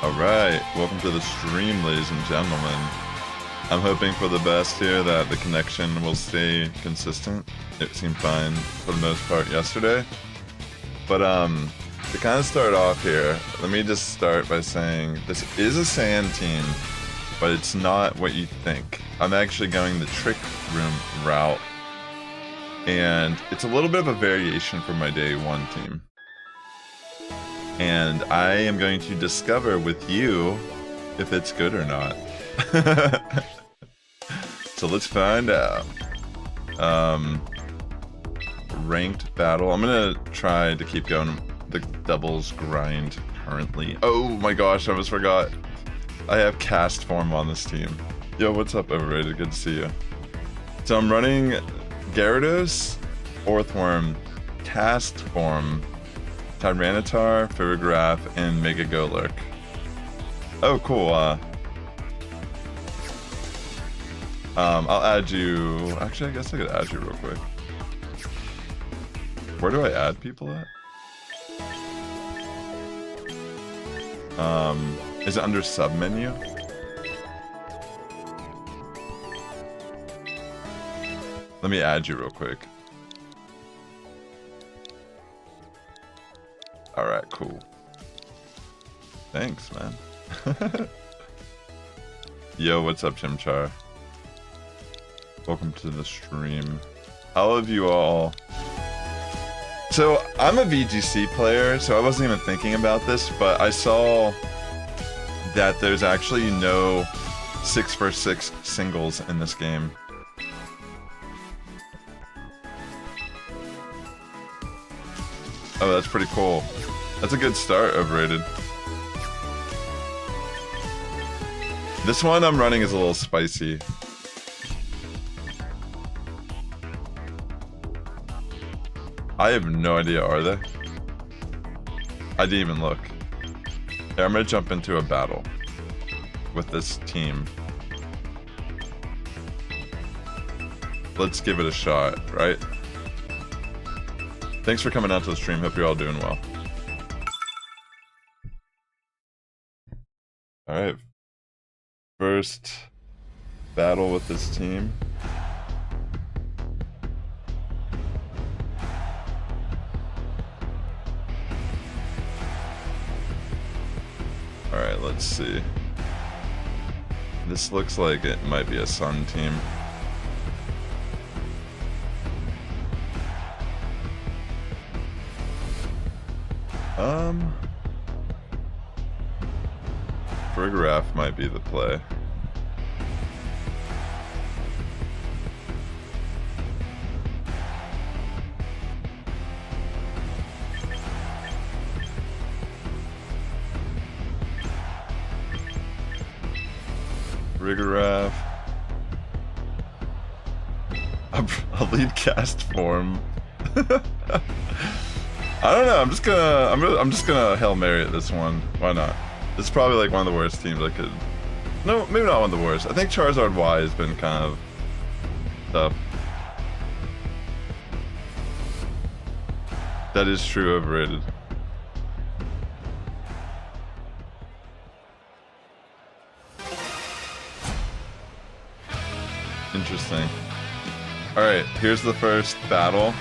Alright, welcome to the stream, ladies and gentlemen. I'm hoping for the best here, that the connection will stay consistent. It seemed fine for the most part yesterday. But to kind of start off here, let me just start by saying this is a sand team, but it's not what you think. I'm actually going the trick room route, and it's a little bit of a variation from my day one team. And I am going to discover with you if it's good or not. So let's find out. Ranked battle. I'm gonna try to keep going the doubles grind currently. Oh my gosh, I almost forgot. I have cast form on this team. Yo, what's up, Overrated? Good to see you. So I'm running Gyarados, Orthworm, cast form, Tyranitar, Ferrograph, and Mega Golurk. Oh, cool. I'll add you. Actually, I guess I could add you real quick. Where do I add people at? Is it under sub-menu? Let me add you real quick. Alright, cool. Thanks, man. Yo, what's up, Chimchar? Welcome to the stream. How have you all... So, I'm a VGC player, so I wasn't even thinking about this, but I saw that there's actually no 6-for-6 singles in this game. Oh, that's pretty cool. That's a good start, Overrated. This one I'm running is a little spicy. I have no idea, are they? I didn't even look. Yeah, I'm gonna jump into a battle with this team. Let's give it a shot, right? Thanks for coming out to the stream. Hope you're all doing well. Alright. First battle with this team. Alright, let's see. This looks like it might be a Sun team. Ferrograph might be the play. Ferrograph. I'll lead cast form. I don't know. I'm just gonna Hail Mary at this one. Why not? This is probably like one of the worst teams I could. No, maybe not one of the worst. I think Charizard Y has been kind of tough. That is true. Overrated. Interesting. Alright, here's the first battle.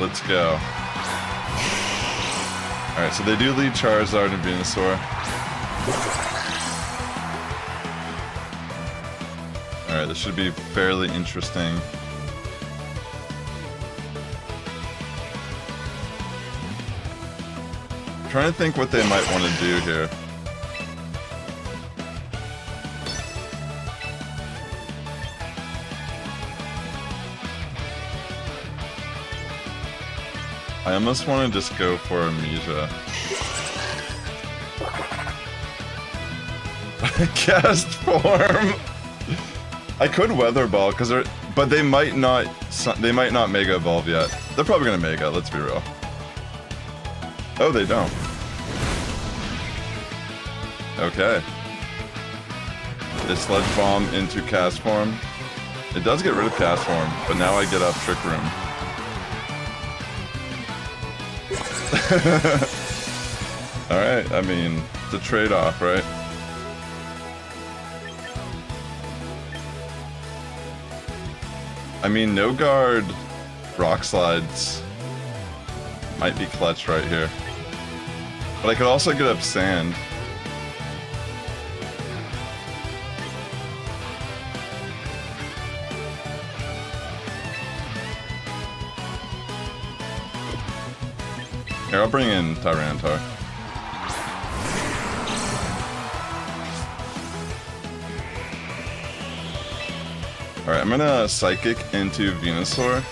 Let's go. Alright, so they do lead Charizard and Venusaur. Alright, this should be fairly interesting. I'm trying to think what they might want to do here. I almost want to just go for Amnesia. Cast form. I could Weather Ball because but they might not Mega Evolve yet. They're probably gonna Mega. Let's be real. Oh, they don't. Okay. They Sludge Bomb into Cast form. It does get rid of Cast form, but now I get off Trick Room. Alright, I mean, It's a trade-off, right? I mean, no guard rock slides might be clutch right here. But I could also get up sand. Here, I'll bring in Tyranitar. Alright, I'm gonna Psychic into Venusaur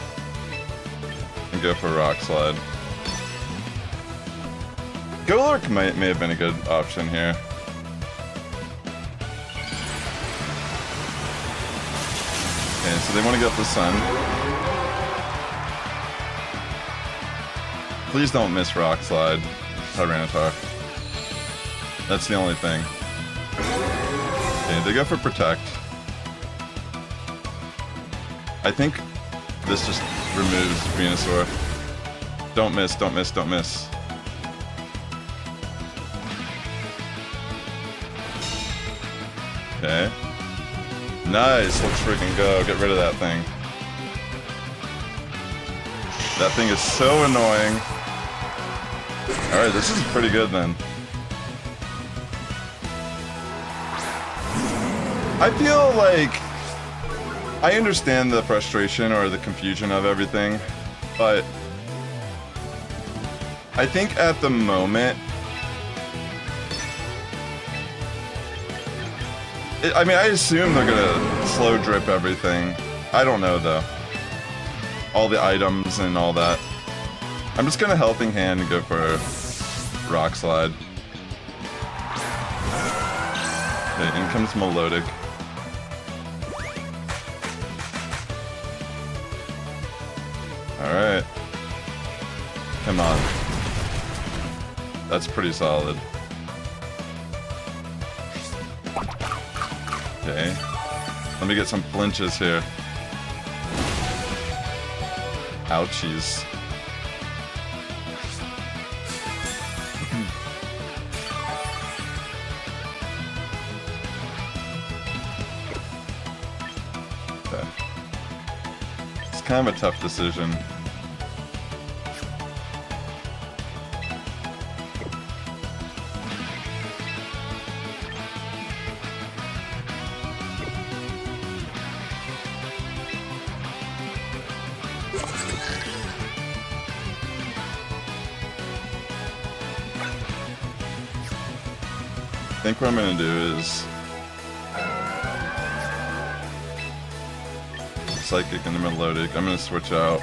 and go for Rock Slide. Golurk may have been a good option here. Okay, so they want to get the sun. Please don't miss Rock Slide, Tyranitar. That's the only thing. Okay, they go for Protect. I think this just removes Venusaur. Don't miss, don't miss, don't miss. Okay. Nice, let's freaking go. Get rid of that thing. That thing is so annoying. Alright, this is pretty good then. I feel like I understand the frustration or the confusion of everything, but I think at the moment, I mean, I assume they're gonna slow drip everything. I don't know though. All the items and all that. I'm just gonna Helping Hand and go for Rock Slide. Okay, in comes Melodic. Alright. Come on. That's pretty solid. Okay. Let me get some flinches here. Ouchies. Okay. It's kind of a tough decision. I think what I'm gonna do is Psychic and the Melodic. I'm gonna switch out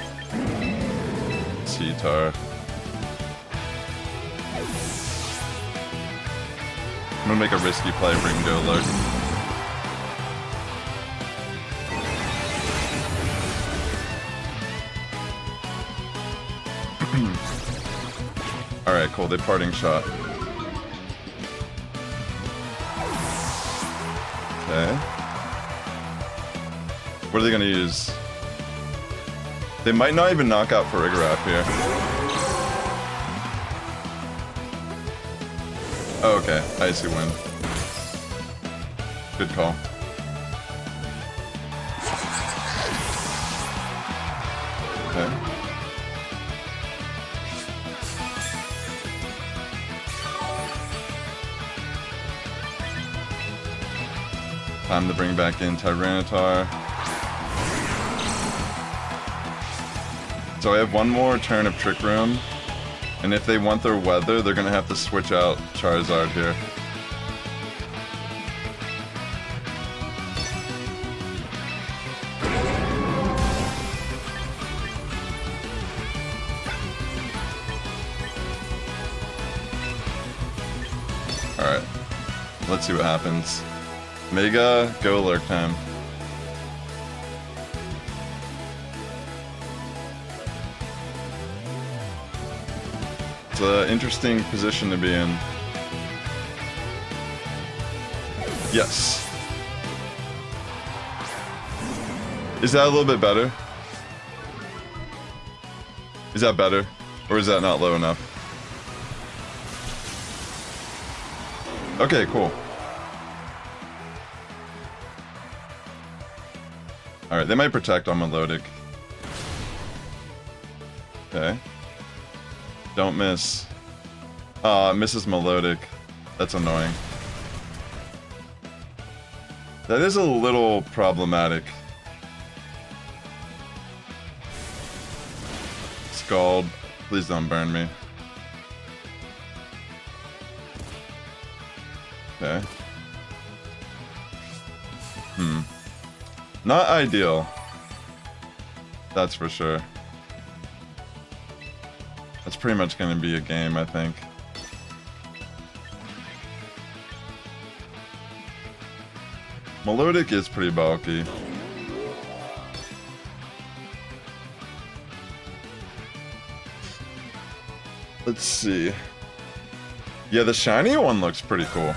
T-Tar. I'm gonna make a risky play, bring Golurk. Alright, cool, they Parting Shot. Okay. What are they gonna use? They might not even knock out Farigiraf here. Oh, okay. Icy Wind. Good call. Okay. Time to bring back in Tyranitar. So I have one more turn of Trick Room, and if they want their weather, they're gonna have to switch out Charizard here. Alright, let's see what happens. Mega Golurk time. It's an interesting position to be in. Yes. Is that a little bit better? Is that better? Or is that not low enough? Okay, cool. Alright, they might protect on Melodic. Okay. Don't miss. Misses Melodic. That's annoying. That is a little problematic. Scald, please don't burn me. Okay. Not ideal. That's for sure. That's pretty much going to be a game, I think. Melodic is pretty bulky. Let's see. Yeah, the shiny one looks pretty cool.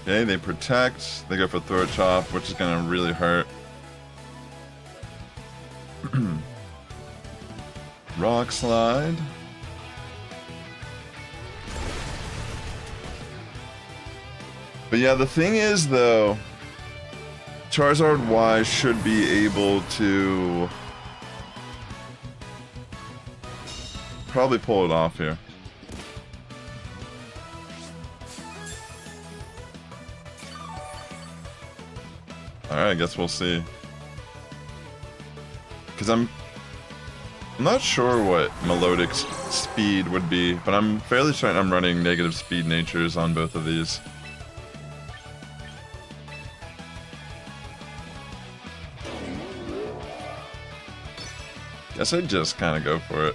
Okay, they protect. They go for Throat Chop, which is gonna really hurt. Rock Slide. But yeah, the thing is, though, Charizard Y should be able to probably pull it off here. Alright, I guess we'll see. Because I'm not sure what Melodic's speed would be, but I'm fairly certain I'm running negative speed natures on both of these. Guess I'd just kind of go for it.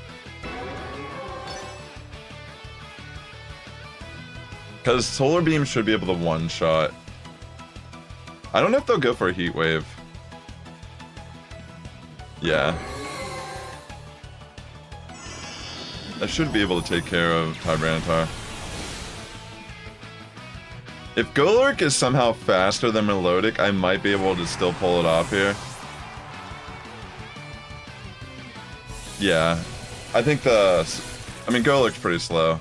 Because Solar Beam should be able to one-shot. I don't know if they'll go for a Heat Wave. Yeah. I should be able to take care of Tyranitar. If Golurk is somehow faster than Melodic, I might be able to still pull it off here. Yeah. I think I mean, Golurk's pretty slow.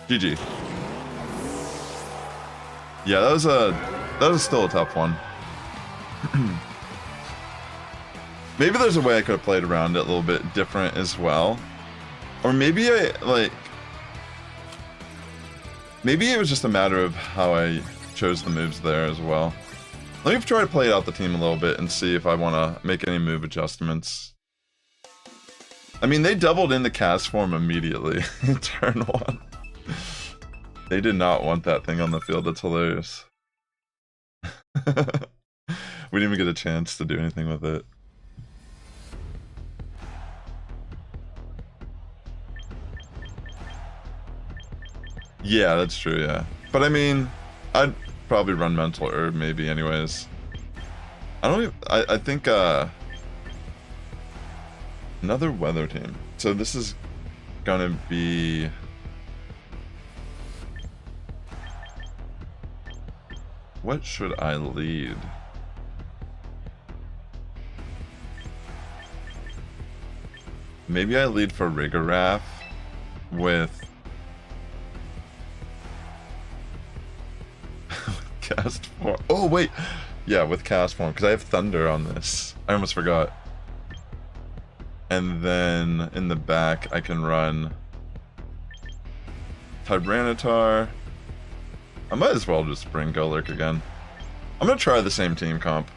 GG. Yeah, that was still a tough one. Maybe there's a way I could have played around it a little bit different as well. Or maybe maybe it was just a matter of how I chose the moves there as well. Let me try to play out the team a little bit and see if I want to make any move adjustments. I mean, they doubled into cast form immediately in turn 1. They did not want that thing on the field. That's hilarious. We didn't even get a chance to do anything with it. Yeah, that's true, yeah. But I mean, I'd probably run Mental Herb maybe anyways. I think, another weather team. So this is gonna be... What should I lead? Maybe I lead for Rigorath with Cast Form. Oh wait, yeah, with Cast Form because I have Thunder on this. I almost forgot. And then in the back I can run Tyranitar. I might as well just bring Golurk again. I'm gonna try the same team comp.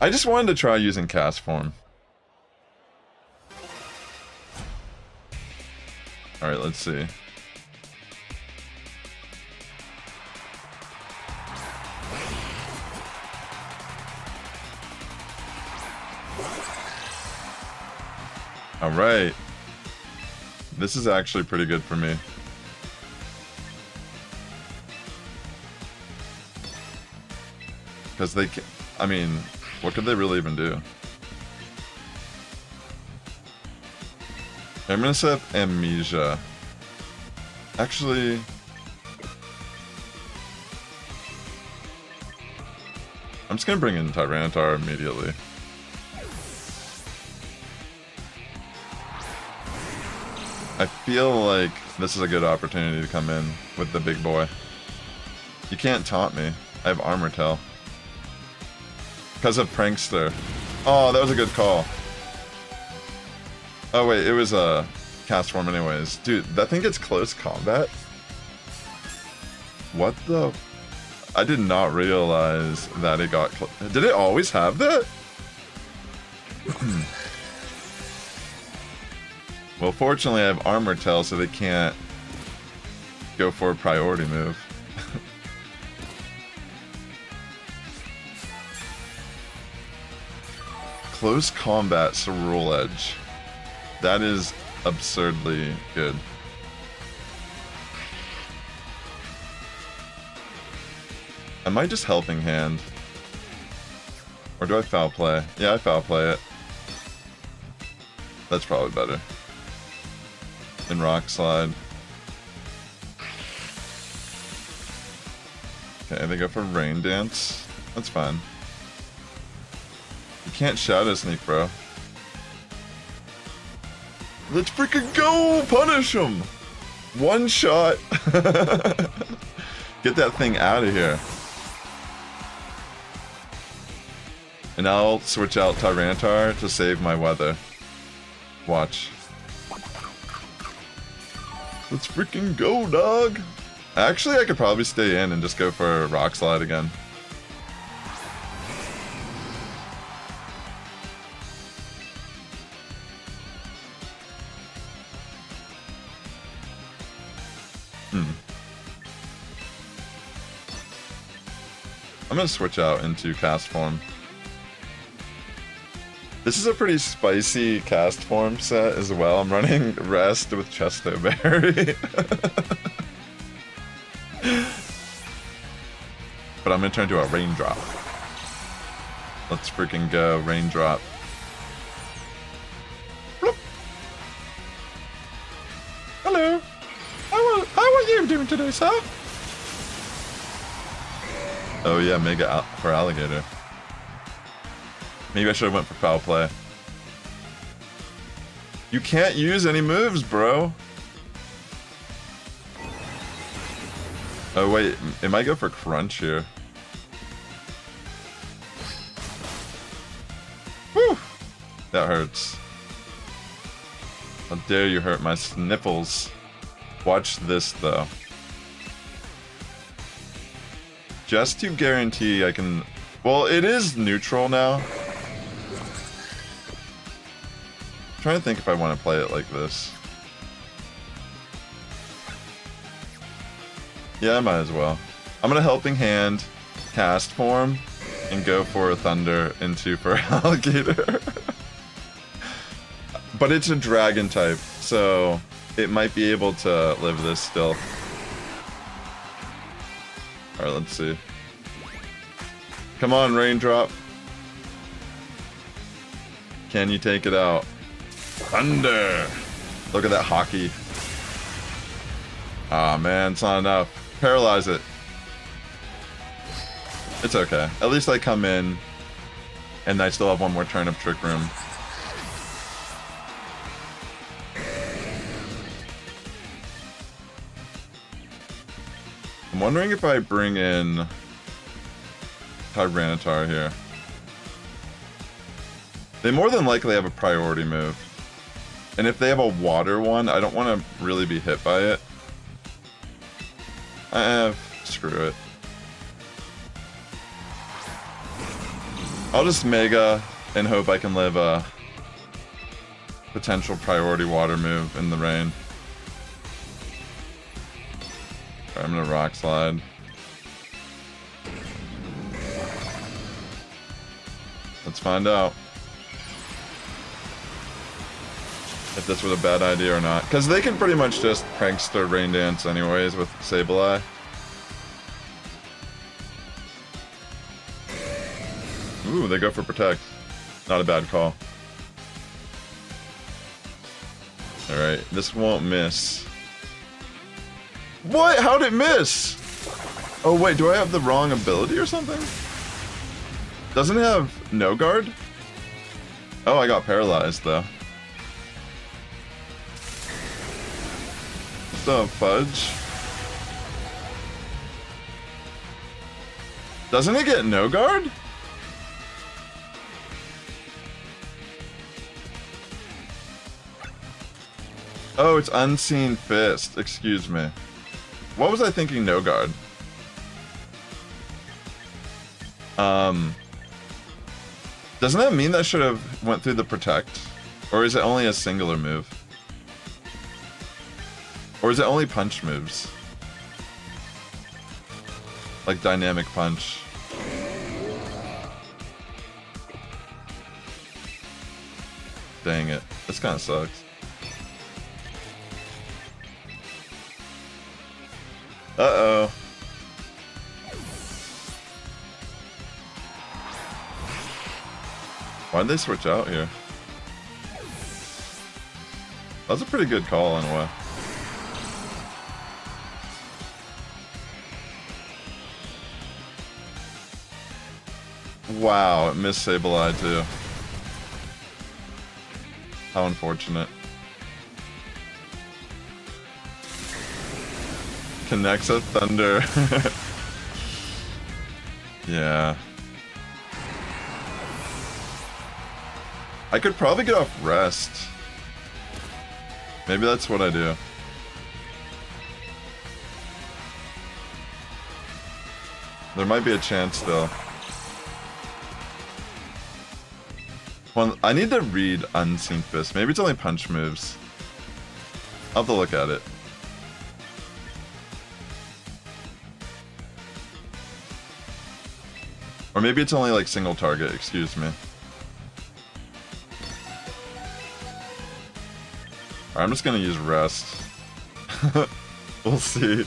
I just wanted to try using Cast Form. Alright, let's see. Alright. This is actually pretty good for me. Because they can, I mean, what could they really even do? I'm gonna set up Amnesia. Actually... I'm just gonna bring in Tyranitar immediately. I feel like this is a good opportunity to come in with the big boy. You can't taunt me. I have Armor Tail. Because of Prankster. Oh, that was a good call. Oh wait, it was a cast form anyways. Dude, that thing gets close combat? What the... I did not realize that it got... Did it always have that? Well, fortunately I have Armor Tail, so they can't go for a priority move. Close combat Cerulean Edge. That is absurdly good. Am I just helping hand? Or do I foul play? Yeah, I foul play it. That's probably better. And Rock Slide. Okay, they go for Rain Dance. That's fine. You can't Shadow Sneak, bro. Let's freaking go! Punish him! One shot! Get that thing out of here. And I'll switch out Tyranitar to save my weather. Watch. Let's freaking go, dog! Actually, I could probably stay in and just go for Rock Slide again. I'm gonna switch out into cast form. This is a pretty spicy cast form set as well. I'm running Rest with Chesto Berry. But I'm gonna turn to a Raindrop. Let's freaking go, Raindrop. Bloop. Hello. How are you doing today, sir? Oh yeah, Mega for Alligator. Maybe I should have went for foul play. You can't use any moves, bro. Oh wait, it might go for Crunch here. Whew! That hurts. How dare you hurt my sniffles. Watch this though. Just to guarantee I can... Well, it is neutral now. I'm trying to think if I want to play it like this. Yeah, I might as well. I'm gonna Helping Hand, cast form, and go for a Thunder into for Alligator. But it's a Dragon type, so it might be able to live this still. Alright, let's see. Come on, Raindrop. Can you take it out? Thunder! Look at that hockey. Ah, man, it's not enough. Paralyze it. It's okay. At least I come in, and I still have one more turn of Trick Room. I'm wondering if I bring in Tyranitar here. They more than likely have a priority move. And if they have a water one, I don't want to really be hit by it. Screw it. I'll just Mega and hope I can live a potential priority water move in the rain. I'm gonna Rock Slide. Let's find out if this was a bad idea or not. Because they can pretty much just Prankster Rain Dance anyways with Sableye. Ooh, they go for Protect. Not a bad call. Alright, this won't miss. What? How'd it miss? Oh wait, do I have the wrong ability or something? Doesn't it have no guard? Oh, I got paralyzed though. The fudge. Doesn't it get no guard? Oh, it's Unseen Fist. Excuse me. What was I thinking no guard? Doesn't that mean that should have went through the protect? Or is it only a singular move? Or is it only punch moves? Like dynamic punch. Dang it. This kind of sucks. Uh-oh. Why'd they switch out here? That was a pretty good call in a way. Wow, it missed Sableye too. How unfortunate. Connects a Thunder. Yeah. I could probably get off rest. Maybe that's what I do. There might be a chance though. Well, I need to read Unseen Fist. Maybe it's only punch moves. I'll have to look at it. Or maybe it's only like single target, excuse me. Alright, I'm just gonna use rest. We'll see.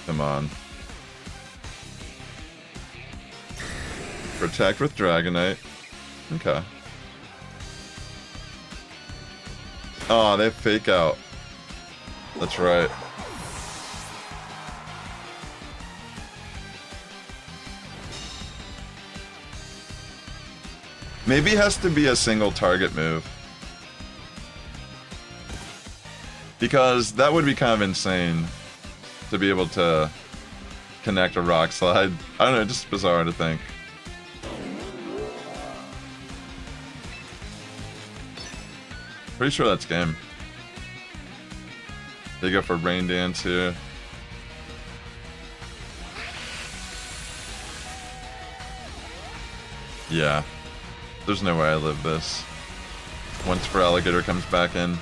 Come on. Protect with Dragonite. Okay. Oh, they fake out. That's right. Maybe it has to be a single target move. Because that would be kind of insane to be able to connect a Rock Slide. I don't know, just bizarre to think. Pretty sure that's game. They go for Rain Dance here. Yeah. There's no way I live this. Once For Alligator comes back in.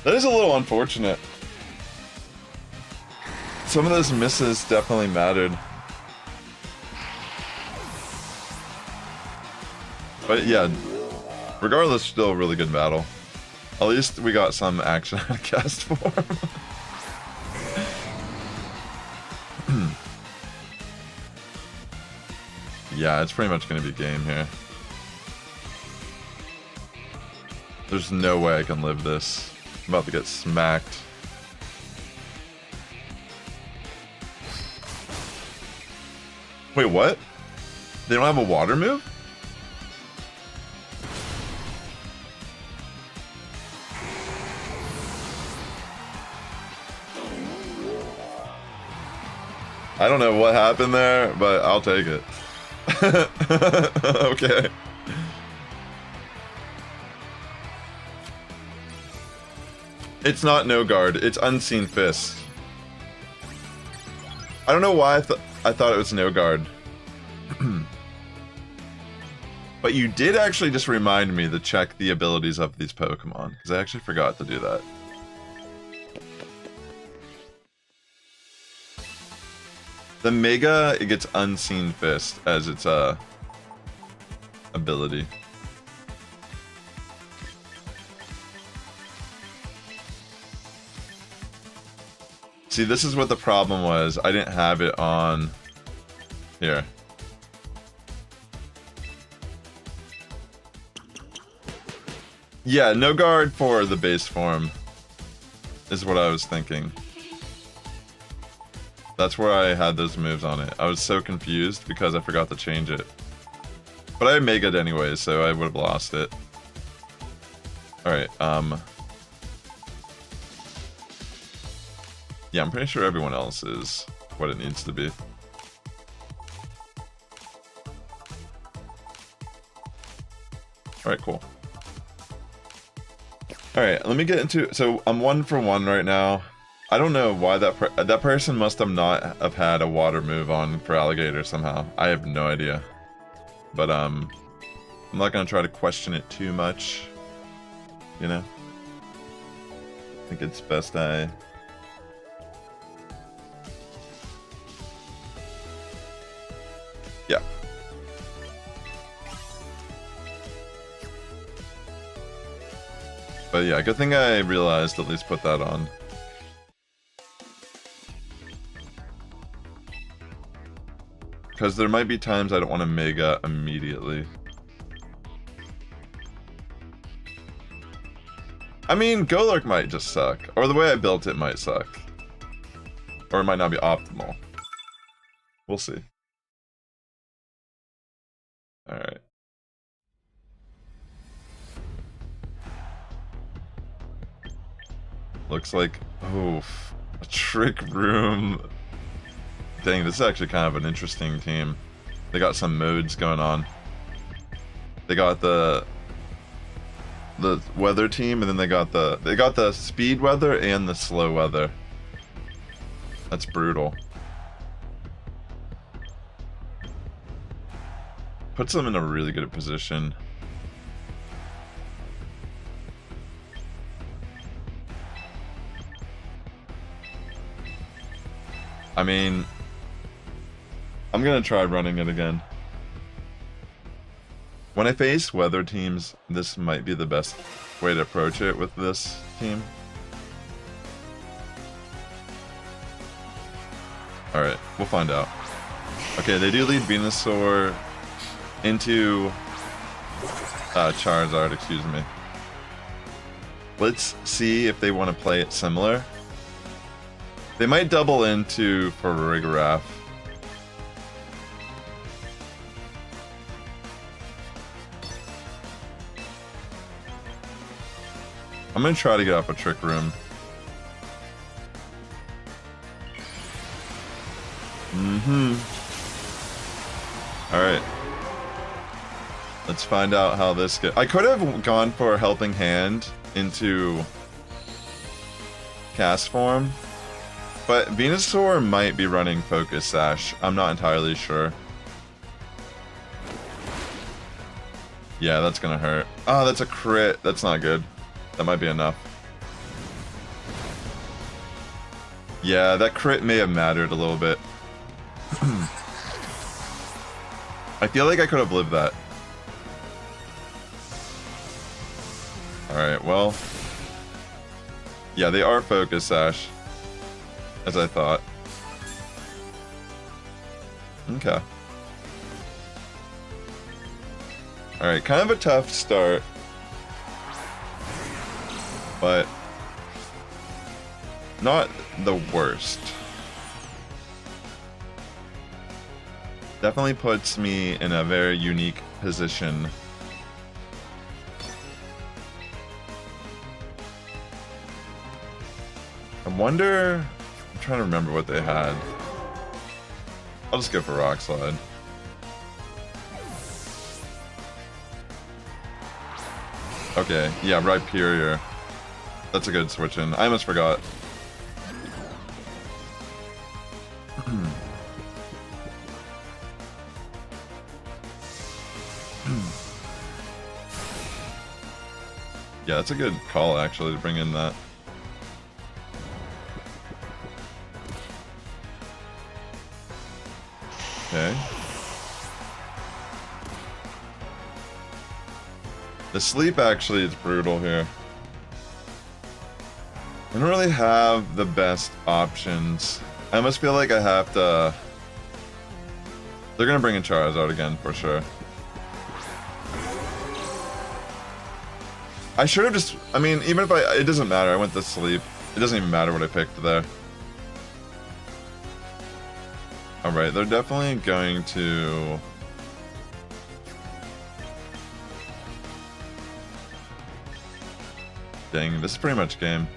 That is a little unfortunate. Some of those misses definitely mattered. But yeah, regardless, still a really good battle. At least we got some action out of cast form. Yeah, it's pretty much going to be game here. There's no way I can live this. I'm about to get smacked. Wait, what? They don't have a water move? I don't know what happened there, but I'll take it. Okay. It's not no guard, it's Unseen Fist. I don't know why I thought it was no guard. But you did actually just remind me to check the abilities of these Pokemon, because I actually forgot to do that. The Mega, it gets Unseen Fist as its ability. See, this is what the problem was. I didn't have it on here. Yeah, no guard for the base form is what I was thinking. That's where I had those moves on it. I was so confused because I forgot to change it. But I Mega'd anyways, so I would have lost it. Alright, yeah, I'm pretty sure everyone else is what it needs to be. Alright, cool. Alright, let me get into... So, I'm 1 for 1 right now. I don't know why that person must have not have had a water move on for Alligator somehow. I have no idea. But, I'm not gonna try to question it too much. You know? I think it's best I... Yeah. But yeah, good thing I realized at least put that on. Because there might be times I don't want to Mega immediately. I mean, Golurk might just suck. Or the way I built it might suck. Or it might not be optimal. We'll see. Alright. Looks like... Oof. A Trick Room. Dang, this is actually kind of an interesting team. They got some modes going on. They got the weather team, and then they got the speed weather and the slow weather. That's brutal. Puts them in a really good position. I mean, I'm gonna try running it again. When I face weather teams, this might be the best way to approach it with this team. Alright, we'll find out. Okay, they do lead Venusaur into Charizard, excuse me. Let's see if they want to play it similar. They might double into Farigiraf. I'm gonna try to get up a Trick Room. Alright. Let's find out how this goes. I could have gone for Helping Hand into Cast Form, but Venusaur might be running Focus Sash. I'm not entirely sure. Yeah, that's gonna hurt. Oh, that's a crit. That's not good. That might be enough. Yeah, that crit may have mattered a little bit. I feel like I could have lived that. Alright, well. Yeah, they are Focus Sash. As I thought. Okay. Alright, kind of a tough start. But not the worst. Definitely puts me in a very unique position. I wonder... I'm trying to remember what they had. I'll just go for Rock Slide. Okay, yeah, Rhyperior. That's a good switch in. I almost forgot. Yeah, that's a good call actually to bring in that. Okay. The sleep actually is brutal here. I don't really have the best options. I almost feel like I have to... They're gonna bring in Charizard again, for sure. I should have just... I mean, even if it doesn't matter, I went to sleep. It doesn't even matter what I picked there. Alright, they're definitely going to... Dang, this is pretty much game.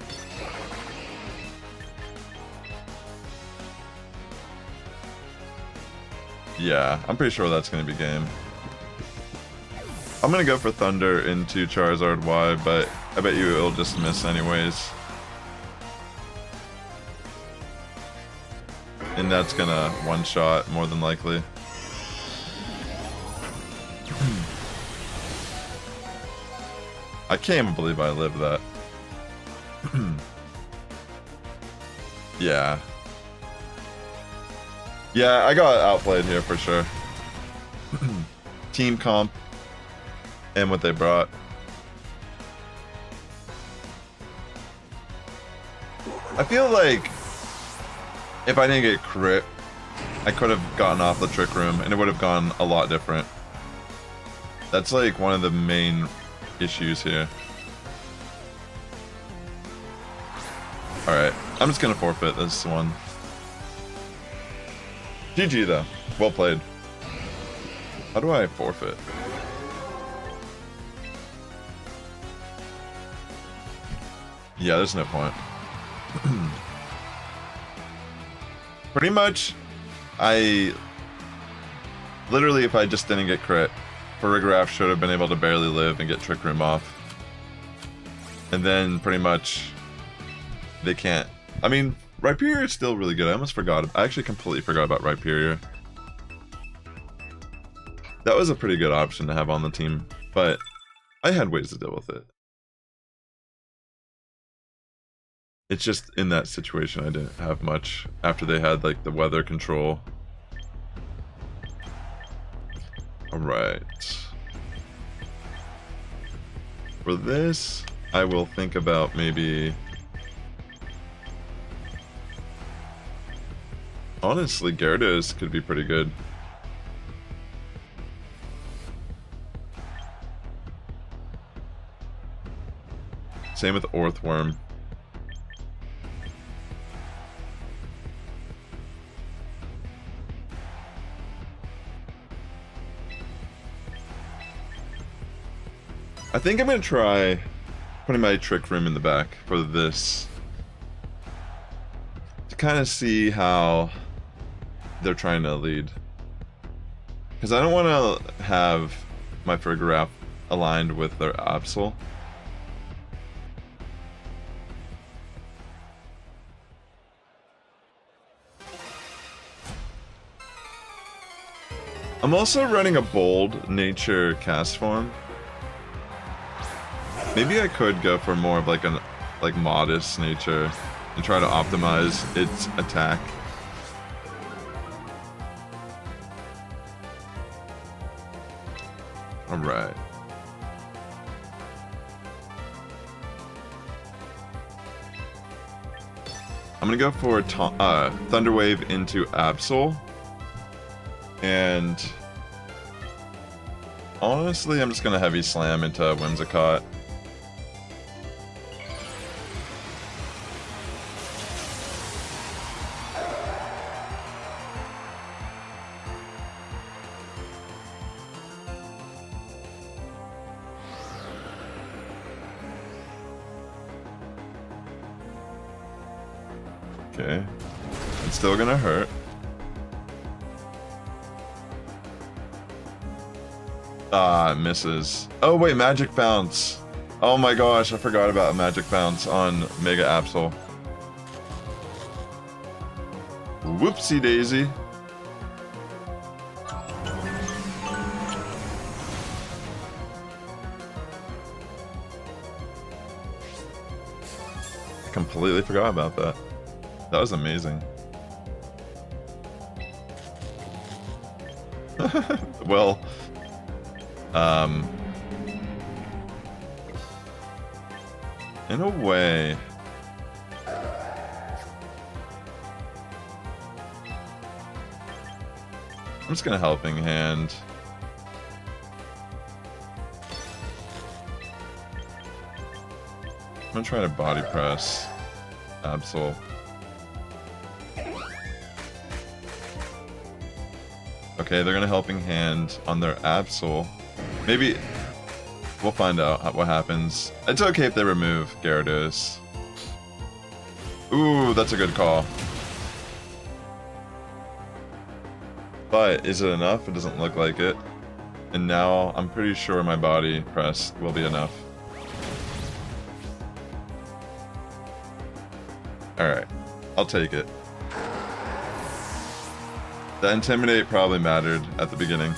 Yeah, I'm pretty sure that's going to be game. I'm going to go for Thunder into Charizard Y, but I bet you it'll just miss anyways. And that's going to one-shot, more than likely. I can't even believe I lived that. Yeah. Yeah, I got outplayed here for sure. Team comp and what they brought. I feel like if I didn't get crit, I could have gotten off the Trick Room and it would have gone a lot different. That's like one of the main issues here. Alright, I'm just gonna forfeit this one. GG though. Well played. How do I forfeit? Yeah, there's no point. Pretty much, literally, if I just didn't get crit, Farigiraf should have been able to barely live and get Trick Room off. And then, pretty much, they can't. I mean, Rhyperior is still really good. I almost forgot. I actually completely forgot about Rhyperior. That was a pretty good option to have on the team, but I had ways to deal with it. It's just in that situation I didn't have much after they had like the weather control. Alright. For this, I will think about maybe... Honestly, Gyarados could be pretty good. Same with Orthworm. I think I'm going to try putting my Trick Room in the back for this. To kind of see how they're trying to lead. Because I don't want to have my Farigiraf aligned with their Absol. I'm also running a bold nature cast form. Maybe I could go for more of like an modest nature and try to optimize its attack. All right. I'm gonna go for Thunder Wave into Absol. And honestly, I'm just gonna Heavy Slam into Whimsicott. Okay, it's still gonna hurt. Ah, it misses. Oh wait, Magic Bounce. Oh my gosh, I forgot about Magic Bounce on Mega Absol. Whoopsie daisy. I completely forgot about that. That was amazing. Well, in a way, I'm just gonna Helping Hand. I'm gonna try to Body Press Absol. Okay, they're gonna Helping Hand on their Absol. Maybe We'll find out what happens. It's okay if they remove Gyarados. Ooh, that's a good call. But is it enough? It doesn't look like it. And now I'm pretty sure my body press will be enough. Alright, I'll take it. The Intimidate probably mattered at the beginning.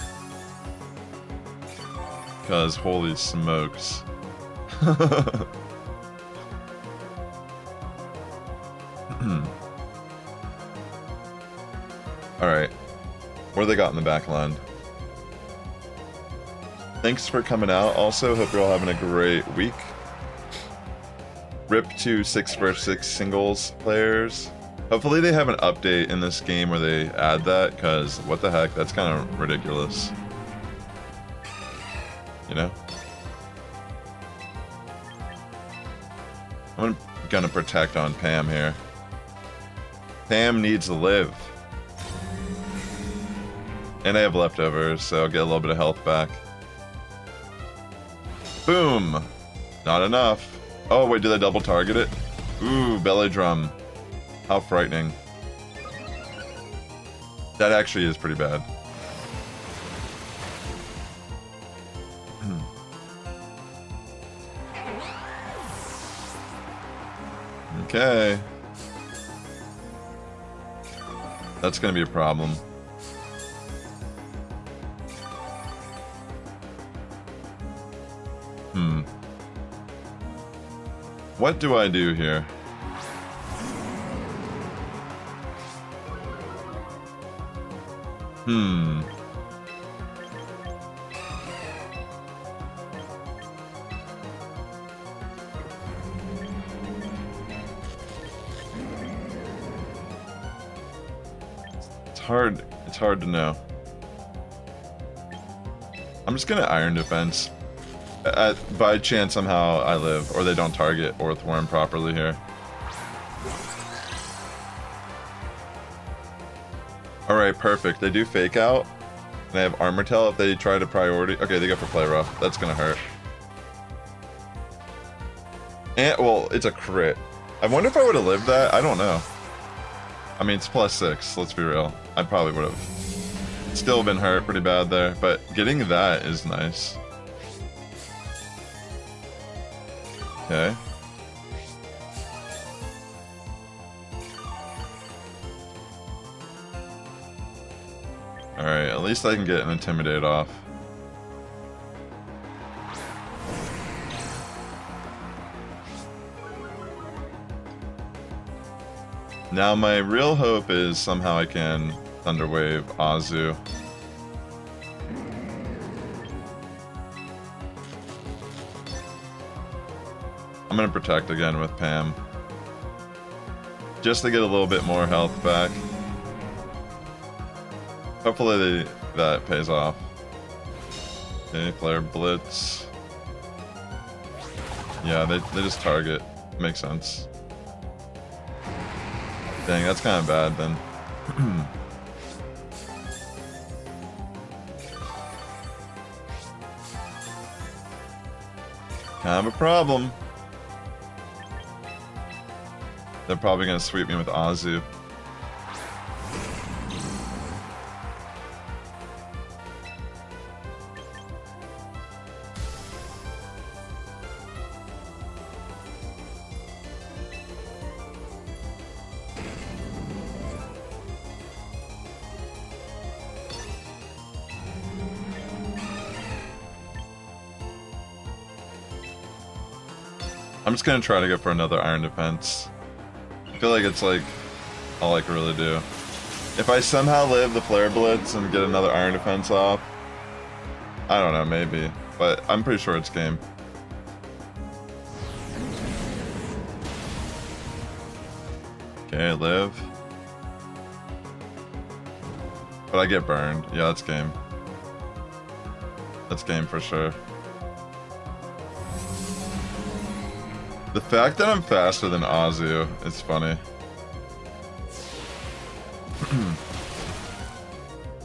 Because holy smokes. Alright. What do they got in the back line? Thanks for coming out. Also, hope you're all having a great week. RIP to 6 vs 6 singles players. Hopefully they have an update in this game where they add that, because what the heck, that's kind of ridiculous. You know? I'm gonna protect on Pam here. Pam needs to live. And I have leftovers, so I'll get a little bit of health back. Boom! Not enough. Oh, wait, did I double target it? Ooh, belly drum. How frightening. That actually is pretty bad. Okay. That's gonna be a problem. What do I do here? It's hard to know. I'm just gonna Iron Defense. By chance somehow I live, or they don't target Orthworm properly here. Alright, perfect. They do Fake Out, and they have Armor Tail if they try to priority. Okay, they go for Play Rough. That's gonna hurt. And, well, it's a crit. I wonder if I would have lived that. I don't know. I mean, it's +6, let's be real. I probably would have still been hurt pretty bad there, but getting that is nice. Okay. Alright, at least I can get an Intimidate off. Now my real hope is somehow I can Thunder Wave Azu. I'm gonna protect again with Pam. Just to get a little bit more health back. Hopefully that pays off. Okay, Flare Blitz. Yeah, they just target. Makes sense. Dang, that's kind of bad then. Kind of a problem. They're probably gonna sweep me with Azu. I'm just gonna try to go for another Iron Defense. I feel like it's like all I can really do. If I somehow live the Flare Blitz and get another Iron Defense off, I don't know, maybe. But I'm pretty sure it's game. Okay, live. But I get burned. Yeah, that's game. That's game for sure. The fact that I'm faster than Azu is funny.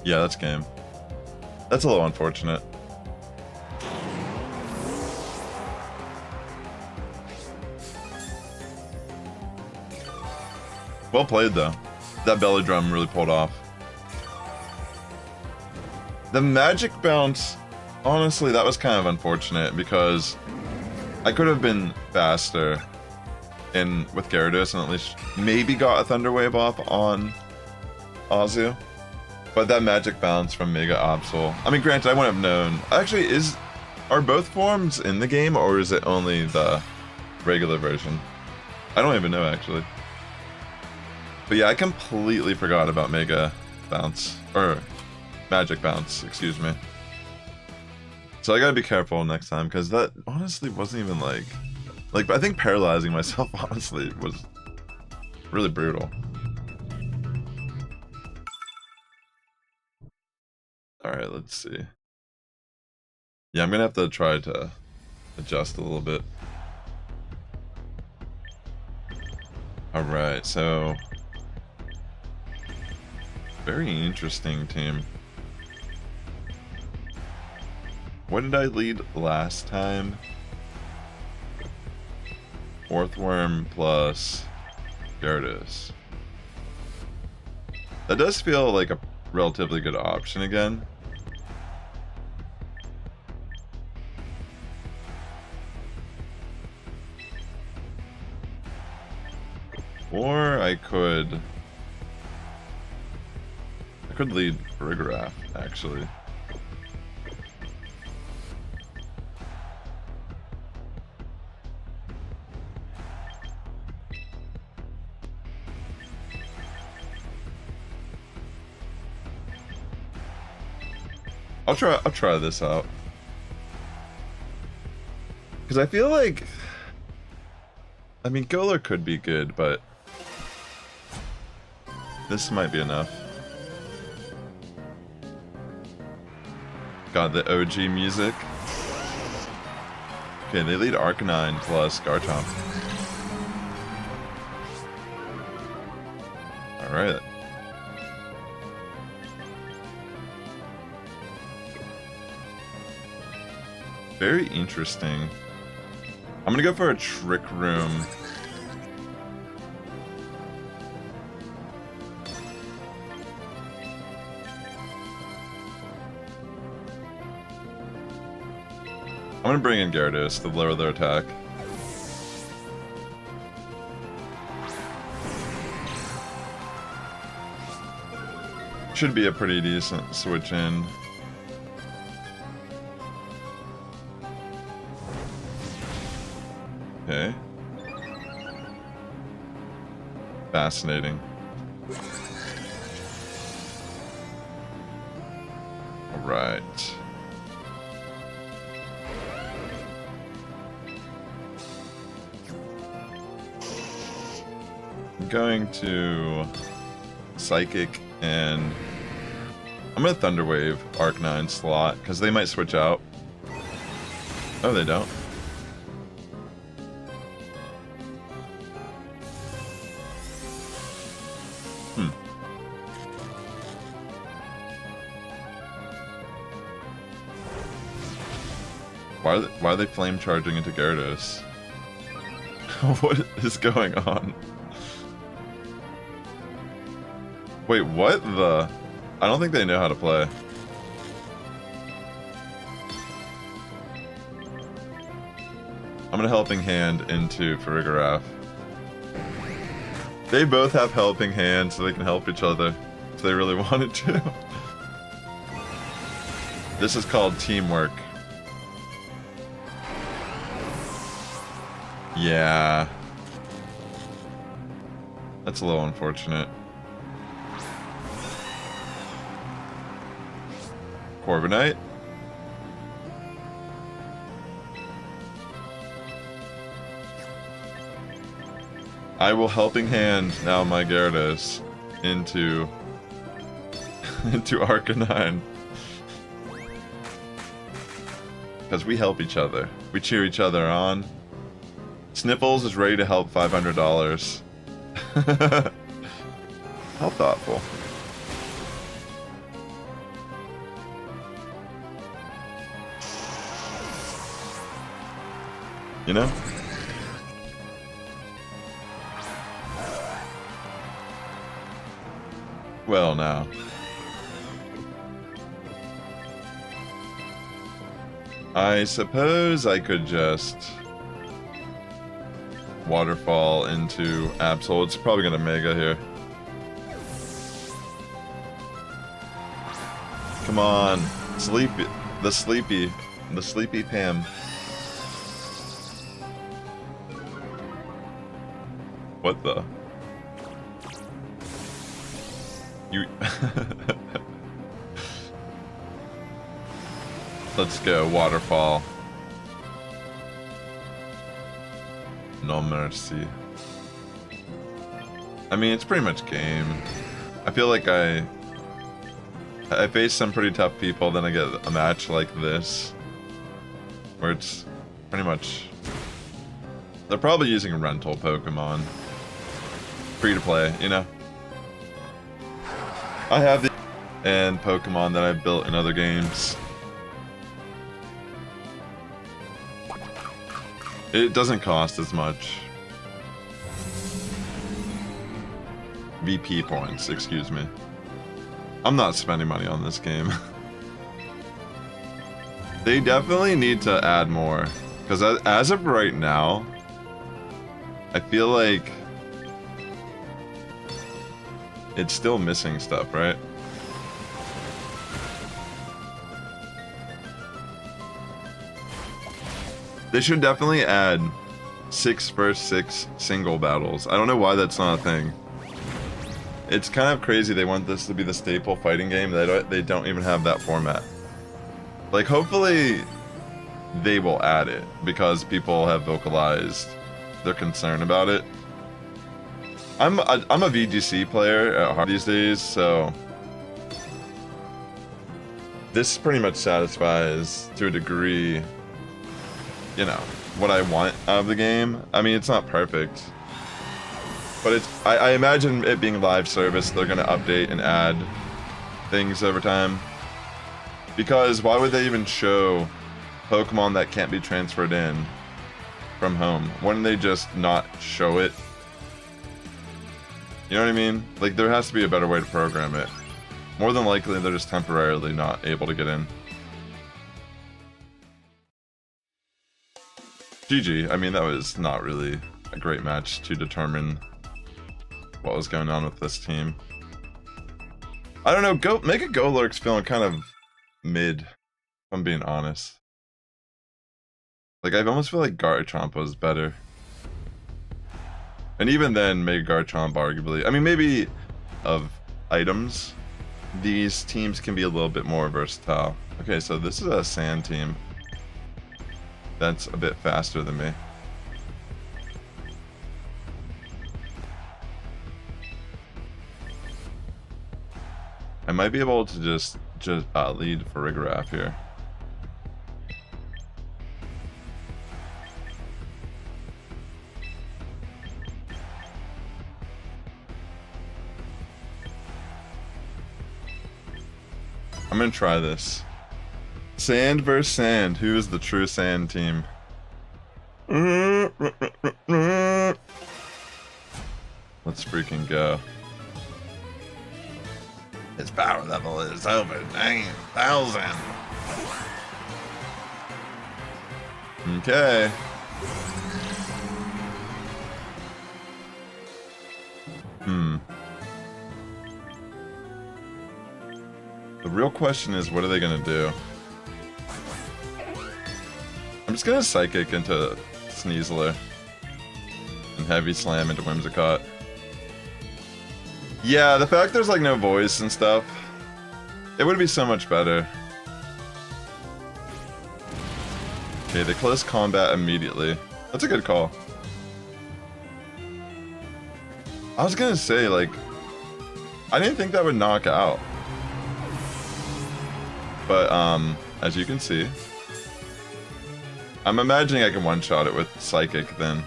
Yeah, that's game. That's a little unfortunate. Well played, though. That belly drum really pulled off. The magic bounce, honestly, that was kind of unfortunate because I could have been faster with Gyarados and at least maybe got a Thunder Wave off on Azu. But that magic bounce from Mega Absol, I mean, granted, I wouldn't have known. Actually, are both forms in the game, or is it only the regular version? I don't even know, actually. But yeah, I completely forgot about Mega Bounce, or Magic Bounce, excuse me. So I gotta be careful next time, because that honestly wasn't even like, I think paralyzing myself, honestly, was really brutal. Alright, let's see. Yeah, I'm gonna have to try to adjust a little bit. Alright, so... very interesting team. What did I lead last time? Orthworm plus Gyarados. That does feel like a relatively good option again. Or I could lead Rigorath, actually. I'll try this out. Because I feel like, I mean, Goler could be good, but this might be enough. Got the OG music. Okay, they lead Arcanine plus Garchomp. Alright. Very interesting. I'm gonna go for a Trick Room. I'm gonna bring in Gyarados to lower their attack. Should be a pretty decent switch in. Okay. Fascinating. Alright. I'm going to Psychic and I'm gonna Thunder Wave Arcanine slot because they might switch out. Oh, they don't. Why are they flame charging into Gyarados? What is going on? Wait, what the? I don't think they know how to play. I'm gonna Helping Hand into Farigiraf. They both have Helping Hand so they can help each other if they really wanted to. This is called teamwork. Yeah. That's a little unfortunate. Corviknight. I will Helping Hand now my Gyarados into Arcanine. Because we help each other. We cheer each other on. Sniffles is ready to help $500. How thoughtful. You know? well now. I suppose I could just waterfall into Absol. It's probably gonna Mega here. Come on, sleepy, the sleepy Pam. What the? You. Let's go, waterfall. No mercy. I mean, it's pretty much game. I feel like I face some pretty tough people, then I get a match like this, where it's pretty much... They're probably using rental Pokemon. Free to play, you know? I have the... and Pokemon that I've built in other games. It doesn't cost as much. VP points, excuse me. I'm not spending money on this game. They definitely need to add more. Because as of right now, I feel like it's still missing stuff, right? They should definitely add 6 vs 6 single battles. I don't know why that's not a thing. It's kind of crazy they want this to be the staple fighting game. They don't even have that format. Like, hopefully they will add it because people have vocalized their concern about it. I'm a VGC player at heart these days, so this pretty much satisfies to a degree, you know, what I want out of the game. I mean, it's not perfect, but it's, I imagine it being live service, they're gonna update and add things over time. Because why would they even show Pokemon that can't be transferred in from home? Wouldn't they just not show it? You know what I mean? Like, there has to be a better way to program it. More than likely, they're just temporarily not able to get in. GG. I mean, that was not really a great match to determine what was going on with this team. I don't know, Mega Golurk's feeling kind of mid, if I'm being honest. Like, I almost feel like Garchomp was better. And even then, Mega Garchomp arguably, I mean, maybe of items, these teams can be a little bit more versatile. Okay, so this is a sand team that's a bit faster than me. I might be able to just lead for Rigraff here. I'm gonna try this. Sand versus sand. Who is the true sand team? Let's freaking go. Its power level is over 9,000. Okay. The real question is, what are they gonna do? I'm just gonna Psychic into Sneasler and Heavy Slam into Whimsicott. Yeah, the fact there's like no voice and stuff, it would be so much better. Okay, they close combat immediately. That's a good call. I was gonna say, like, I didn't think that would knock out. But, as you can see, I'm imagining I can one-shot it with Psychic then.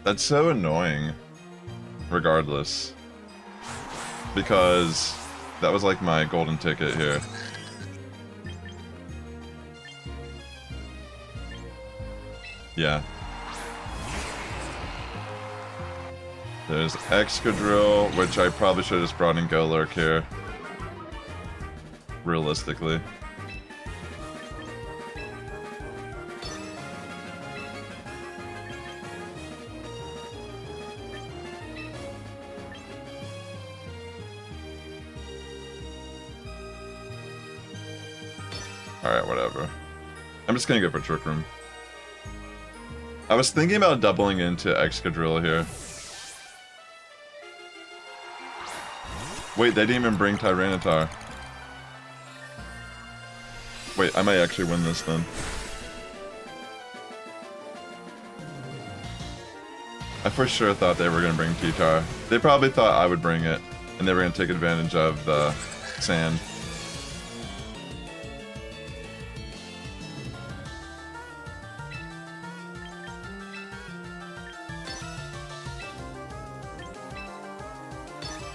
That's so annoying, regardless. Because that was like my golden ticket here. Yeah. There's Excadrill, which I probably should have just brought in Golurk here. Realistically. Alright, whatever. I'm just gonna go for Trick Room. I was thinking about doubling into Excadrill here. Wait, they didn't even bring Tyranitar. Wait, I might actually win this then. I for sure thought they were gonna bring T-Tar. They probably thought I would bring it, and they were gonna take advantage of the sand.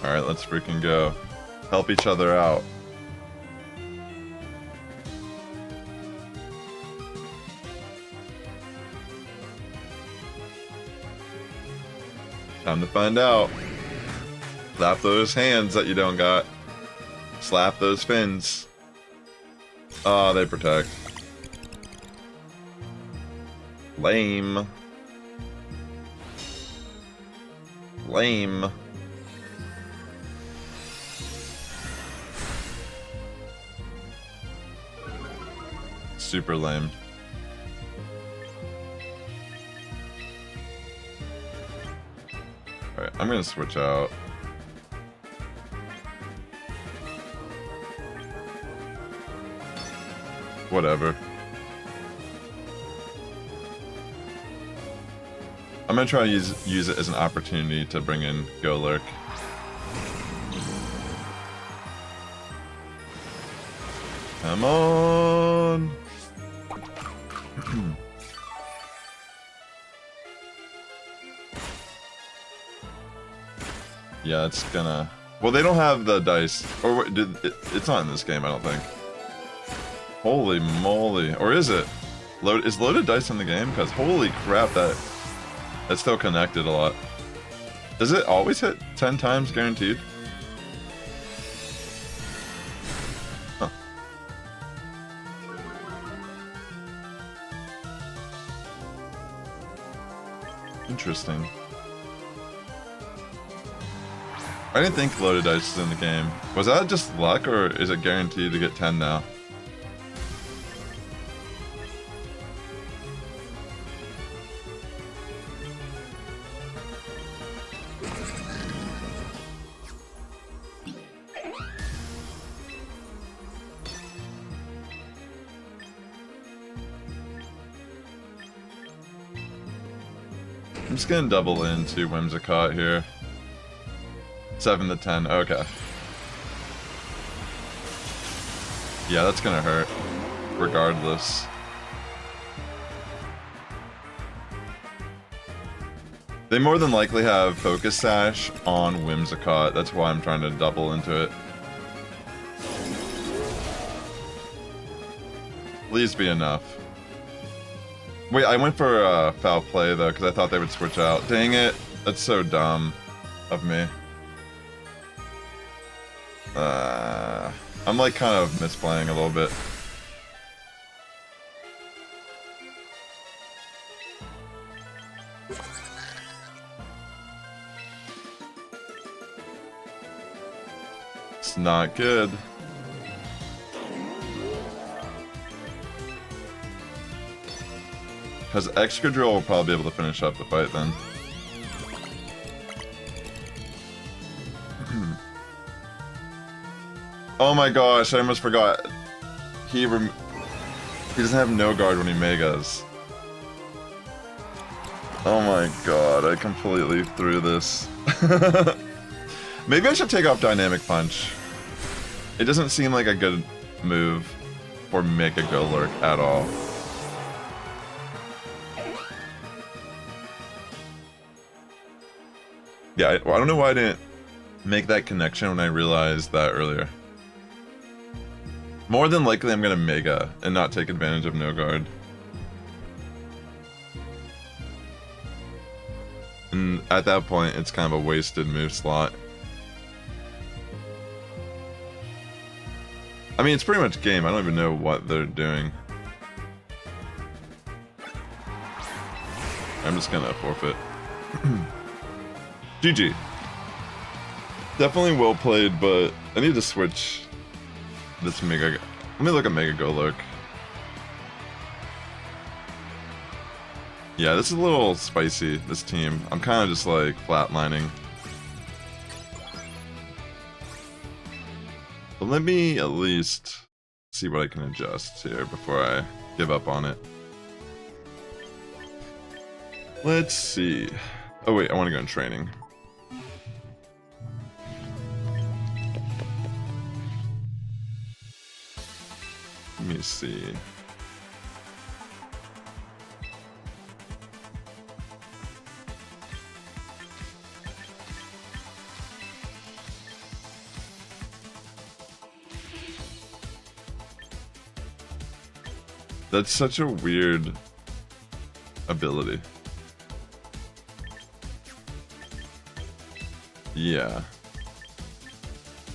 Alright, let's freaking go. Help each other out. Time to find out. Slap those hands that you don't got. Slap those fins. Oh, they protect. Lame. Lame. Super lame. Alright, I'm gonna switch out. Whatever. I'm gonna try to use it as an opportunity to bring in Golurk. Come on! Yeah, it's gonna... Well, they don't have the dice. Or it's not in this game, I don't think. Holy moly. Or is it? Is loaded dice in the game? Because holy crap, that's still connected a lot. Does it always hit 10 times guaranteed? Huh. Interesting. I didn't think loaded dice was in the game. Was that just luck, or is it guaranteed to get 10 now? I'm just gonna double into Whimsicott here. 7 to 10, okay. Yeah, that's gonna hurt, regardless. They more than likely have Focus Sash on Whimsicott, that's why I'm trying to double into it. Please be enough. Wait, I went for foul play though, because I thought they would switch out. Dang it, that's so dumb of me. I'm like kind of misplaying a little bit. It's not good. Because Excadrill will probably be able to finish up the fight then. Oh my gosh, I almost forgot. He doesn't have no guard when he megas. Oh my god, I completely threw this. Maybe I should take off Dynamic Punch. It doesn't seem like a good move for Mega Golurk at all. Yeah, I don't know why I didn't make that connection when I realized that earlier. More than likely I'm gonna Mega and not take advantage of no guard. And at that point, it's kind of a wasted move slot. I mean, it's pretty much game. I don't even know what they're doing. I'm just gonna forfeit. GG. Definitely well played, but I need to switch this Mega. Let me look at Mega Golurk. Yeah, this is a little spicy, this team. I'm kind of just like flatlining. But let me at least see what I can adjust here before I give up on it. Let's see. Oh wait, I want to go in training. Let me see. That's such a weird ability. Yeah.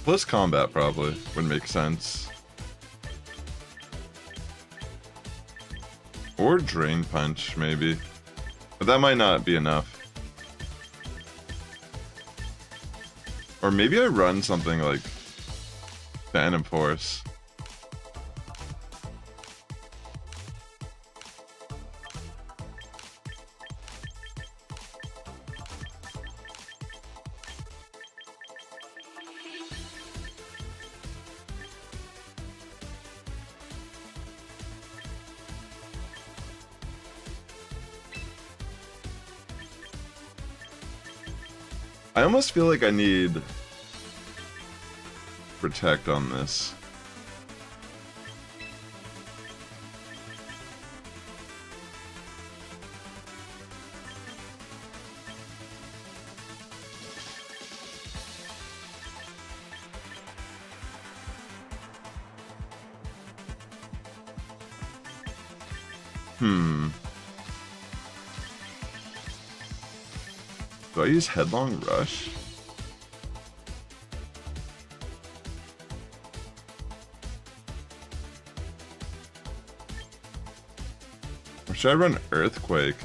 Plus combat probably would make sense. Or Drain Punch, maybe. But that might not be enough. Or maybe I run something like Phantom Force. I almost feel like I need Protect on this. Do I use Headlong Rush? Or should I run Earthquake?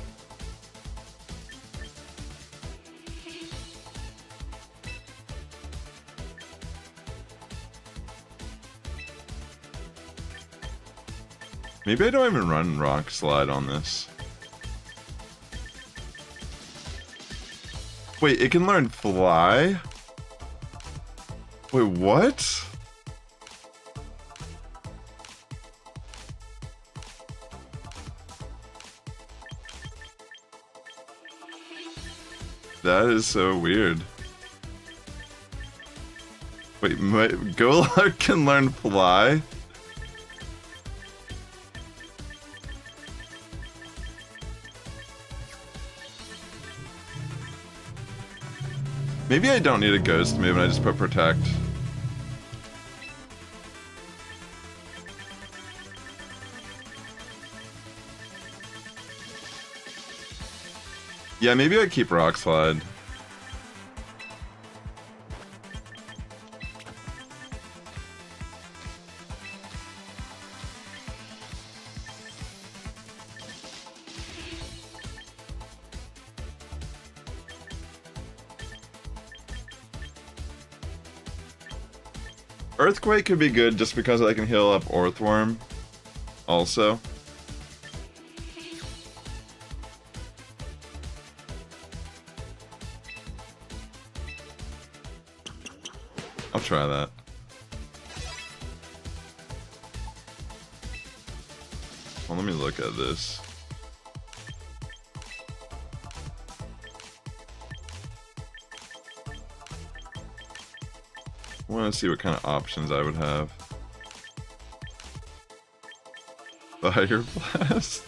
Maybe I don't even run Rock Slide on this. Wait, it can learn Fly? Wait, what? That is so weird. Wait, Golurk can learn Fly? Maybe I don't need a Ghost move and I just put Protect. Yeah, maybe I keep Rock Slide. Earthquake could be good just because I can heal up Orthworm also. I'll try that. Well, let me look at this. I want to see what kind of options I would have. Fire Blast?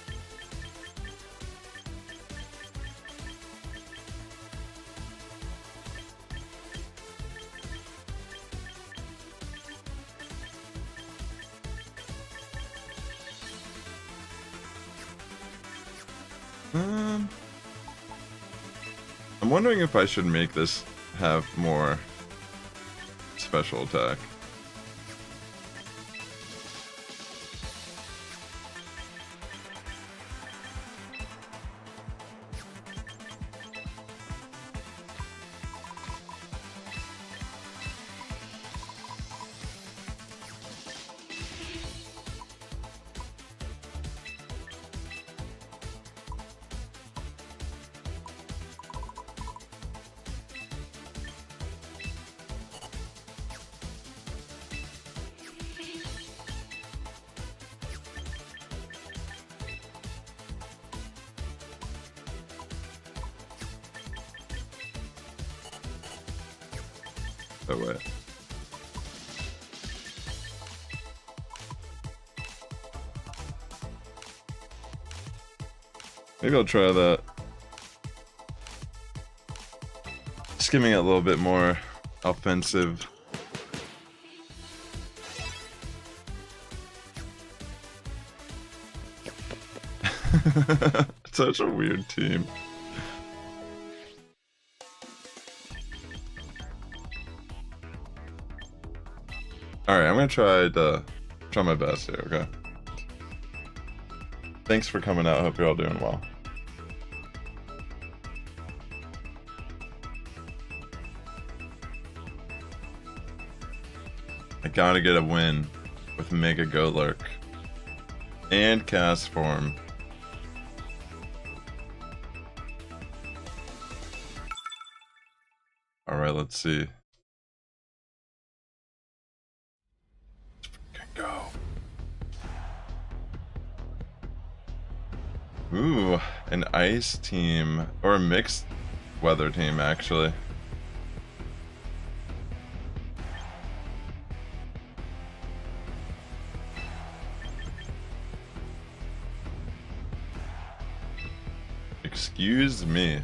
I'm wondering if I should make this have more special attack. Oh wait. Maybe I'll try that. Just giving it a little bit more offensive. Such a weird team. Alright, I'm gonna try my best here, okay? Thanks for coming out, hope you're all doing well. I gotta get a win with Mega Golurk and Cast Form. Alright, let's see. Go. Ooh, an ice team, or a mixed weather team, actually. Excuse me.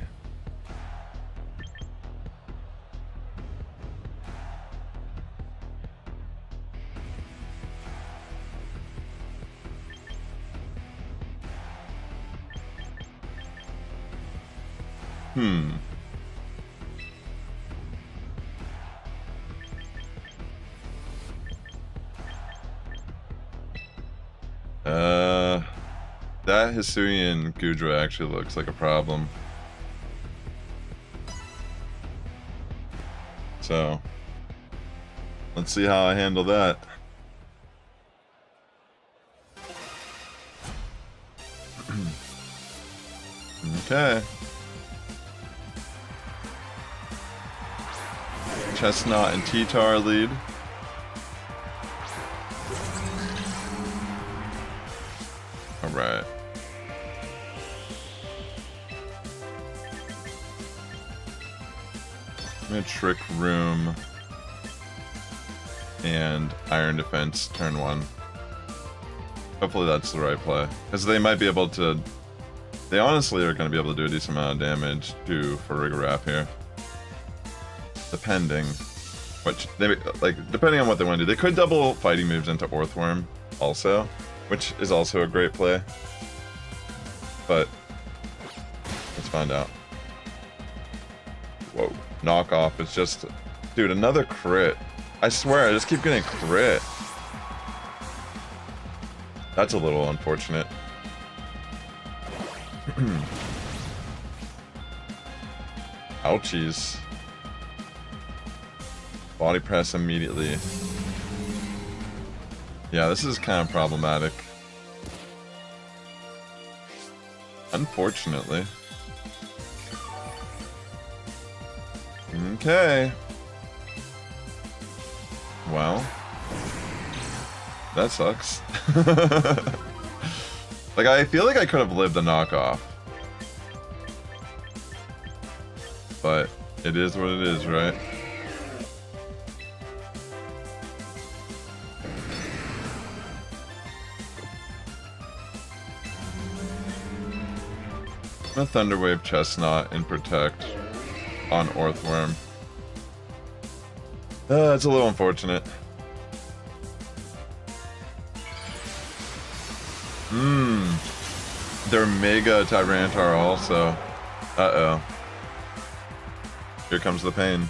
That Hisuian Gudra actually looks like a problem. So, let's see how I handle that. Okay. Chestnut and T-Tar lead. Alright. I'm gonna Trick Room and Iron Defense turn 1. Hopefully that's the right play. Because they might be able to... They honestly are going to be able to do a decent amount of damage to Farigiraf here. Depending. Which, they, like, depending on what they want to do. They could double fighting moves into Orthworm also, which is also a great play. But, let's find out. Whoa. Knockoff is just... Dude, another crit. I swear, I just keep getting crit. That's a little unfortunate. Ouchies. Body press immediately. Yeah, this is kind of problematic. Unfortunately. Okay. Well. That sucks. Like, I feel like I could have lived the knockoff. But it is what it is, right? I'm gonna Thunderwave Chestnut and Protect on Orthworm. It's a little unfortunate. They're Mega Tyranitar also. Uh-oh. Here comes the pain.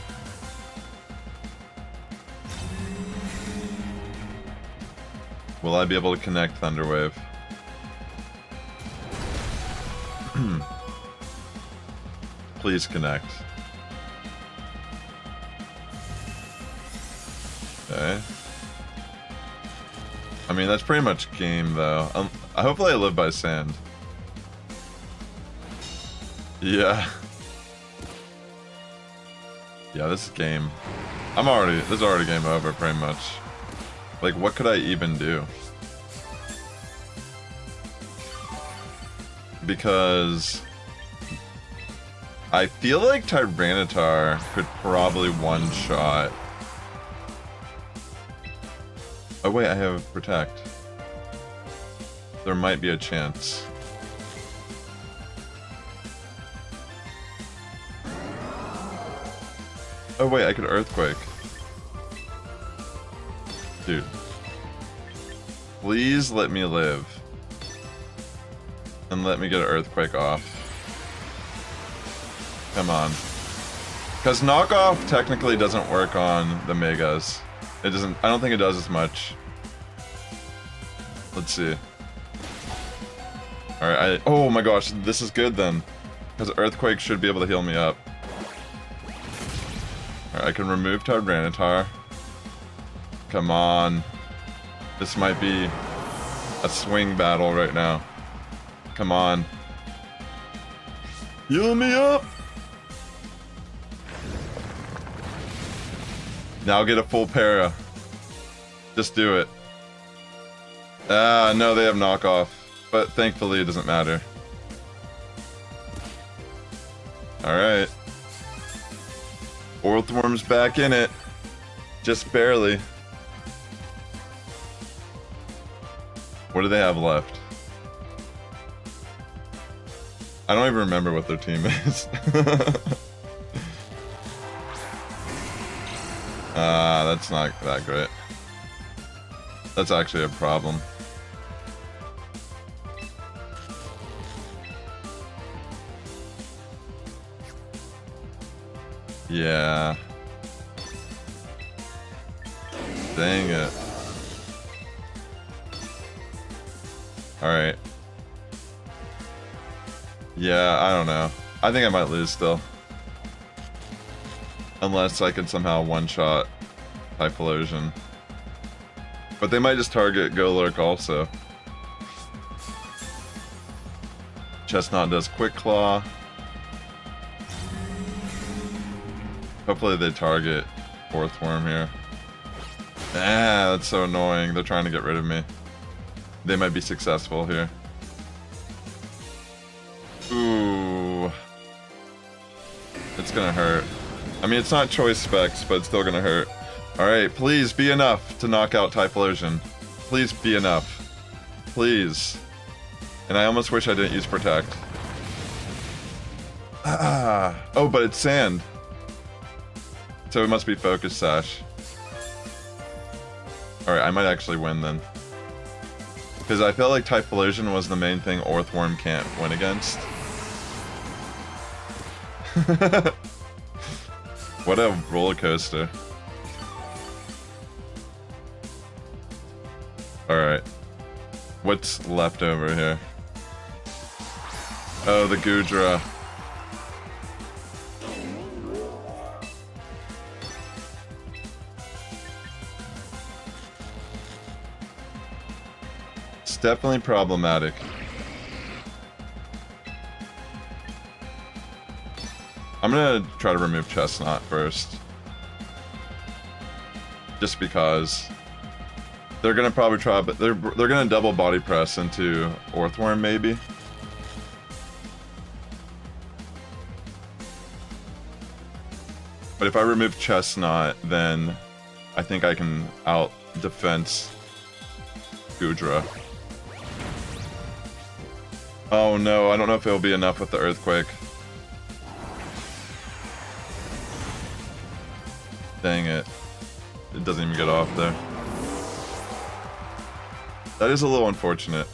Will I be able to connect Thunderwave? Please connect. Okay. I mean, that's pretty much game, though. Hopefully I live by sand. Yeah. Yeah, this is game. This is already game over, pretty much. Like, what could I even do? Because I feel like Tyranitar could probably one-shot. Oh wait, I have Protect. There might be a chance. Oh wait, I could Earthquake. Dude. Please let me live. And let me get an Earthquake off. Come on. Because knockoff technically doesn't work on the Megas. It doesn't, I don't think it does as much. Let's see. Alright, oh my gosh, this is good then. Because Earthquake should be able to heal me up. Alright, I can remove Tyranitar. Come on. This might be a swing battle right now. Come on. Heal me up! Now get a full para. Just do it. Ah, no, they have knockoff. But thankfully it doesn't matter. Alright. Orthworm's back in it. Just barely. What do they have left? I don't even remember what their team is. That's not that great. That's actually a problem. Yeah. Dang it. Alright. Yeah, I don't know. I think I might lose still. Unless I can somehow one-shot Typhlosion. But they might just target Golurk also. Chestnut does Quick Claw. Hopefully they target Orthworm here. Ah, that's so annoying. They're trying to get rid of me. They might be successful here. Ooh. It's gonna hurt. I mean, it's not choice specs, but it's still gonna hurt. Alright, please be enough to knock out Typhlosion. Please be enough. Please. And I almost wish I didn't use Protect. Ah. Oh, but it's sand. So it must be Focus Sash. Alright, I might actually win then. Because I felt like Typhlosion was the main thing Orthworm can't win against. What a roller coaster. Alright. What's left over here? Oh, the Goodra. It's definitely problematic. I'm gonna try to remove Chestnut first. Just because they're gonna probably try, but they're gonna double body press into Orthworm maybe. But if I remove Chestnut, then I think I can out defense Goodra. Oh no, I don't know if it'll be enough with the Earthquake. Dang it. It doesn't even get off there. That is a little unfortunate.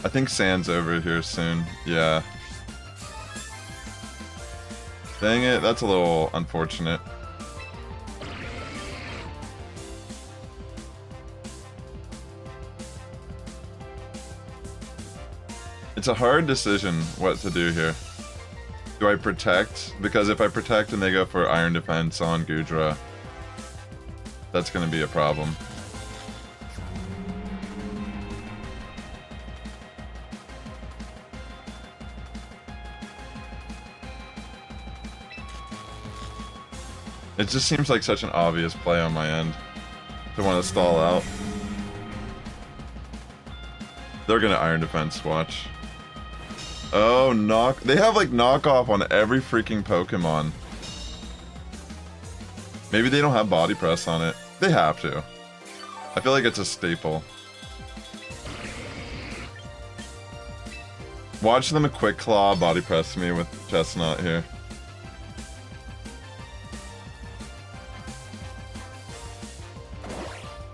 I think Sand's over here soon. Yeah. Dang it, that's a little unfortunate. It's a hard decision what to do here. Do I protect? Because if I protect and they go for Iron Defense on Gudra, that's going to be a problem. It just seems like such an obvious play on my end to want to stall out. They're going to Iron Defense, watch. Oh, knock. They have like knockoff on every freaking Pokemon. Maybe they don't have body press on it. They have to. I feel like it's a staple. Watch them a quick claw body press me with Chestnut here.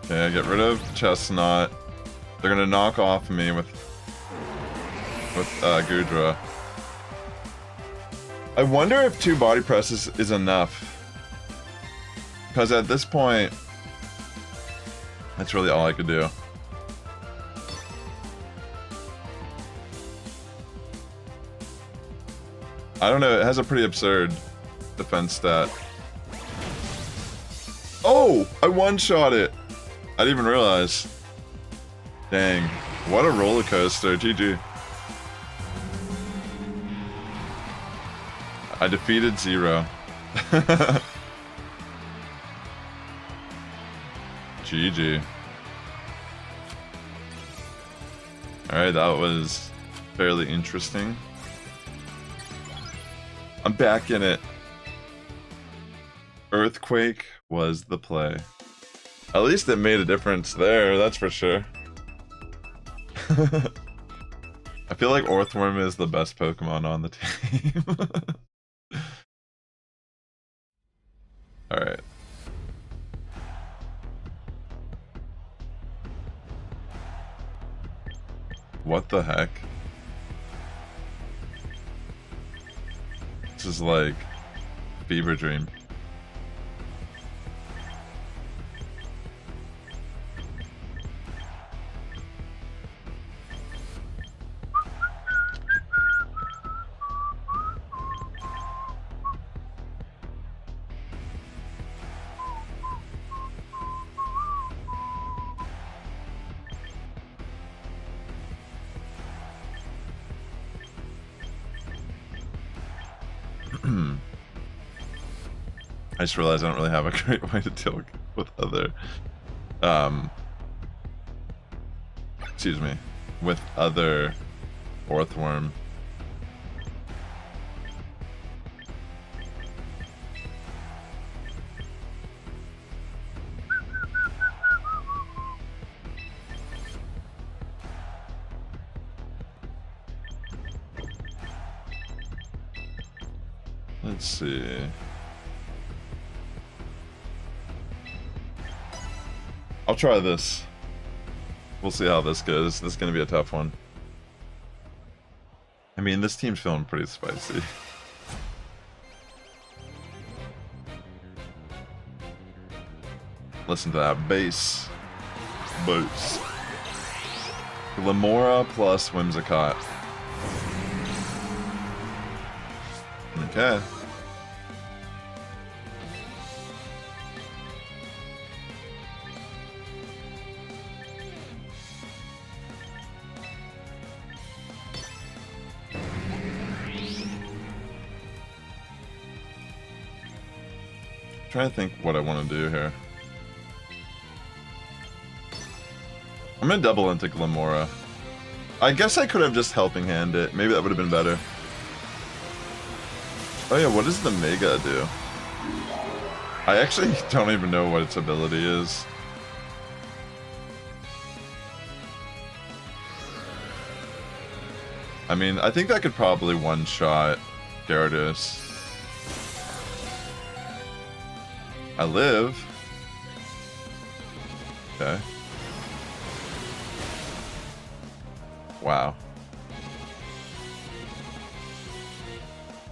Okay, I get rid of Chestnut. They're gonna knock off me with Gudra. I wonder if 2 body presses is enough. Because at this point, that's really all I could do. I don't know, it has a pretty absurd defense stat. Oh! I one-shot it! I didn't even realize. Dang. What a roller coaster. GG. I defeated Zero. GG. Alright, that was fairly interesting. I'm back in it. Earthquake was the play. At least it made a difference there, that's for sure. I feel like Orthworm is the best Pokemon on the team. Alright. What the heck? This is like fever dream. I just realized I don't really have a great way to deal with other, excuse me, with other Orthworm. Let's see. I'll try this. We'll see how this goes. This is going to be a tough one. I mean, this team's feeling pretty spicy. Listen to that bass. Bass. Lamora plus Whimsicott. Okay. Trying to think what I want to do here. I'm gonna double into Glamora. I guess I could have just helping hand it. Maybe that would have been better. Oh yeah, what does the Mega do? I actually don't even know what its ability is. I mean, I think that could probably one-shot Gyarados. I live. Okay. Wow.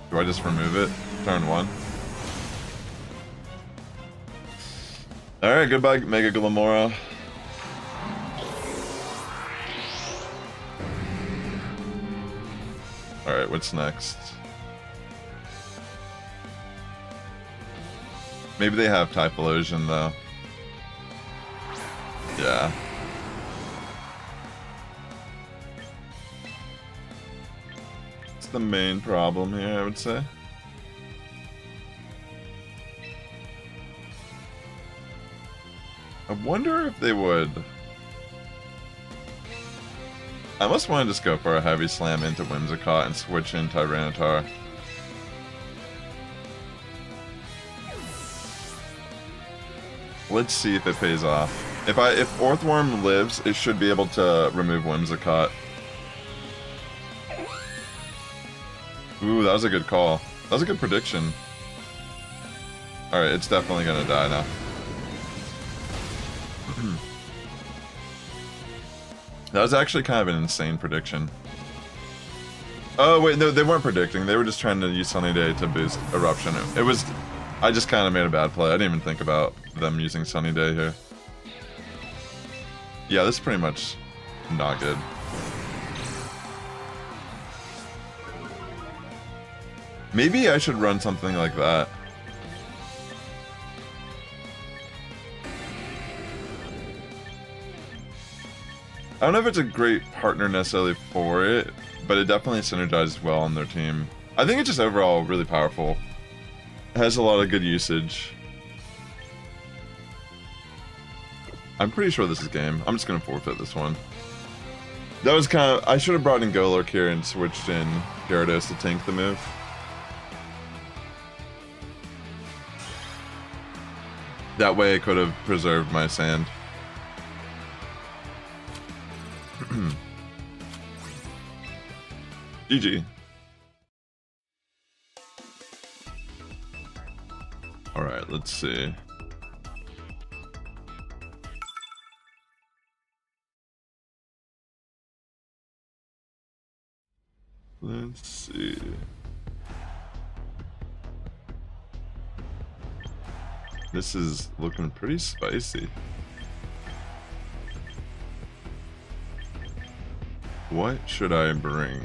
Do I just remove it? Turn 1. Alright, goodbye, Mega Glamora. Alright, what's next? Maybe they have Typhlosion, though. Yeah. It's the main problem here, I would say. I wonder if they would... I almost want to just go for a heavy slam into Whimsicott and switch in Tyranitar. Let's see if it pays off. If Orthworm lives, it should be able to remove Whimsicott. Ooh, that was a good call. That was a good prediction. Alright, it's definitely gonna die now. That was actually kind of an insane prediction. Oh wait, no, they weren't predicting. They were just trying to use Sunny Day to boost Eruption. It was... I just kind of made a bad play. I didn't even think about them using Sunny Day here. Yeah, this is pretty much not good. Maybe I should run something like that. I don't know if it's a great partner necessarily for it, but it definitely synergizes well on their team. I think it's just overall really powerful. It has a lot of good usage. I'm pretty sure this is game. I'm just gonna forfeit this one. That was kind of... I should have brought in Golurk here and switched in Gyarados to tank the move. That way I could have preserved my sand. GG. Alright, let's see. Let's see. This is looking pretty spicy. What should I bring?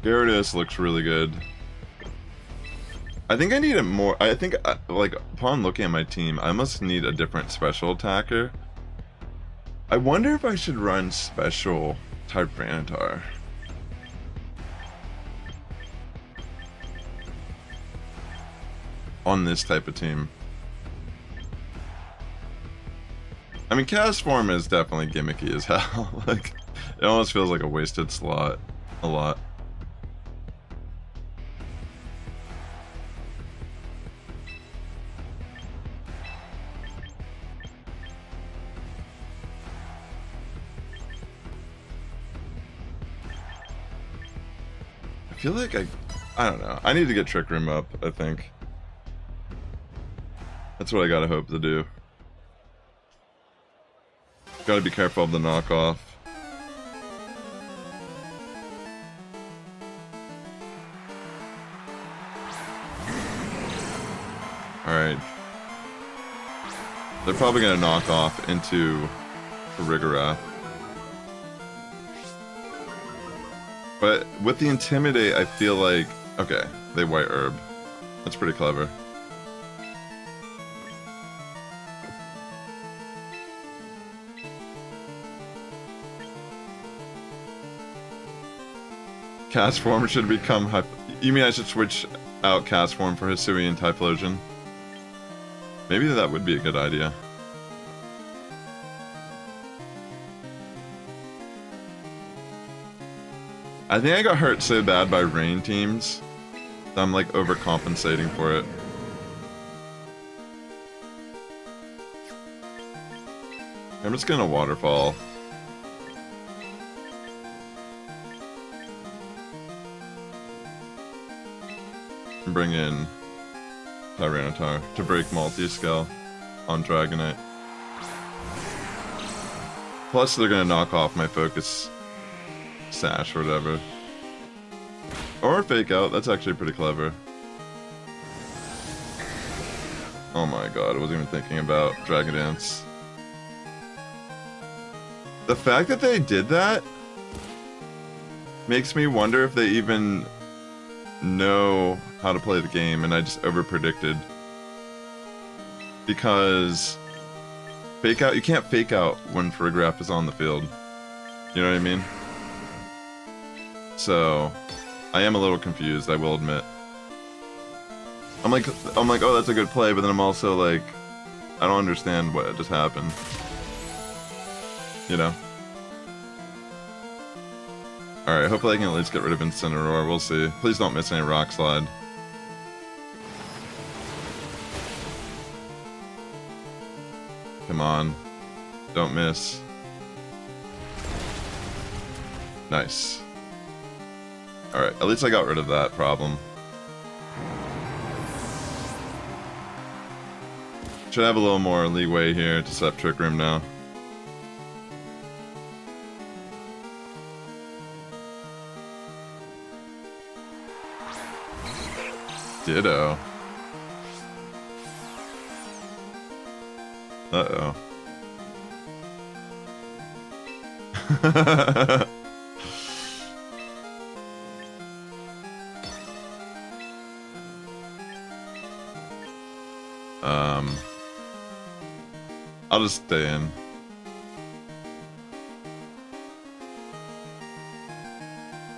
Gyarados looks really good. I think I need a more... I think, like, upon looking at my team, I must need a different special attacker. I wonder if I should run special Tyranitar. On this type of team. I mean, Cast Form is definitely gimmicky as hell. Like, it almost feels like a wasted slot. A lot. I feel like I don't know. I need to get Trick Room up, I think. That's what I gotta hope to do. Gotta be careful of the knockoff. Alright. They're probably gonna knock off into Rigoroth. But with the Intimidate, I feel like... Okay, they White Herb. That's pretty clever. Cast Form should become... You mean I should switch out Cast Form for Hisui and Typhlosion? Maybe that would be a good idea. I think I got hurt so bad by rain teams that I'm like overcompensating for it. I'm just gonna Waterfall. And bring in Tyranitar to break Multi-Scale on Dragonite. Plus they're gonna knock off my focus Sash or whatever. Or fake out, that's actually pretty clever. Oh my god, I wasn't even thinking about Dragon Dance. The fact that they did that makes me wonder if they even know how to play the game and I just over-predicted. Because fake out, you can't fake out when Farigiraf is on the field. You know what I mean? So, I am a little confused, I will admit. I'm like, oh, that's a good play, but then I'm also like, I don't understand what just happened. You know? Alright, hopefully I can at least get rid of Incineroar, we'll see. Please don't miss any Rock Slide. Come on. Don't miss. Nice. Alright, at least I got rid of that problem. Should have a little more leeway here to set up Trick Room now. Ditto. Uh-oh. I'll just stay in.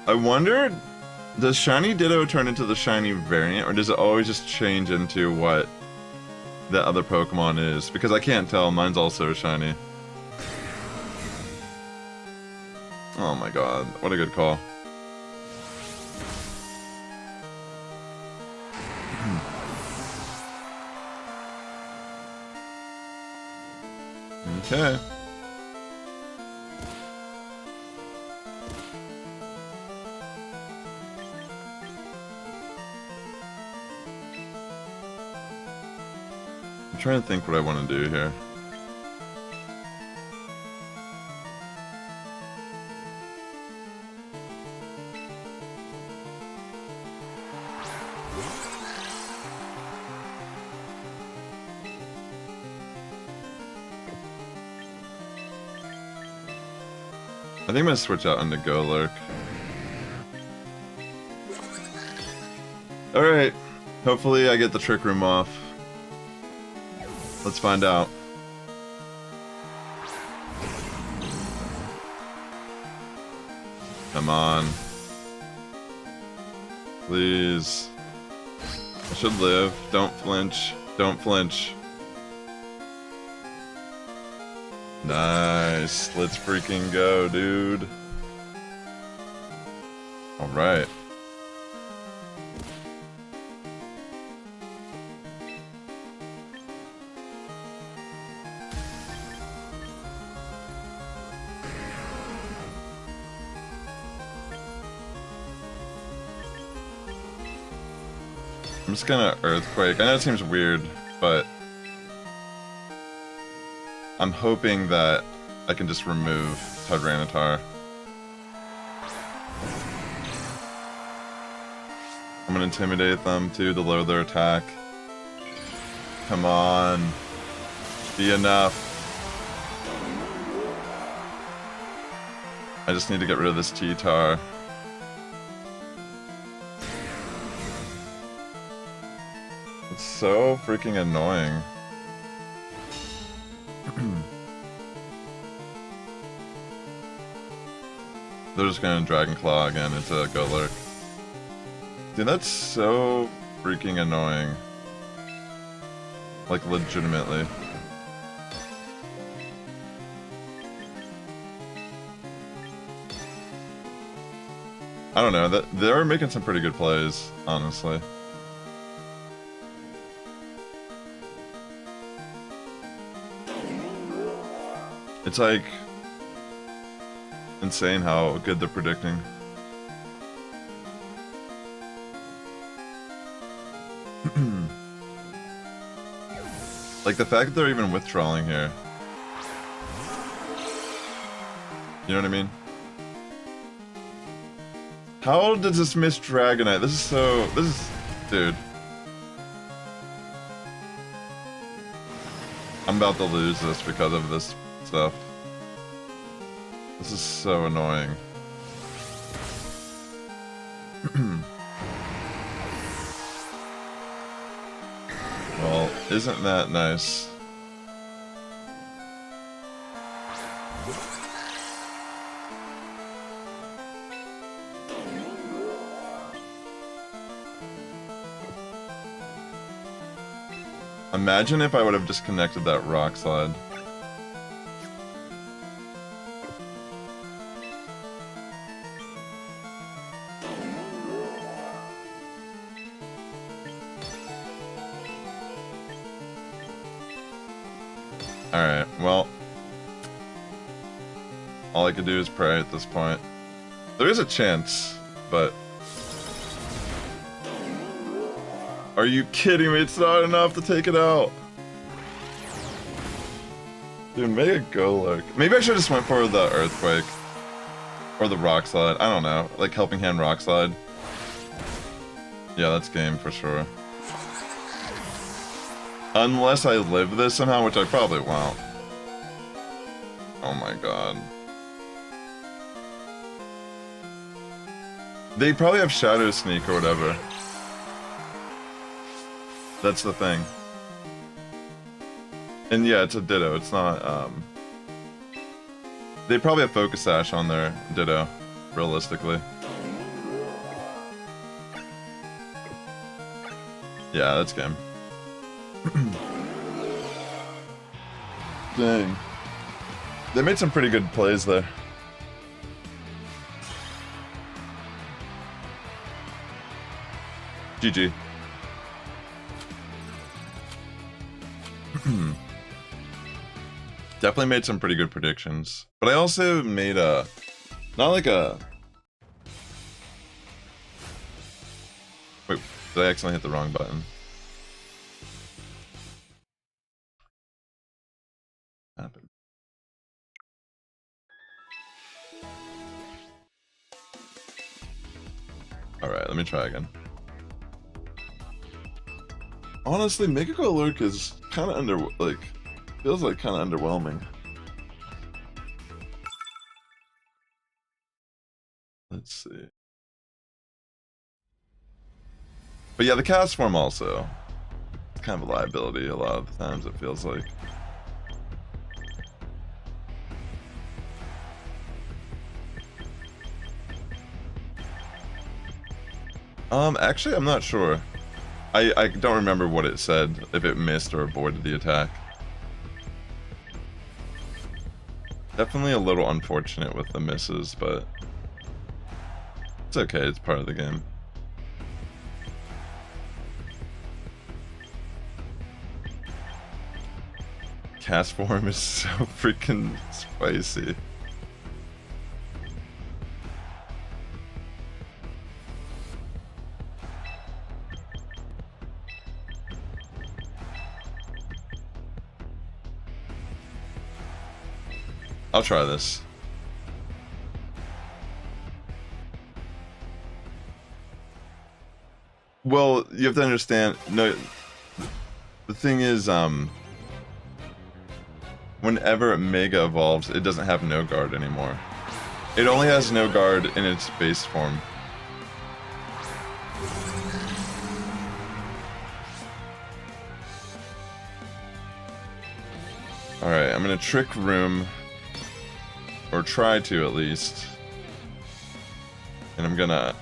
I wonder, does Shiny Ditto turn into the Shiny variant, or does it always just change into what the other Pokemon is? Because I can't tell, mine's also Shiny. Oh my god, what a good call. Okay. I'm trying to think what I want to do here. I think I'm gonna switch out into Golurk. Alright, hopefully I get the Trick Room off. Let's find out. Come on. Please. I should live. Don't flinch. Don't flinch. Nice. Let's freaking go, dude. Alright. I'm just gonna Earthquake. I know it seems weird, but I'm hoping that I can just remove Tyranitar. I'm gonna intimidate them too to lower their attack. Come on. Be enough. I just need to get rid of this T-Tar. It's so freaking annoying. They're just gonna Dragon Claw again into Golurk. Dude, that's so freaking annoying. Like, legitimately. I don't know, they're making some pretty good plays, honestly. It's like insane how good they're predicting. Like the fact that they're even withdrawing here. You know what I mean? How does this miss Dragonite? Dude. I'm about to lose this because of this stuff. This is so annoying. Well, isn't that nice? Imagine if I would have just connected that rock slide. Alright, well. All I could do is pray at this point. There is a chance, but... Are you kidding me? It's not enough to take it out. Dude, make it go like... Maybe I should have just went for the Earthquake. Or the Rock Slide. I don't know. Like Helping Hand Rock Slide. Yeah, that's game for sure. Unless I live this somehow, which I probably won't. Oh my god. They probably have Shadow Sneak or whatever. That's the thing. And yeah, it's a Ditto. It's not, They probably have Focus Sash on their Ditto, realistically. Yeah, that's game. Dang. They made some pretty good plays there. GG. Definitely made some pretty good predictions. But I also made a... Not like a... Wait, did I accidentally hit the wrong button? Happened. Alright, let me try again. Honestly, Mega Go Lurk is kind of feels like kind of underwhelming. Let's see. But yeah, the cast form also. It's kind of a liability a lot of the times, it feels like. Actually, I'm not sure. I don't remember what it said, if it missed or avoided the attack. Definitely a little unfortunate with the misses, but it's okay, it's part of the game. Cast form is so freaking spicy. I'll try this. Well, you have to understand, no, the thing is, whenever Mega evolves, it doesn't have no guard anymore. It only has no guard in its base form. Alright, I'm gonna Trick Room. Or try to, at least. And I'm gonna...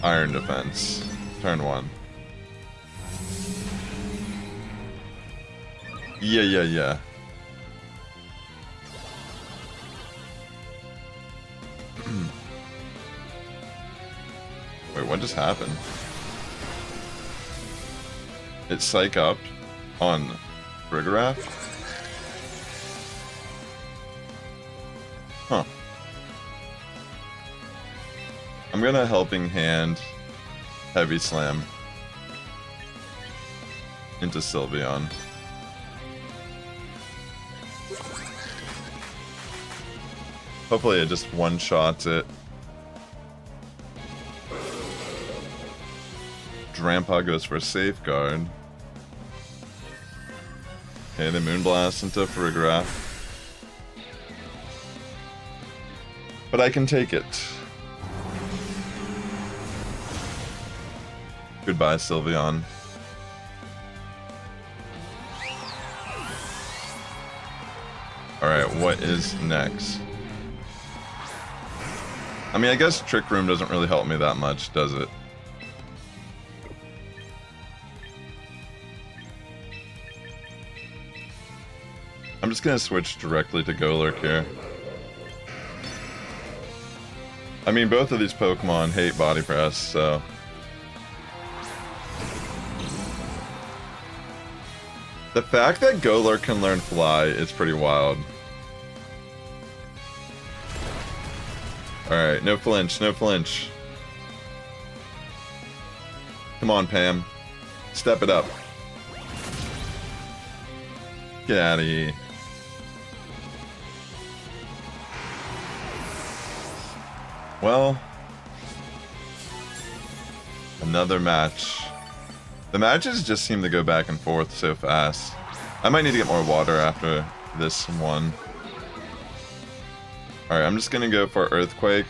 Iron Defense. Turn 1. Yeah. Wait, what just happened? It Psych up on Rigarath? Huh. I'm gonna Helping Hand Heavy Slam into Sylveon. Hopefully it just one-shots it Drampa goes for a safeguard. Okay, the Moonblast into Farigiraf. But I can take it. Goodbye, Sylveon. Alright, what is next? I mean, I guess Trick Room doesn't really help me that much, does it? I'm just gonna switch directly to Golurk here. I mean, both of these Pokemon hate Body Press, so... The fact that Golurk can learn Fly is pretty wild. Alright, no flinch, no flinch. Come on, Pam. Step it up. Get out of here. Well, another match. The matches just seem to go back and forth so fast. I might need to get more water after this one. Alright, I'm just gonna go for Earthquake.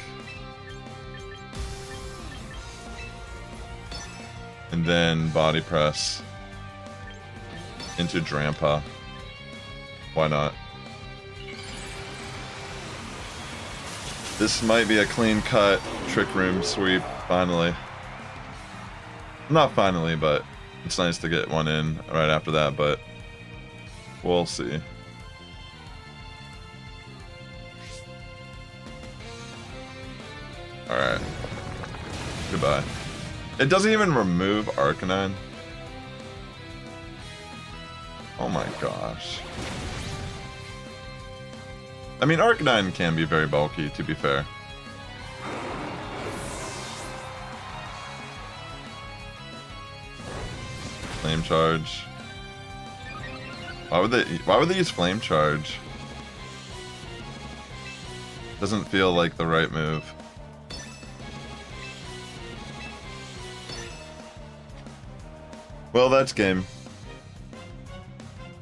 And then Body Press into Drampa. Why not? This might be a clean-cut Trick Room sweep, finally. Not finally, but it's nice to get one in right after that, but we'll see. Alright. Goodbye. It doesn't even remove Arcanine. Oh my gosh. I mean, Arcanine can be very bulky, to be fair. Flame Charge. Why would they use Flame Charge? Doesn't feel like the right move. Well, that's game.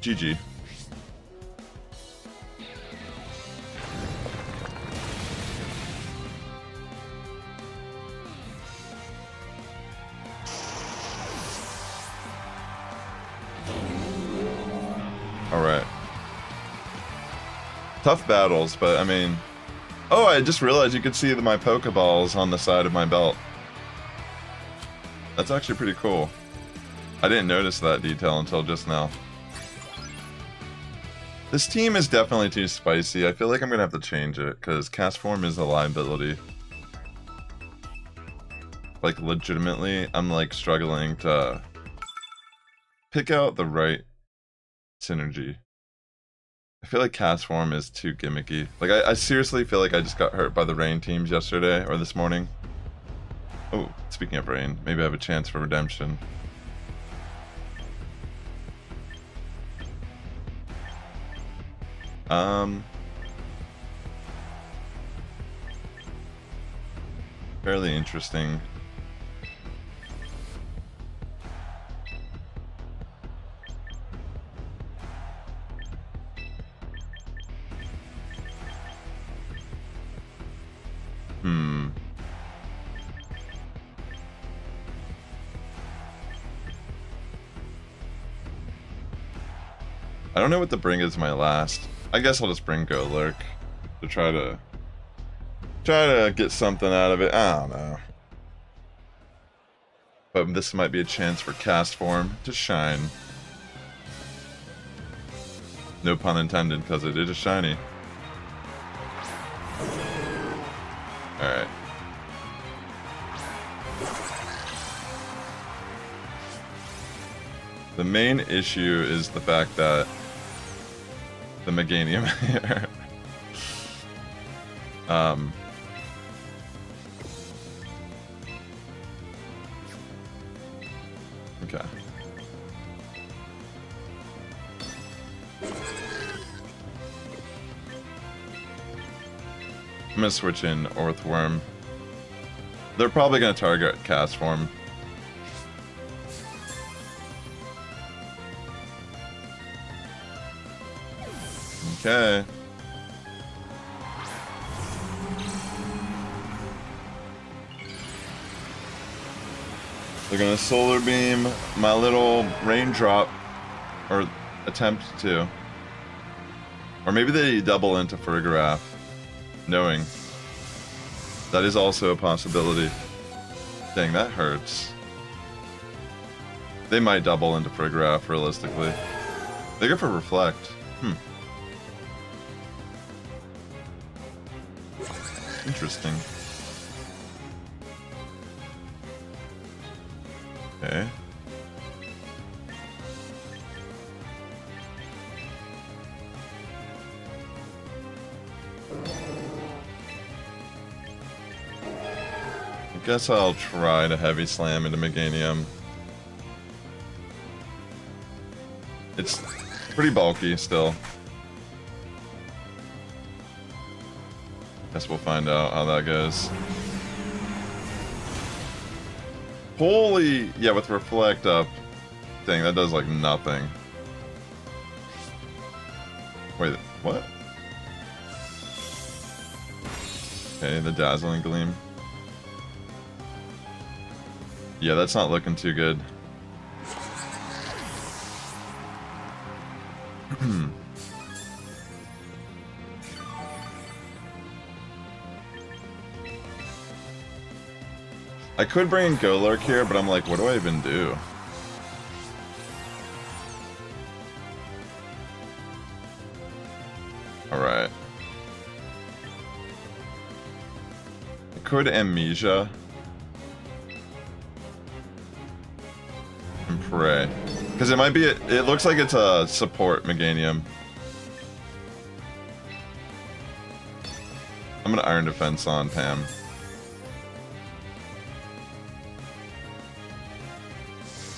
GG. Alright. Tough battles, but I mean... Oh, I just realized you could see my Pokeballs on the side of my belt. That's actually pretty cool. I didn't notice that detail until just now. This team is definitely too spicy. I feel like I'm gonna have to change it, because Cast Form is a liability. Like, legitimately, I'm like struggling to pick out the right synergy. I feel like Cast Form is too gimmicky. Like, I seriously feel like I just got hurt by the rain teams yesterday, or this morning. Oh, speaking of rain, maybe I have a chance for redemption. Fairly interesting. I don't know what to bring as my last. I guess I'll just bring Golurk to try to get something out of it. I don't know. But this might be a chance for Cast Form to shine. No pun intended, because it is a shiny. Alright. The main issue is the fact that the Meganium here. Okay. I'm gonna switch in Orthworm. They're probably gonna target Cast Form. Okay. They're gonna solar beam my little raindrop, or attempt to. Or maybe they double into Farigiraf, knowing. That is also a possibility. Dang, that hurts. They might double into Farigiraf, realistically. They go for Reflect. Interesting. Okay. I guess I'll try to heavy slam into Meganium. It's pretty bulky still. Guess we'll find out how that goes. Holy, yeah, with Reflect up. Dang, that does like nothing. Wait, what? Okay, the Dazzling Gleam. Yeah, that's not looking too good. I could bring in Golurk here, but I'm like, what do I even do? Alright. I could Amnesia. And pray. Because it might be, it looks like it's a support Meganium. I'm gonna Iron Defense on Pam.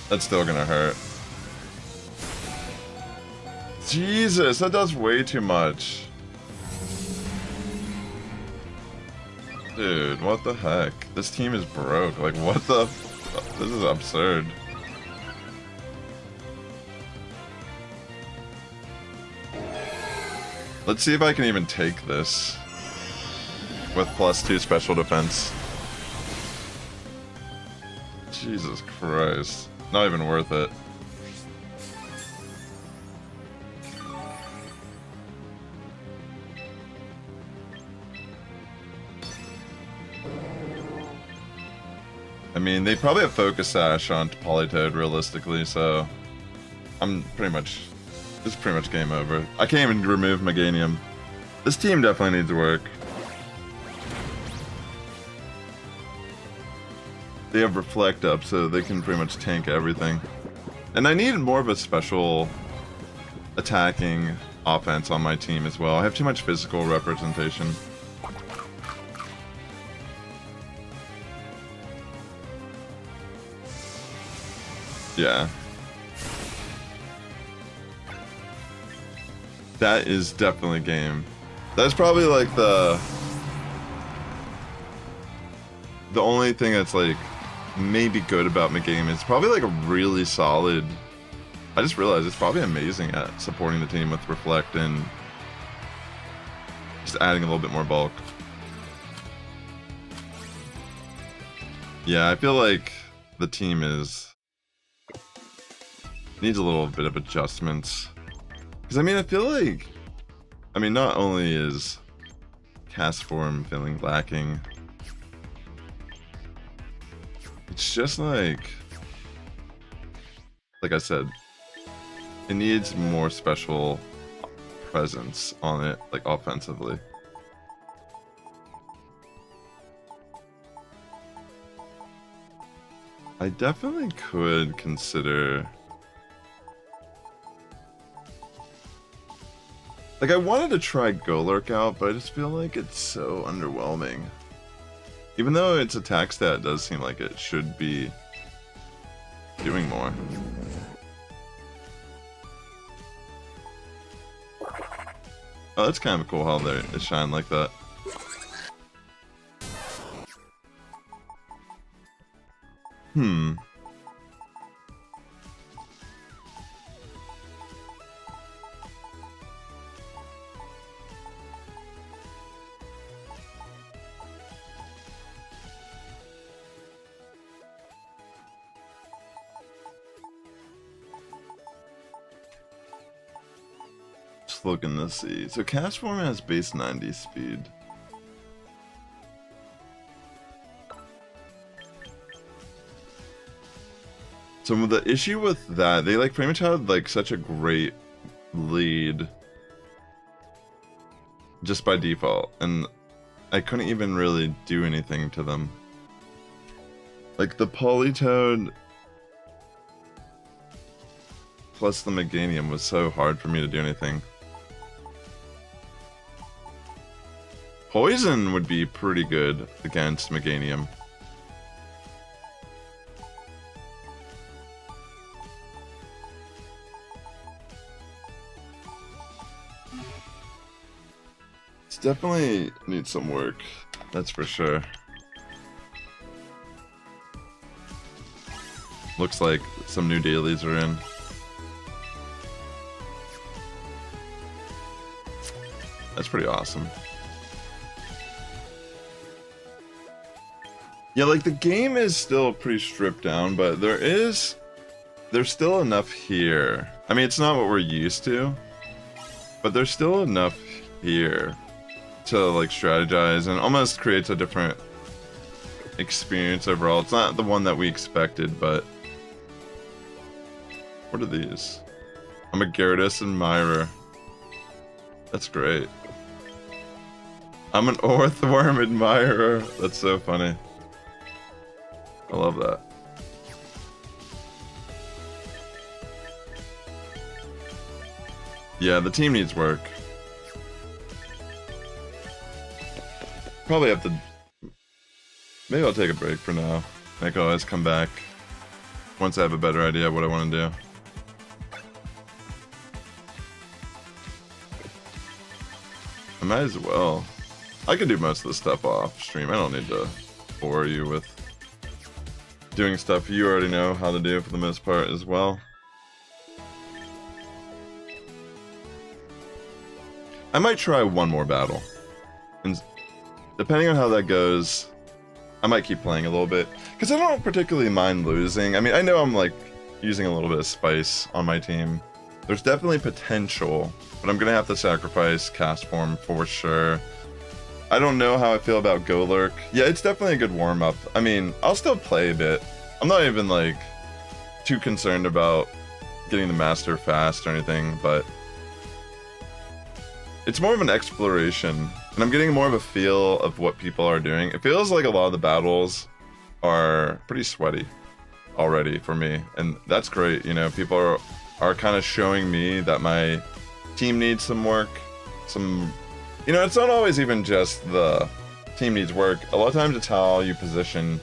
That's still gonna hurt. Jesus, that does way too much. Dude, what the heck? This team is broke. Like, what the... This is absurd. Let's see if I can even take this. With +2 special defense. Jesus Christ. Not even worth it. I mean, they probably have Focus Sash on Politoed realistically, so I'm pretty much, this is pretty much game over. I can't even remove Meganium. This team definitely needs work. They have Reflect up, so they can pretty much tank everything. And I needed more of a special attacking offense on my team as well. I have too much physical representation. Yeah. That is definitely game. That's probably like the only thing that's like maybe good about Meganium. It's probably like a really solid. I just realized it's probably amazing at supporting the team with Reflect and just adding a little bit more bulk. Yeah, I feel like the team needs a little bit of adjustments. Because I mean, I feel like, not only is cast form feeling lacking, it's just like I said, it needs more special presence on it, like offensively. I definitely could consider, like, I wanted to try Golurk out, but I just feel like it's so underwhelming. Even though its attack stat does seem like it should be doing more. Oh, that's kind of cool how they shine like that. just looking to see. So Castform has base 90 speed. So the issue with that, they like pretty much had like such a great lead just by default, and I couldn't even really do anything to them. Like the Politoed plus the Meganium was so hard for me to do anything. Poison would be pretty good against Meganium. Definitely needs some work, that's for sure. Looks like some new dailies are in. That's pretty awesome. Yeah, like the game is still pretty stripped down, but there's still enough here. I mean, it's not what we're used to, but there's still enough here to like strategize, and almost creates a different experience overall. It's not the one that we expected, but what are these? I'm a Gyarados admirer. That's great. I'm an Orthworm admirer. That's so funny. I love that. Yeah, the team needs work. Probably have to... Maybe I'll take a break for now. I can always come back once I have a better idea of what I want to do. I might as well. I can do most of the stuff off stream. I don't need to bore you with doing stuff you already know how to do for the most part as well. I might try one more battle. And depending on how that goes, I might keep playing a little bit. Because I don't particularly mind losing. I mean, I know I'm like using a little bit of spice on my team. There's definitely potential, but I'm going to have to sacrifice Castform for sure. I don't know how I feel about Golurk. Yeah, it's definitely a good warm-up. I mean, I'll still play a bit. I'm not even like too concerned about getting the master fast or anything, but it's more of an exploration, and I'm getting more of a feel of what people are doing. It feels like a lot of the battles are pretty sweaty already for me, and that's great. You know, people are kind of showing me that my team needs some work. You know, it's not always even just the team needs work. A lot of times it's how you position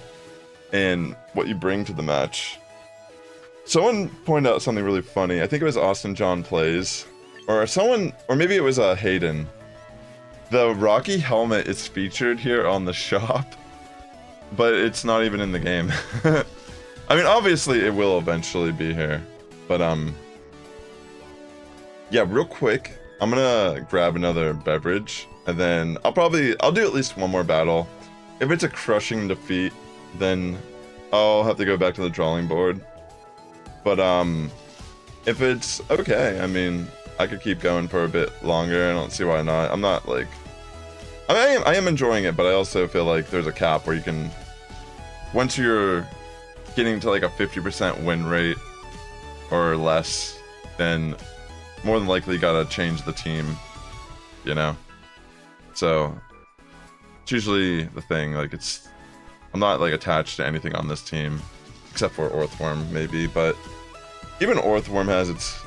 and what you bring to the match. Someone pointed out something really funny. I think it was Austin John Plays. Or someone, or maybe it was Hayden. The Rocky helmet is featured here on the shop, but it's not even in the game. I mean, obviously it will eventually be here, but yeah, real quick, I'm gonna grab another beverage, and then I'll do at least one more battle. If it's a crushing defeat, then I'll have to go back to the drawing board. But if it's okay, I mean, I could keep going for a bit longer. I don't see why not. I'm not like... I am enjoying it, but I also feel like there's a cap where you can... Once you're getting to like a 50% win rate or less, then more than likely you gotta change the team, you know? So, it's usually the thing, like I'm not like attached to anything on this team, except for Orthworm maybe, but even Orthworm has its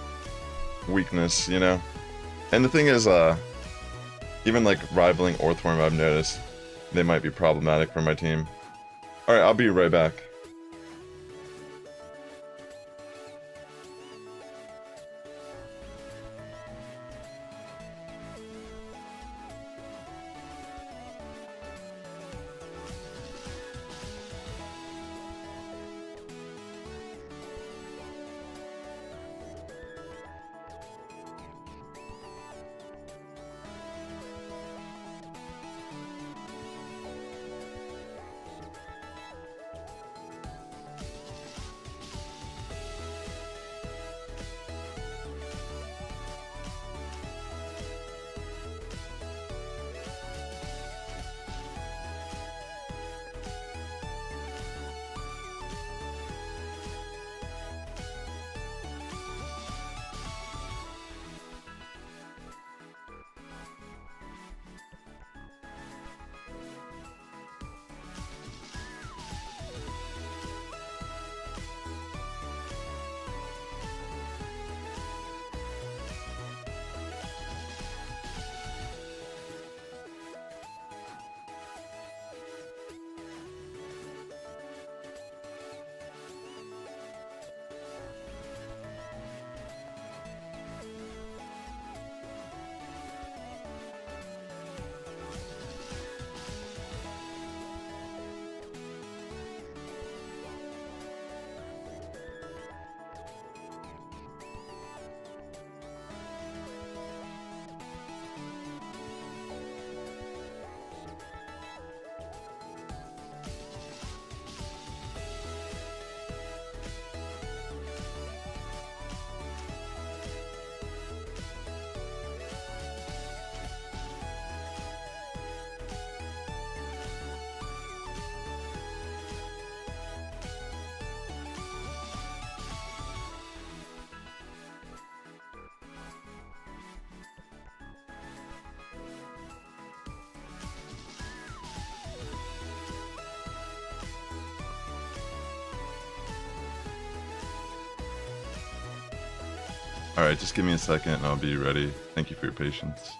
weakness, you know? And the thing is, even like rivaling Orthworm, I've noticed they might be problematic for my team. Alright, I'll be right back. Alright, just give me a second and I'll be ready. Thank you for your patience.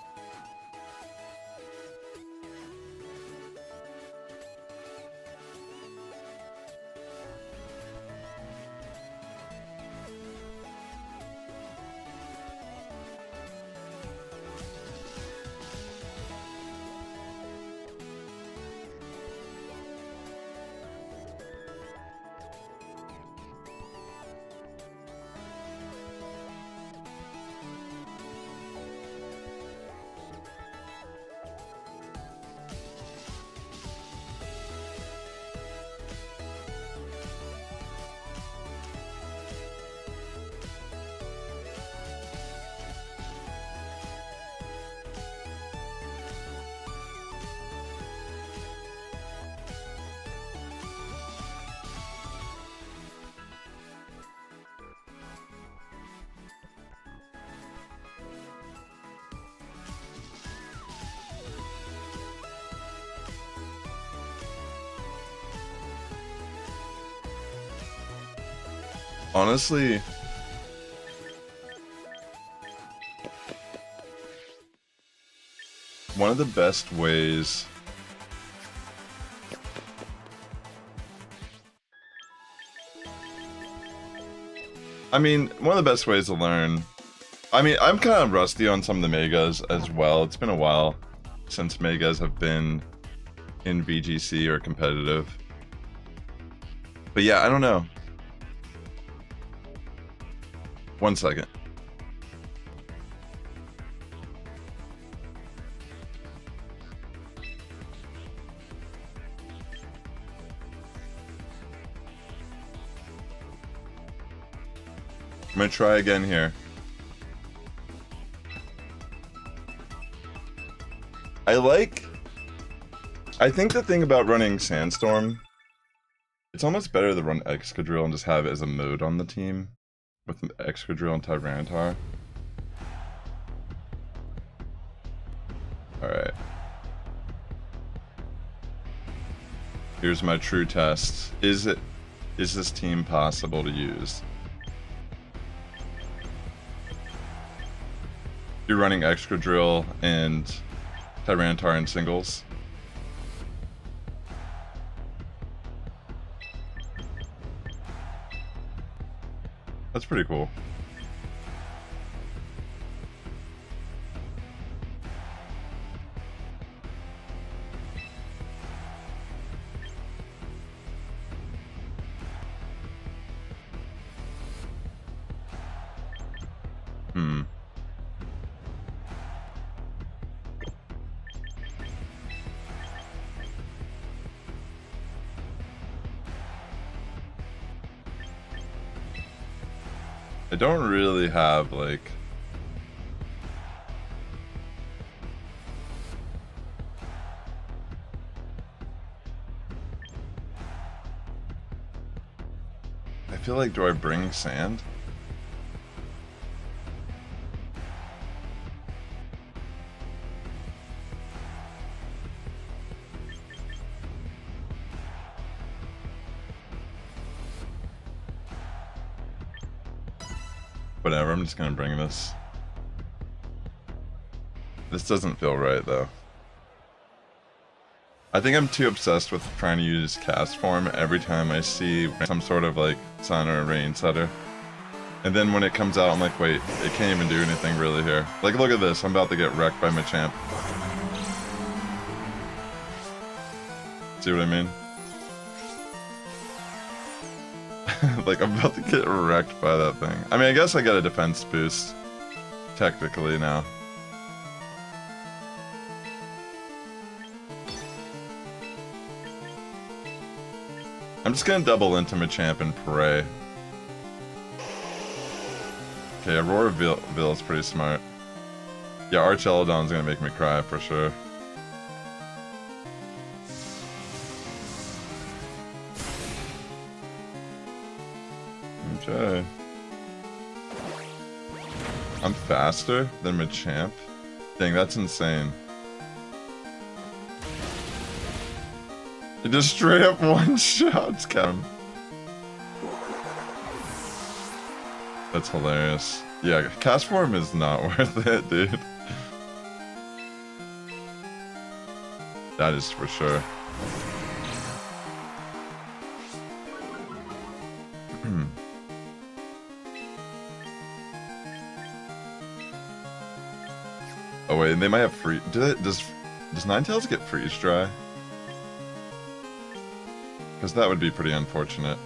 Honestly, one of the best ways one of the best ways to learn. I'm kind of rusty on some of the megas as well. It's been a while since megas have been in VGC or competitive. But yeah, I don't know. 1 second. I'm gonna try again here. I think the thing about running Sandstorm, it's almost better to run Excadrill and just have it as a mode on the team with Excadrill and Tyranitar. Alright. Here's my true test. Is this team possible to use? You're running Excadrill and Tyranitar in singles. That's pretty cool. I don't really have, like... I feel like, do I bring sand? Whatever, I'm just gonna bring this. This doesn't feel right, though. I think I'm too obsessed with trying to use cast form every time I see some sort of, like, sun or rain setter. And then when it comes out, I'm like, wait, it can't even do anything really here. Like, look at this, I'm about to get wrecked by Machamp. See what I mean? Like, I'm about to get wrecked by that thing. I mean, I guess I got a defense boost. Technically, now. I'm just gonna double into Machamp and pray. Okay, Aurora Veil is pretty smart. Yeah, Archelodon's gonna make me cry, for sure. Okay. I'm faster than Machamp? Dang, that's insane. It just straight up one-shots, Kevin. That's hilarious. Yeah, cast form is not worth it, dude. That is for sure. Oh wait, they might have free. Does Ninetales get freeze dry? Because that would be pretty unfortunate.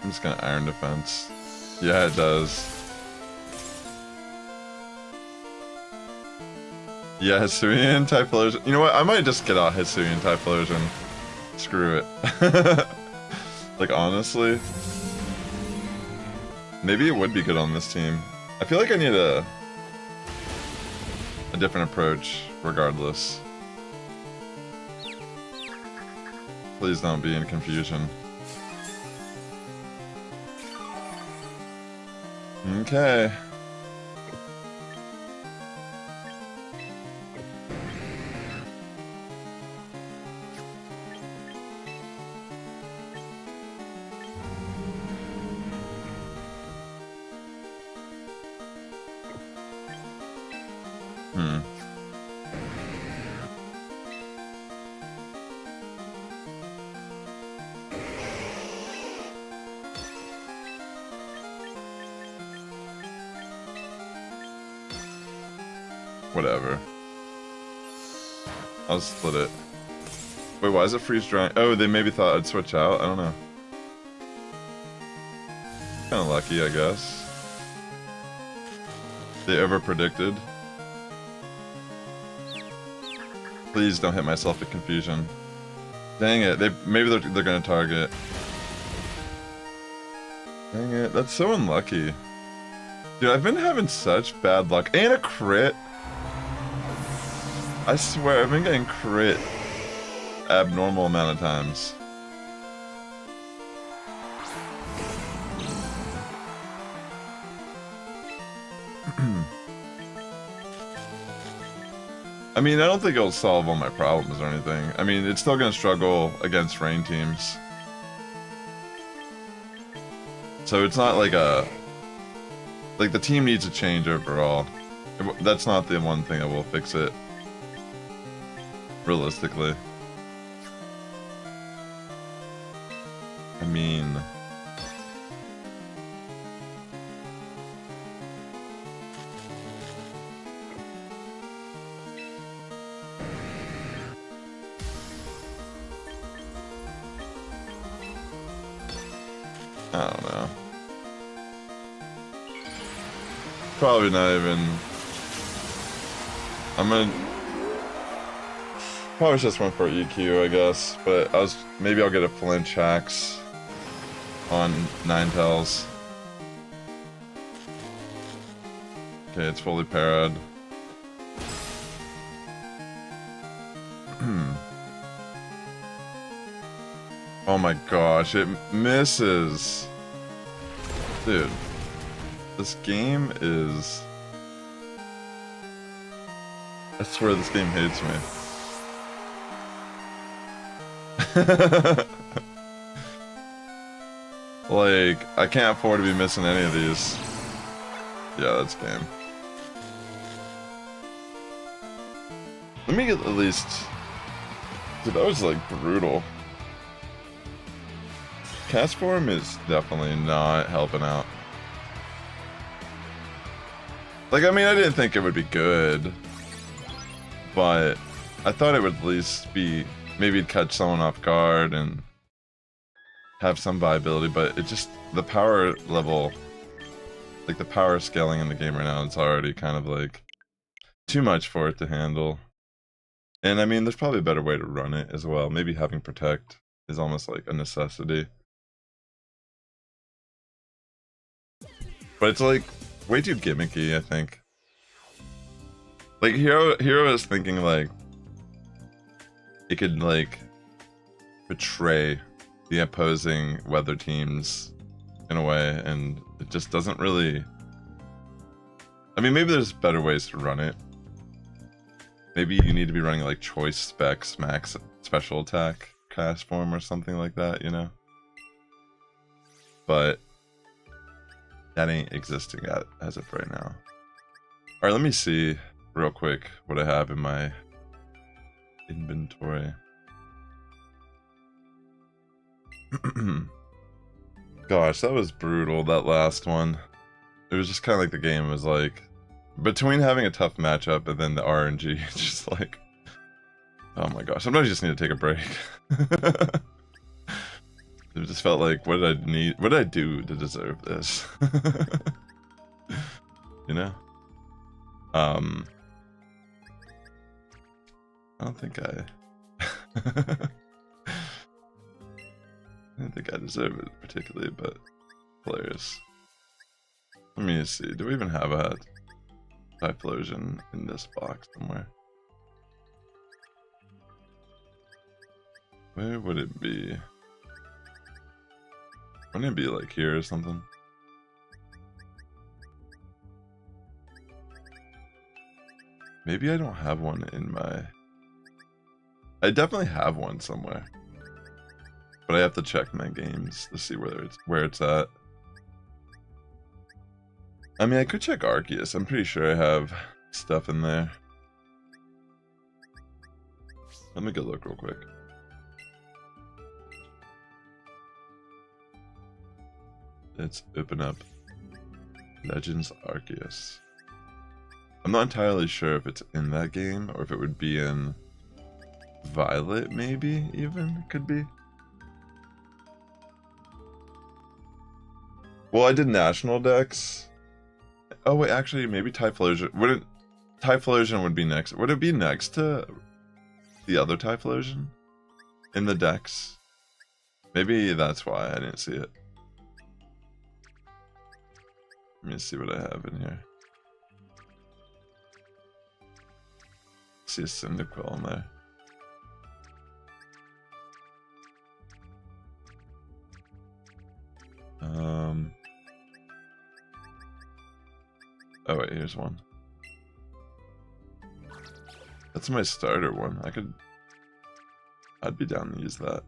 I'm just gonna Iron Defense. Yeah, it does. Yeah, Hisuian Typhlosion. You know what? I might just get out Hisuian Typhlosion. Screw it. Like, honestly. Maybe it would be good on this team. I feel like I need a different approach, regardless. Please don't be in confusion. Okay. Whatever. I'll split it. Wait, why is it freeze drying? Oh, they maybe thought I'd switch out? I don't know. Kinda lucky, I guess. They over-predicted. Please don't hit myself with confusion. Dang it, maybe they're gonna target. Dang it, that's so unlucky. Dude, I've been having such bad luck. And a crit! I swear, I've been getting crit abnormal amount of times. I mean, I don't think it'll solve all my problems or anything. I mean, it's still gonna struggle against rain teams. So it's not like a... Like, the team needs a change overall. That's not the one thing that will fix it. Realistically. I mean... I don't know. Probably not even... I'm gonna... Probably just went for EQ, I guess, but maybe I'll get a flinch hacks on Ninetales. Okay, it's fully parried. Oh my gosh, it misses! Dude, this game is... I swear this game hates me. Like, I can't afford to be missing any of these. Yeah, that's game. Let me get at least... Dude, that was like brutal. Cast form is definitely not helping out. Like, I mean, I didn't think it would be good, but I thought it would at least be, maybe catch someone off guard and have some viability, but it just, the power level, like the power scaling in the game right now, it's already kind of like too much for it to handle. And I mean, there's probably a better way to run it as well. Maybe having Protect is almost like a necessity. But it's like way too gimmicky, I think. Like Hero is thinking like it could like betray the opposing weather teams in a way, and it just doesn't really I mean, maybe there's better ways to run it. Maybe you need to be running like choice specs, max special attack, cast form, or something like that, you know? But that ain't existing as of right now. Alright, let me see real quick what I have in my inventory. Gosh, that was brutal, that last one. It was just kind of like the game was like, between having a tough matchup and then the RNG, it's just like, oh my gosh, sometimes you just need to take a break. It just felt like, what did I need? What did I do to deserve this? You know? I don't think I don't think I deserve it particularly, but players. Let me see. Do we even have a Typhlosion in this box somewhere? Where would it be? Wouldn't it be like here or something? Maybe I don't have one in my... I definitely have one somewhere. But I have to check my games to see where it's at. I mean, I could check Arceus. I'm pretty sure I have stuff in there. Let me go look real quick. Let's open up Legends Arceus. I'm not entirely sure if it's in that game or if it would be in Violet, maybe even could be. Well, I did National Dex. Oh wait, actually, maybe Typhlosion. Typhlosion would be next? Would it be next to the other Typhlosion in the Dex? Maybe that's why I didn't see it. Let me see what I have in here. See a Cyndaquil in there. Oh wait, here's one. That's my starter one. I'd be down to use that.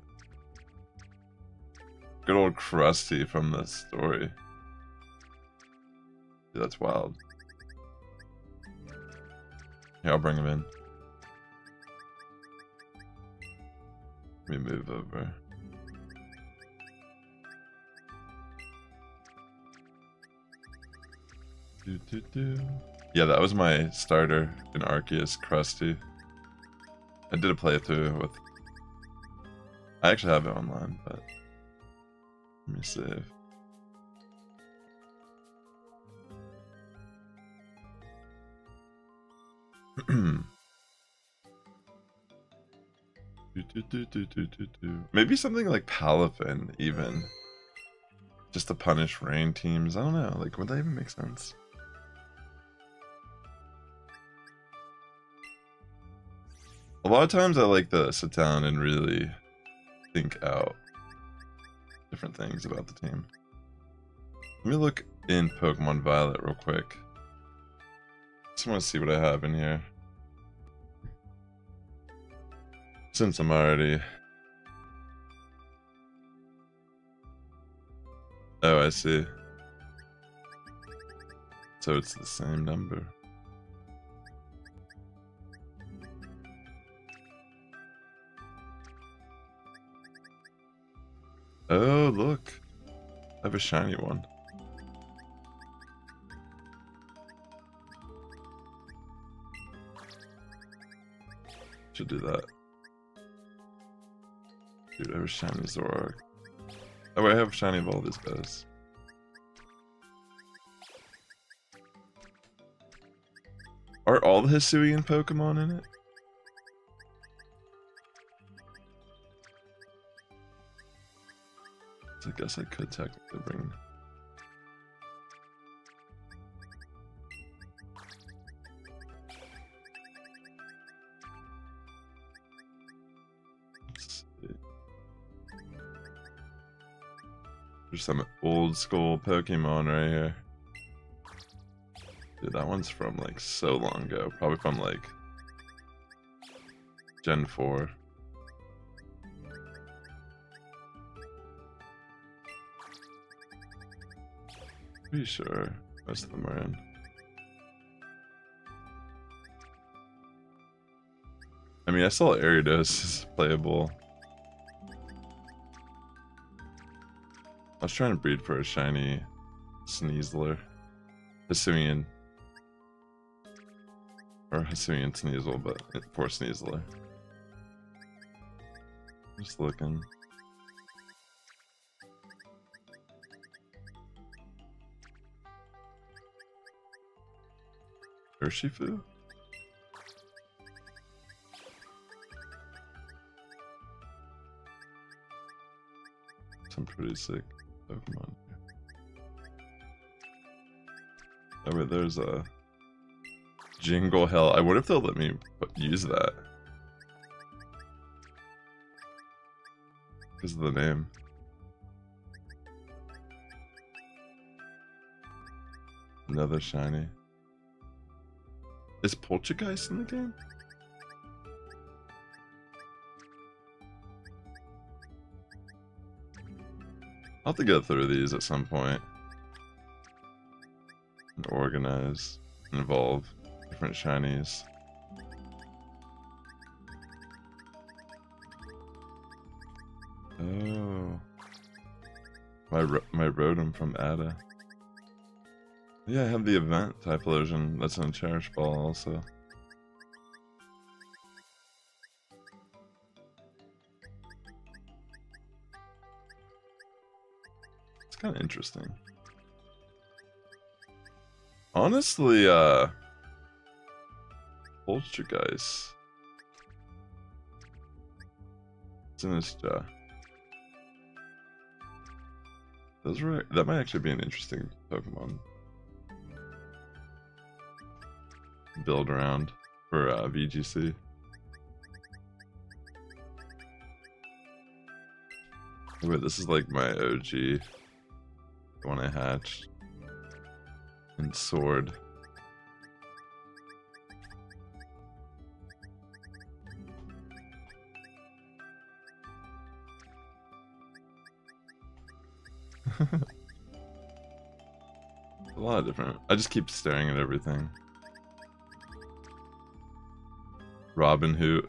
Good old Krusty from the story. Dude, that's wild. Here, I'll bring him in. Let me move over. Yeah, that was my starter in Arceus, Krusty. I did a playthrough with... I actually have it online, but... Let me save. Maybe something like Palafin, even. Just to punish rain teams. I don't know. Like, would that even make sense? A lot of times I like to sit down and really think out different things about the team. Let me look in Pokemon Violet real quick. Just want to see what I have in here. Since I'm already... Oh, I see. So it's the same number. Oh, look. I have a shiny one. Should do that. Dude, I have a shiny Zoroark. Oh, wait, I have a shiny of all these guys. Are all the Hisuian Pokemon in it? So I guess I could technically bring... There's some old school Pokemon right here. Dude, that one's from like so long ago. Probably from like Gen 4. Pretty sure most of them are in. I mean, I saw Ariados is playable. I was trying to breed for a shiny Sneasler. Hisuian. Or Hisuian Sneasel, but for Sneasler. Just looking. Urshifu? Some pretty sick Pokemon here. Oh wait, there's a Jingle Hell. I wonder if they'll let me use that. Because of the name. Another shiny. Is Poltergeist in the game? I'll have to go through these at some point. And organize and evolve different shinies. Oh. My Rotom from Ada. Yeah, I have the event Typhlosion that's in Cherish Ball also. It's kind of interesting. Honestly, Poltergeist. Sinistra. Those were, that might actually be an interesting Pokemon. Build around for VGC. Oh, wait, this is like my OG, the one I hatched. And Sword. A lot of different. I just keep staring at everything. Robin Hood.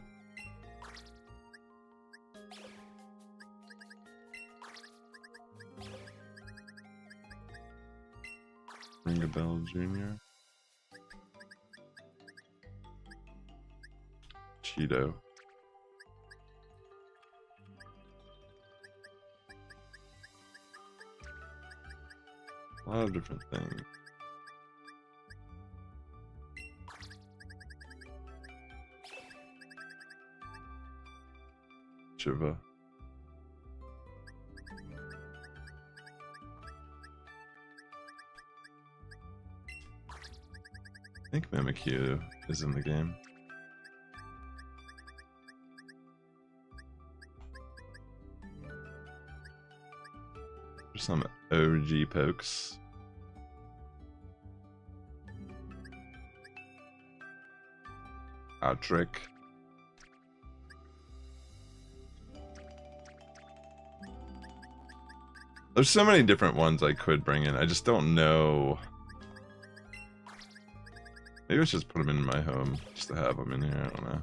Ring a Bell Jr. Cheeto. A lot of different things. Shiva. I think Mimikyu is in the game. There's some OG pokes. Outrick. There's so many different ones I could bring in. I just don't know. Maybe I should just put them in my home just to have them in here. I don't know.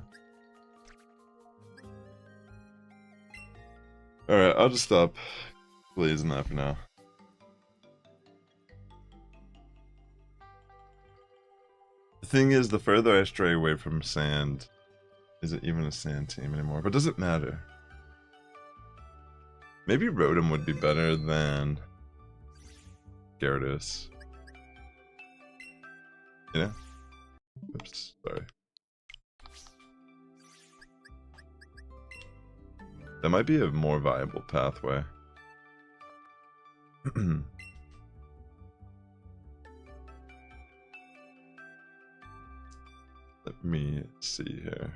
Alright, I'll just stop blazing that for now. The thing is, the further I stray away from sand, is it even a sand team anymore? But does it matter? Maybe Rotom would be better than Gyarados. You know? Oops, sorry. That might be a more viable pathway. Let me see here.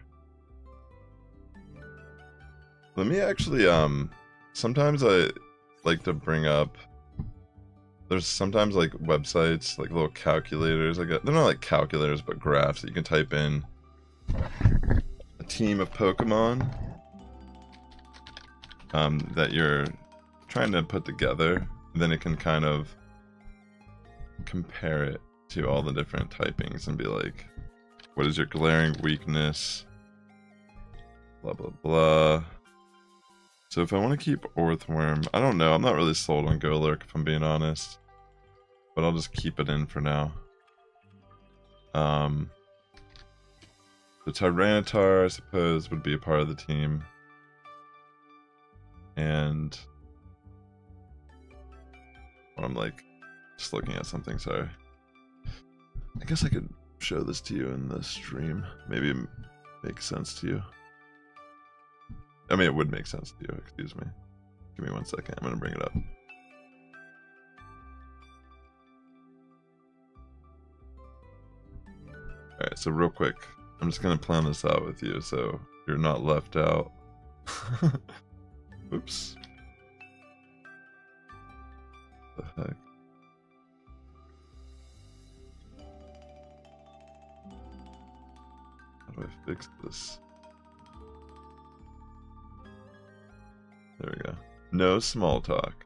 Let me actually, sometimes I like to bring up there's sometimes like websites, like little calculators. They're not like calculators, but graphs that you can type in a team of Pokemon that you're trying to put together. Then it can kind of compare it to all the different typings and be like, what is your glaring weakness? Blah, blah, blah. So if I want to keep Orthworm, I don't know. I'm not really sold on Golurk, if I'm being honest. But I'll just keep it in for now. The Tyranitar, I suppose, would be a part of the team. And I'm like just looking at something, sorry. I guess I could show this to you in the stream. Maybe it makes sense to you. I mean, it would make sense to you, excuse me. Give me 1 second, I'm gonna bring it up. Alright, so real quick, I'm just gonna plan this out with you so you're not left out. Oops. What the heck? How do I fix this? There we go. No small talk.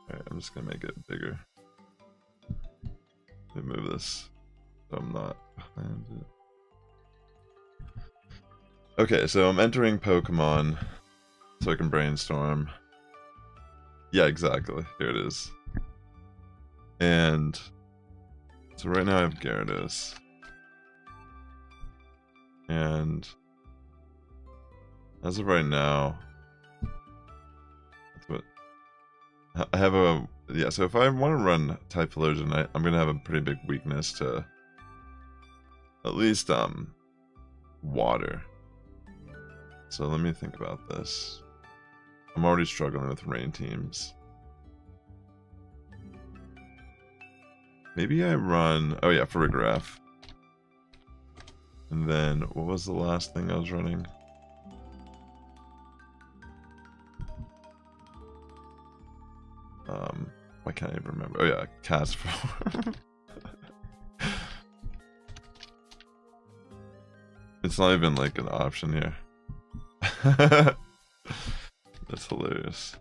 Alright, I'm just gonna make it bigger. Let me move this so I'm not behind it. Okay, so I'm entering Pokemon so I can brainstorm. Yeah, exactly. Here it is. And so right now I have Gyarados. And as of right now, that's what I have a, yeah, so if I want to run Typhlosion, I'm going to have a pretty big weakness to at least water. So let me think about this. I'm already struggling with rain teams. Maybe I run, oh yeah, Farigiraf. And then, what was the last thing I was running? Why can't I even remember? Oh yeah, Castform. It's not even like an option here. That's hilarious.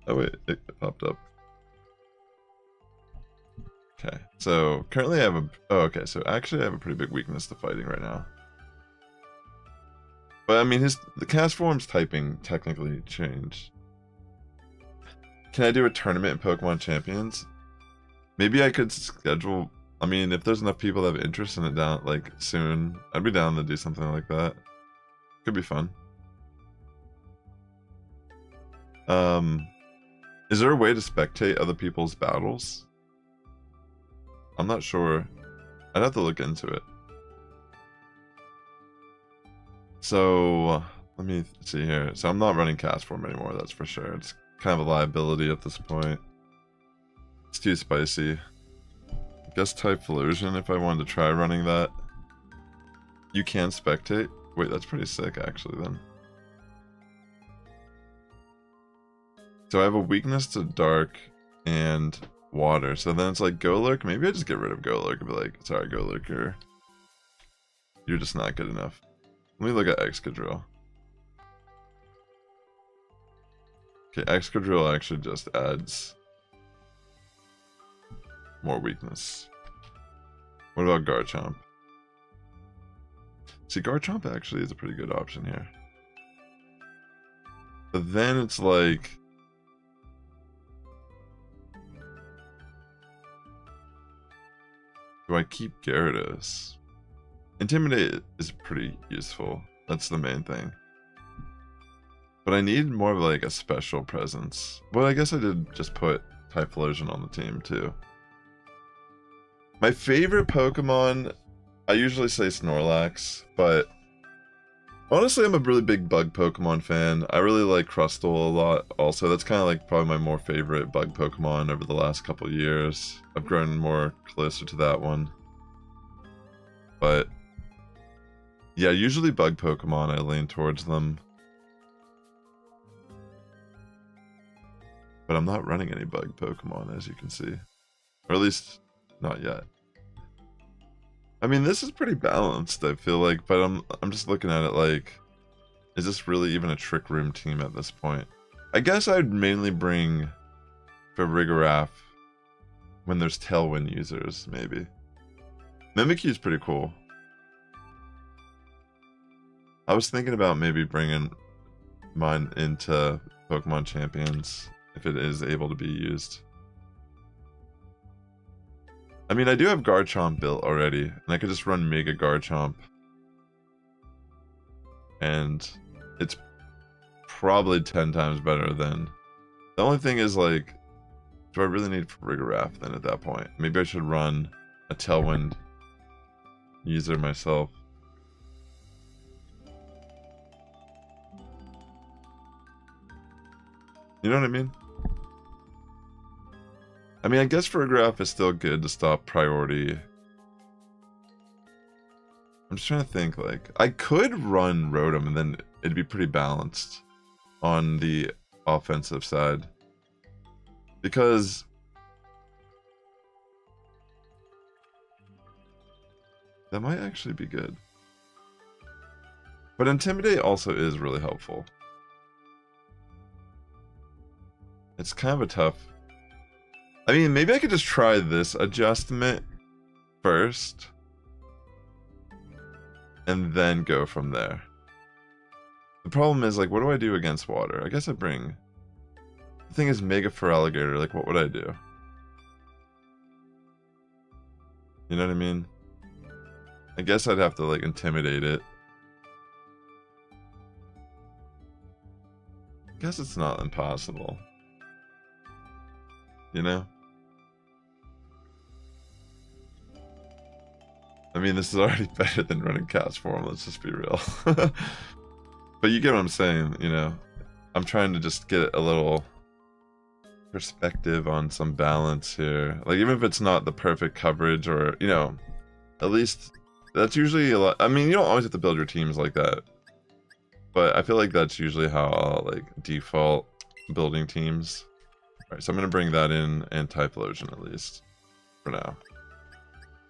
Oh wait, it popped up. Okay, so currently I have a, oh okay, so actually I have a pretty big weakness to fighting right now. But I mean, the Castform's typing technically changed. Can I do a tournament in Pokemon Champions? Maybe I could schedule, I mean, if there's enough people that have interest in it down, like, soon, I'd be down to do something like that. Could be fun. Is there a way to spectate other people's battles? I'm not sure. I'd have to look into it. So, let me see here. So I'm not running Castform anymore, that's for sure. It's kind of a liability at this point. It's too spicy. I guess Typhlosion if I wanted to try running that. You can spectate? Wait, that's pretty sick actually then. So I have a weakness to dark and water. So then it's like Golurk. Maybe I just get rid of Golurk and be like, sorry Golurk, you're just not good enough. Let me look at Excadrill. Okay, Excadrill actually just adds more weakness. What about Garchomp? See, Garchomp actually is a pretty good option here. But then it's like, do I keep Gyarados? Intimidate is pretty useful. That's the main thing. But I need more of like a special presence. Well, I guess I did just put Typhlosion on the team too. My favorite Pokemon, I usually say Snorlax, but honestly I'm a really big bug Pokemon fan. I really like Crustle a lot also. That's kind of like probably my more favorite bug Pokemon over the last couple of years. I've grown more closer to that one. But Yeah, usually bug Pokemon, I lean towards them. But I'm not running any bug Pokemon, as you can see. Or at least, not yet. I mean, this is pretty balanced, I feel like, but I'm just looking at it like, is this really even a Trick Room team at this point? I guess I'd mainly bring Farigiraf when there's Tailwind users, maybe. Mimikyu's pretty cool. I was thinking about maybe bringing mine into Pokemon Champions if it is able to be used. I mean, I do have Garchomp built already, and I could just run Mega Garchomp. And it's probably 10 times better than... The only thing is, like, do I really need Farigiraf then at that point? Maybe I should run a Tailwind user myself. You know what I mean? I mean, I guess Farigiraf is still good to stop priority. I'm just trying to think, like, I could run Rotom and then it'd be pretty balanced on the offensive side. Because that might actually be good. But Intimidate also is really helpful. It's kind of a tough... I mean, maybe I could just try this adjustment first. And then go from there. The problem is, like, what do I do against water? I guess I bring... The thing is, Mega Feraligatr, like, what would I do? You know what I mean? I guess I'd have to, like, intimidate it. I guess it's not impossible. You know? I mean, this is already better than running Cat's Form, let's just be real. But you get what I'm saying, you know? I'm trying to just get a little perspective on some balance here. Like, even if it's not the perfect coverage or, you know, at least that's usually a lot. I mean, you don't always have to build your teams like that. But I feel like that's usually how I'll, like, default building teams. Alright, so I'm going to bring that in and Typhlosion at least. For now.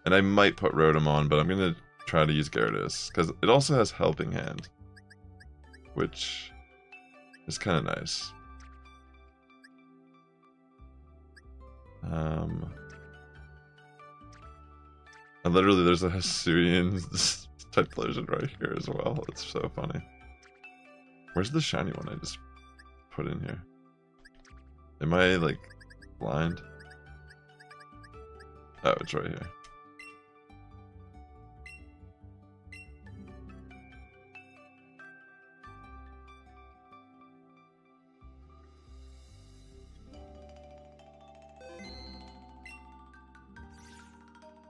And I might put Rotom on, but I'm going to try to use Gyarados. Because it also has Helping Hand. Which is kind of nice. And literally there's a Hisuian Typhlosion right here as well. It's so funny. Where's the shiny one I just put in here? Am I, like, blind? Oh, it's right here.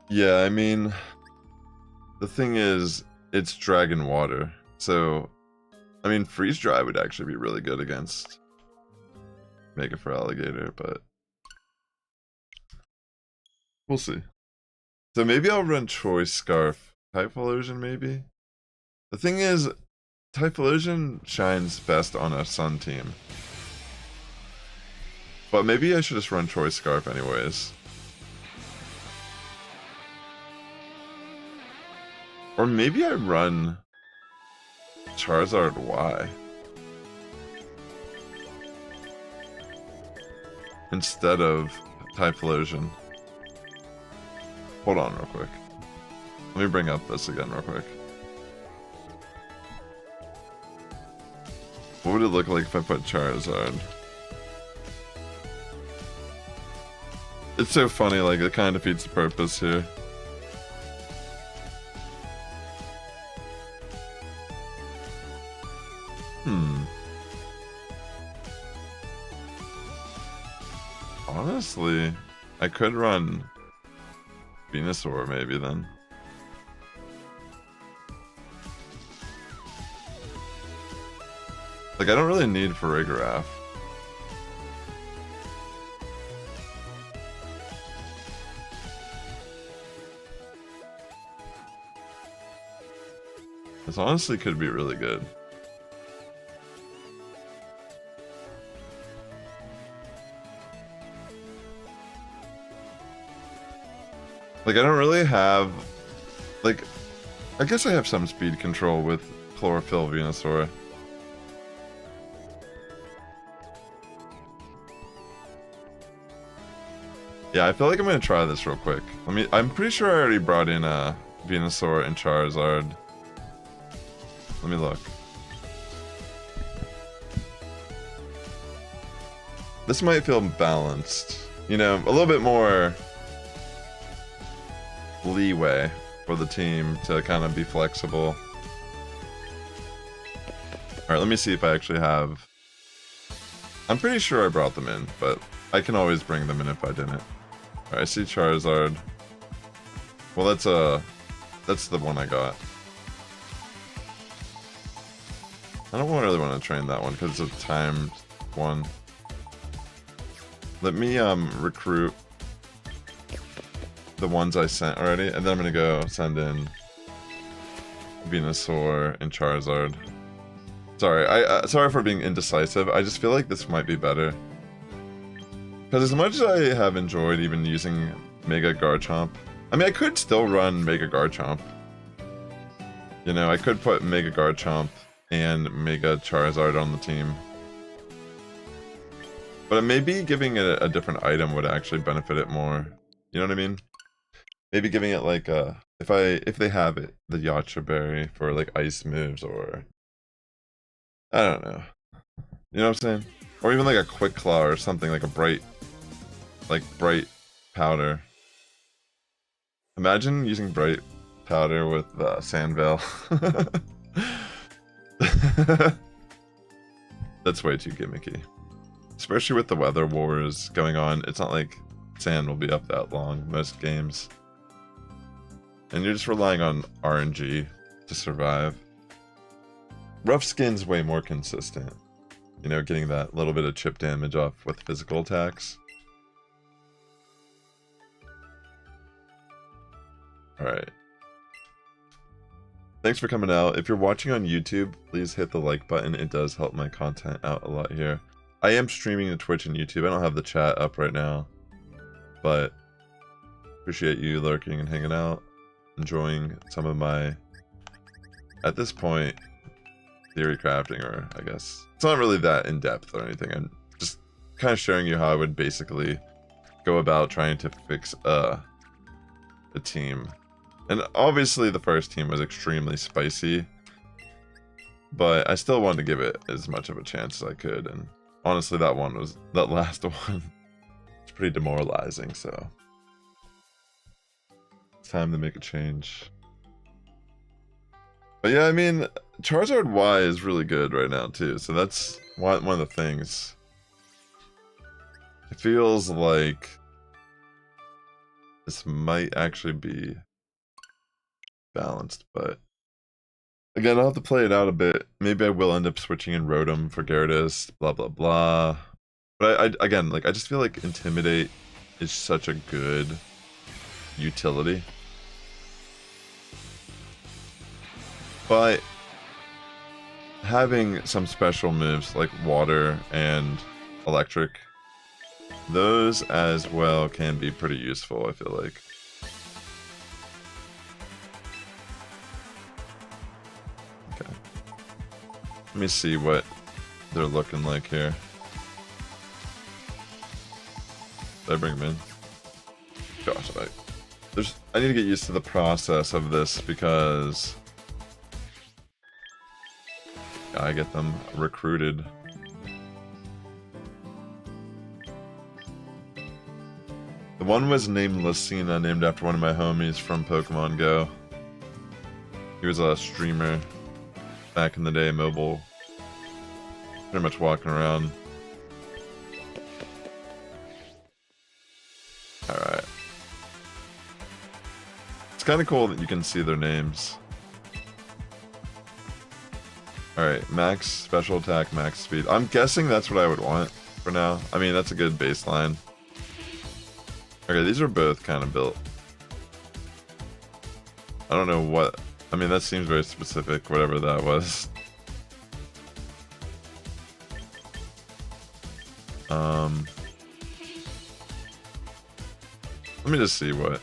Yeah, I mean, the thing is, it's Dragon Water. So, I mean, Freeze Dry would actually be really good against Mega Feraligatr, but we'll see. So maybe I'll run Choice Scarf. Typhlosion, maybe? The thing is, Typhlosion shines best on a Sun team. But maybe I should just run Choice Scarf anyways. Or maybe I run Charizard Y instead of Typhlosion. Hold on real quick. Let me bring up this again real quick. What would it look like if I put Charizard? It's so funny, like, it kind of defeats the purpose here. Honestly, I could run Venusaur maybe then. Like, I don't really need Farigiraf. This honestly could be really good. Like, I don't really have... Like, I guess I have some speed control with Chlorophyll Venusaur. Yeah, I feel like I'm gonna try this real quick. I'm pretty sure I already brought in Venusaur and Charizard. Let me look. This might feel balanced. You know, a little bit more leeway for the team to kind of be flexible. Alright, let me see if I actually have... I'm pretty sure I brought them in, but I can always bring them in if I didn't. Alright, I see Charizard. Well, that's the one I got. I don't really want to train that one because it's a timed one. Let me recruit the ones I sent already, and then I'm gonna go send in Venusaur and Charizard. Sorry, sorry for being indecisive. I just feel like this might be better. Because as much as I have enjoyed even using Mega Garchomp, I mean, I could still run Mega Garchomp. You know, I could put Mega Garchomp and Mega Charizard on the team. But maybe giving it a different item would actually benefit it more. You know what I mean? Maybe giving it like if they have it, the Yacha Berry for like ice moves, or I don't know. You know what I'm saying? Or even like a Quick Claw or something, like a bright powder. Imagine using bright powder with Sandvale. That's way too gimmicky. Especially with the weather wars going on. It's not like sand will be up that long most games. And you're just relying on RNG to survive. Rough Skin's way more consistent. You know, getting that little bit of chip damage off with physical attacks. Alright. Thanks for coming out. If you're watching on YouTube, please hit the like button. It does help my content out a lot here. I am streaming to Twitch and YouTube. I don't have the chat up right now. But appreciate you lurking and hanging out. Enjoying some of my, at this point, theory crafting, or I guess it's not really that in depth or anything. I'm just kind of showing you how I would basically go about trying to fix a team. And obviously the first team was extremely spicy, but I still wanted to give it as much of a chance as I could. And honestly, that last one was pretty demoralizing. So it's time to make a change. But yeah, I mean, Charizard Y is really good right now too, so that's one of the things. It feels like this might actually be balanced, but again, I'll have to play it out a bit. Maybe I will end up switching in Rotom for Gyarados, blah blah blah. But again, like, I just feel like Intimidate is such a good utility. But having some special moves like Water and Electric, those as well can be pretty useful, I feel like. Okay. Let me see what they're looking like here. Did I bring them in? Gosh, I need to get used to the process of this because I get them recruited. The one was named Lucina, named after one of my homies from Pokemon Go. He was a streamer back in the day, mobile. Pretty much walking around. Alright. It's kind of cool that you can see their names. Alright, max special attack, max speed. I'm guessing that's what I would want for now. I mean, that's a good baseline. Okay, these are both kind of built. I don't know what I mean, that seems very specific, whatever that was. Let me just see what.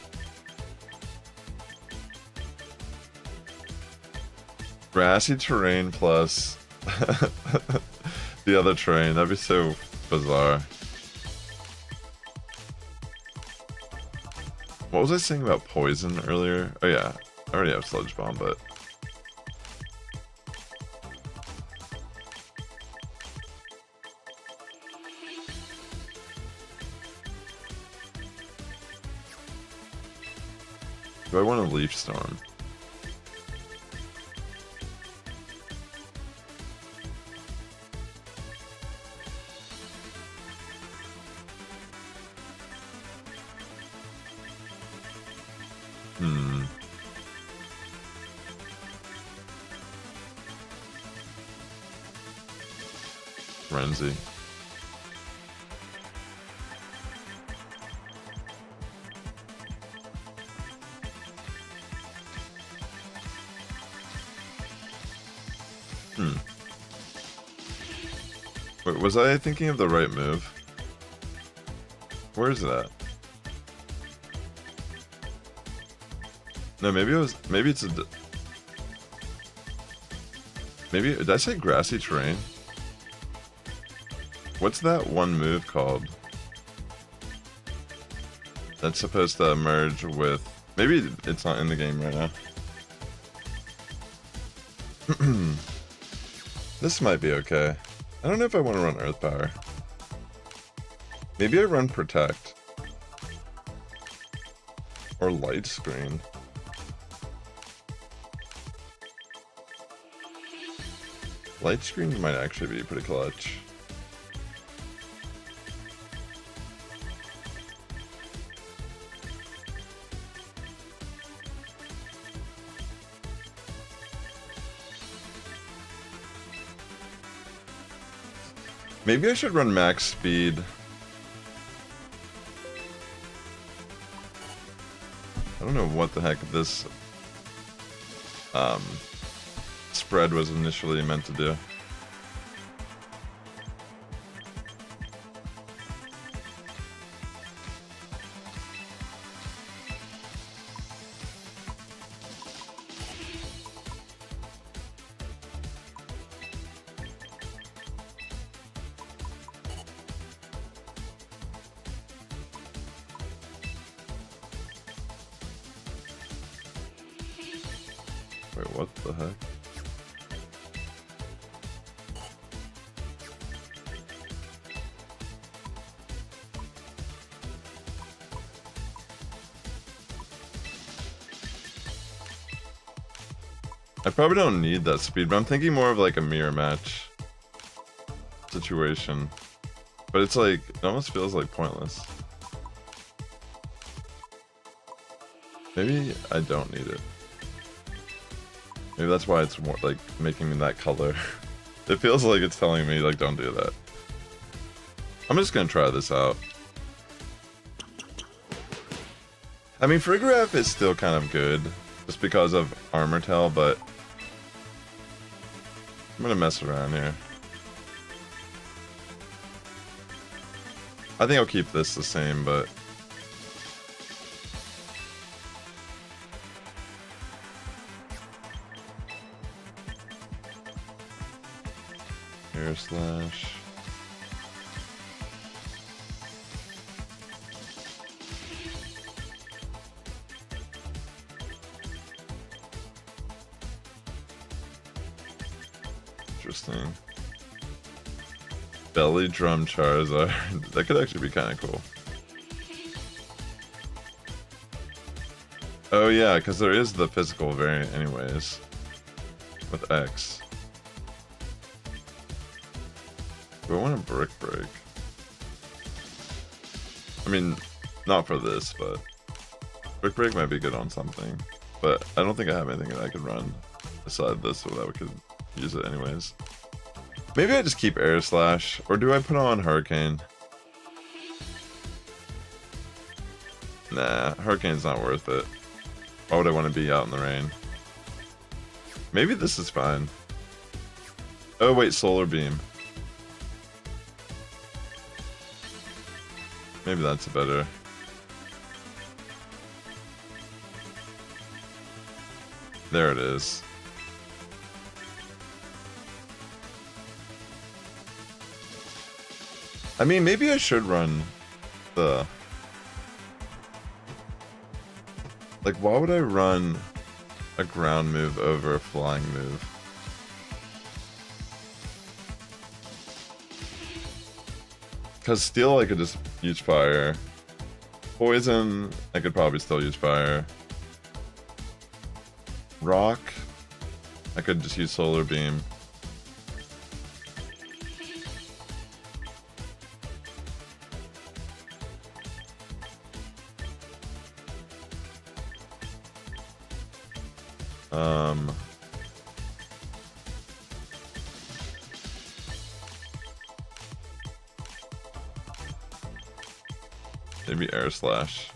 Grassy terrain plus the other terrain. That'd be so bizarre. What was I saying about poison earlier? Oh yeah, I already have Sludge Bomb, but... do I want a Leaf Storm? Frenzy. Wait, was I thinking of the right move? Where is that? No, maybe it was. Maybe it's a. Maybe did I say grassy terrain? What's that one move called? That's supposed to merge with... maybe it's not in the game right now. This might be okay. I don't know if I want to run Earth Power. Maybe I run Protect. Or Light Screen. Light Screen might actually be pretty clutch. Maybe I should run max speed. I don't know what the heck this spread was initially meant to do. Wait, what the heck? I probably don't need that speed, but I'm thinking more of like a mirror match situation. But it's like, it almost feels like pointless. Maybe I don't need it. Maybe that's why it's more like making me that color. It feels like it's telling me like don't do that. I'm just gonna try this out. I mean, Frigoraph is still kind of good just because of Armor Tail, but I'm gonna mess around here. I think I'll keep this the same, but Air Slash. Interesting. Belly Drum Charizard. That could actually be kind of cool. Oh yeah, because there is the physical variant anyways. With X. Do I want a Brick Break? I mean, not for this, but Brick Break might be good on something. But I don't think I have anything that I could run aside this so that we could use it anyways. Maybe I just keep Air Slash, or do I put on Hurricane? Nah, Hurricane's not worth it. Why would I want to be out in the rain? Maybe this is fine. Oh wait, Solar Beam. Maybe that's better. There it is. I mean, maybe I should run the... Like, why would I run a ground move over a flying move? Because Steel, I could just use Fire. Poison, I could probably still use Fire. Rock, I could just use Solar Beam. Maybe Air Slash.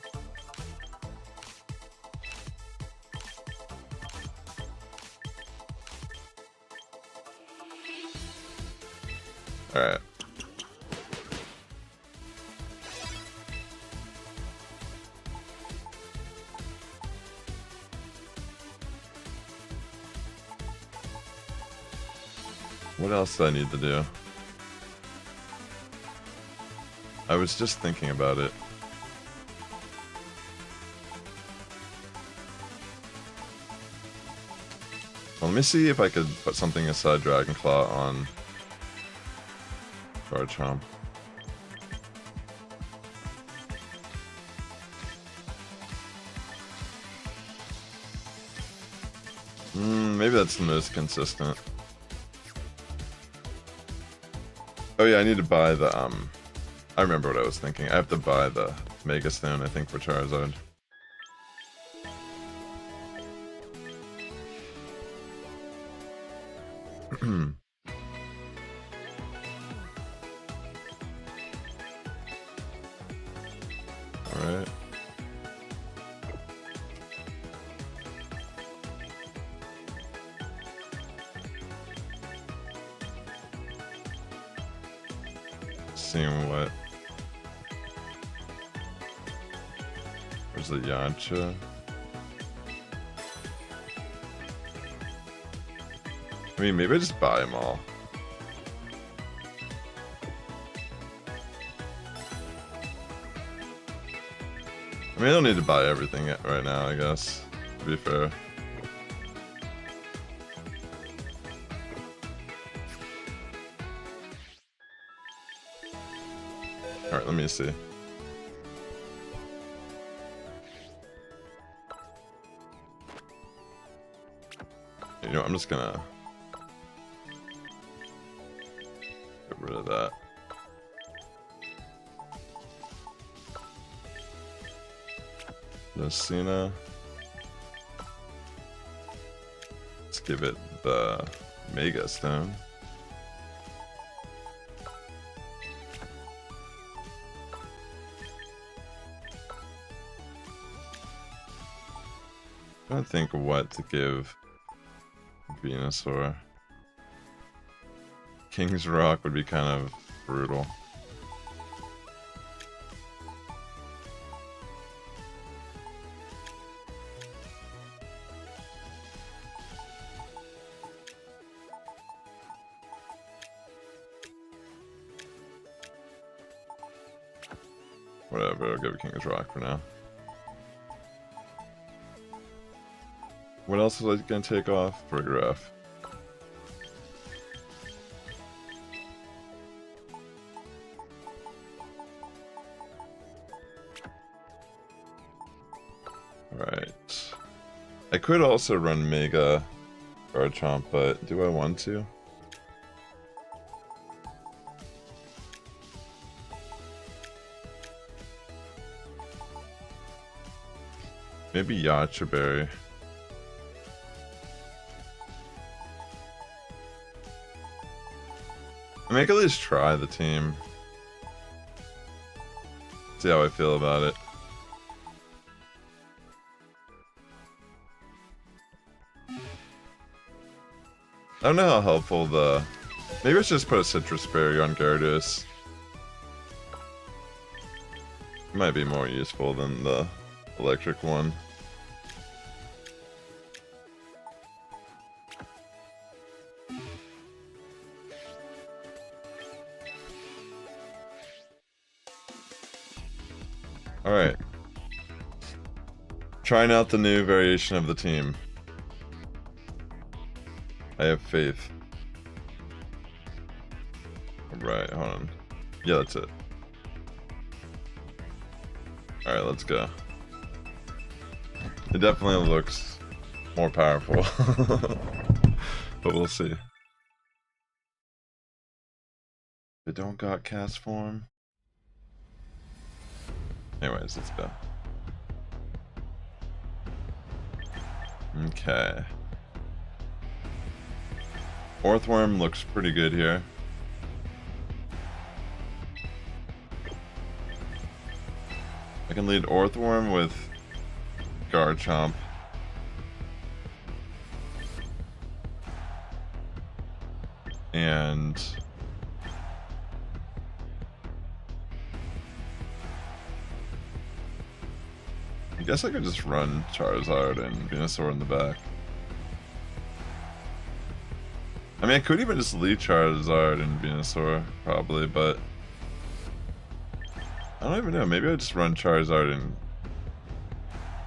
Alright. What else do I need to do? I was just thinking about it. Well, let me see if I could put something aside Dragon Claw on Garchomp. Maybe that's the most consistent. Oh yeah, I need to buy the, I remember what I was thinking. I have to buy the Mega Stone, I think, for Charizard. Alright. Seeing what... Where's the Yancha? I mean, maybe I just buy them all. I mean, I don't need to buy everything right now, I guess, to be fair. Alright, let me see. You know, I'm just gonna get rid of that. Lucina. Let's give it the Mega Stone. I'm trying to think of what to give Venusaur. King's Rock would be kind of brutal. Whatever, I'll give it King's Rock for now. What else was I gonna take off? Farigiraf. Alright. I could also run Mega Garchomp, but do I want to? Maybe Yacha Berry. I mean, I could at least try the team. See how I feel about it. I don't know how helpful the... Maybe let's just put a Citrus Berry on Gyarados. It might be more useful than the electric one. Alright. Trying out the new variation of the team. I have faith. Right, hold on. Yeah, that's it. Alright, let's go. It definitely looks more powerful. But we'll see. They don't got cast form. Anyways, let's go. Okay. Orthworm looks pretty good here. I can lead Orthworm with Garchomp. And I guess I could just run Charizard and Venusaur in the back. I mean, I could even just leave Charizard and Venusaur, probably, but I don't even know. Maybe I just run Charizard and